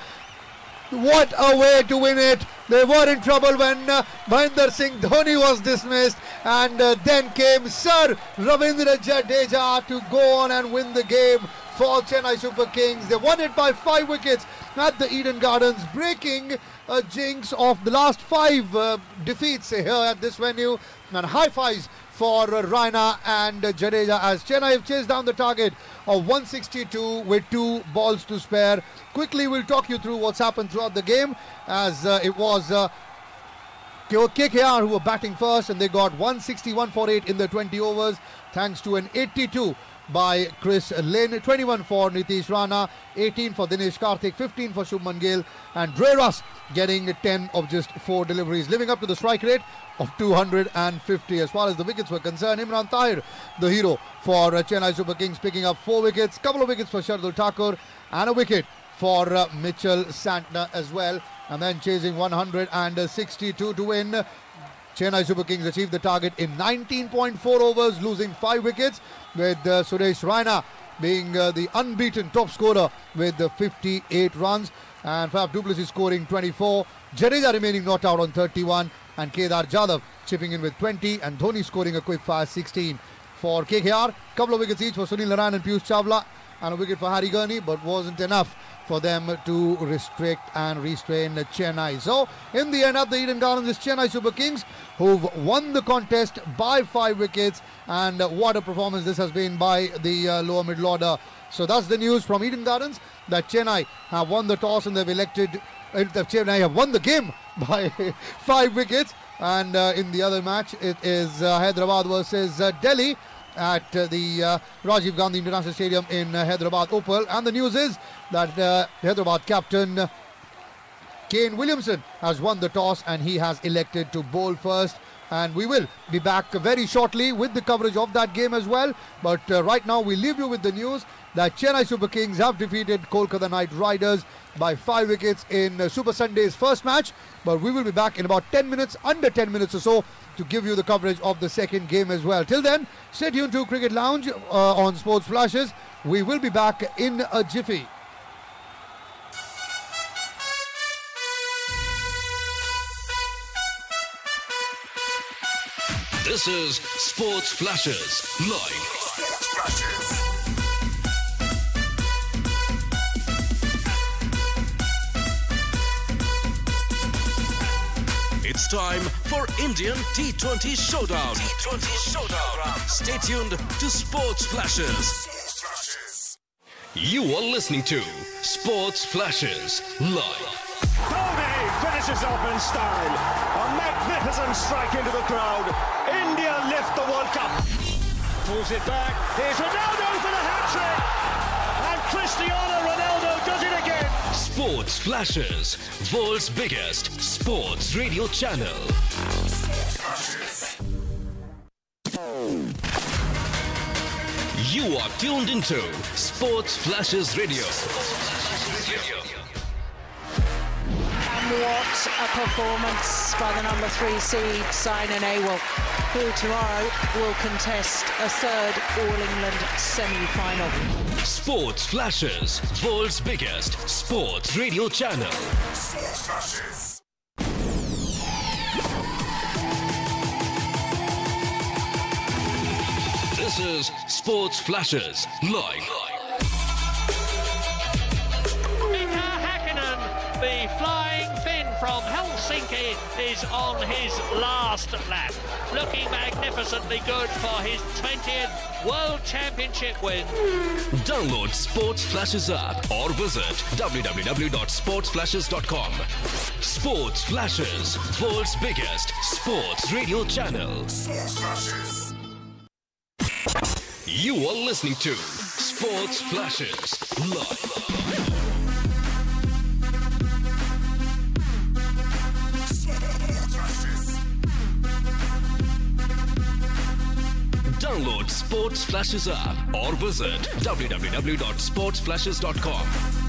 What a way to win it. They were in trouble when Mahendra Singh Dhoni was dismissed, and then came Sir Ravindra Jadeja to go on and win the game for Chennai Super Kings. They won it by 5 wickets at the Eden Gardens, breaking a jinx of the last 5 defeats here at this venue. And high fives for Raina and Jadeja, as Chennai have chased down the target of 162 with 2 balls to spare. Quickly, we'll talk you through what's happened throughout the game, as it was KKR who were batting first, and they got 161 for 8 in the 20 overs, thanks to an 82 by Chris Lynn, 21 for Nitish Rana, 18 for Dinesh Karthik, 15 for Shubman Gill, and Dre Russ getting 10 of just 4 deliveries, living up to the strike rate of 250. As far as the wickets were concerned, Imran Tahir, the hero for Chennai Super Kings, picking up 4 wickets, couple of wickets for Shardul Thakur, and a wicket for Mitchell Santner as well. And then chasing 162 to win, Chennai Super Kings achieved the target in 19.4 overs, losing 5 wickets, with Suresh Raina being the unbeaten top scorer with 58 runs, and Faf du Plessis scoring 24, Jadeja remaining not out on 31, and Kedar Jadhav chipping in with 20, and Dhoni scoring a quick fire 16 for KKR. Couple of wickets each for Sunil Narine and Piyush Chawla, and a wicket for Harry Gurney, but wasn't enough for them to restrict and restrain Chennai. So in the end, at the Eden Gardens, it's Chennai Super Kings who've won the contest by 5 wickets, and what a performance this has been by the lower middle order. So that's the news from Eden Gardens, that Chennai have won the toss and they've elected Chennai have won the game by 5 wickets. And in the other match, it is Hyderabad versus Delhi at the Rajiv Gandhi International Stadium in Hyderabad, Opal. And the news is that Hyderabad captain Kane Williamson has won the toss and he has elected to bowl first. And we will be back very shortly with the coverage of that game as well. But right now we leave you with the news that Chennai Super Kings have defeated Kolkata Knight Riders by 5 wickets in Super Sunday's first match. But we will be back in about 10 minutes, under 10 minutes or so, to give you the coverage of the second game as well. Till then, stay tuned to Cricket Lounge on Sports Flashes. We will be back in a jiffy. This is Sports Flashes Live. Sports Flashes. It's time for Indian T20 Showdown. T20 Showdown. Stay tuned to Sports Flashes. Sports Flashes. You are listening to Sports Flashes Live. Dhoni finishes off in style. A magnificent strike into the crowd. India lift the World Cup. Pulls it back. Here's Ronaldo for the hat-trick. And Cristiano Ronaldo does it again. Sports Flashes, world's biggest sports radio channel. Sports Flashes. You are tuned into Sports Flashes Radio. And what a performance by the number 3 seed, Saina Nehwal, who tomorrow will contest a third All-England semi-final. Sports Flashes, world's biggest sports radio channel. Sports Flashes. This is Sports Flashes Live. The flying Finn from Helsinki is on his last lap, looking magnificently good for his 20th World Championship win. Download Sports Flashes app or visit www.sportsflashes.com. Sports Flashes, world's biggest sports radio channel. Sports Flashes. You are listening to Sports Flashes Live. Download Sports Flashes app or visit www.sportsflashes.com.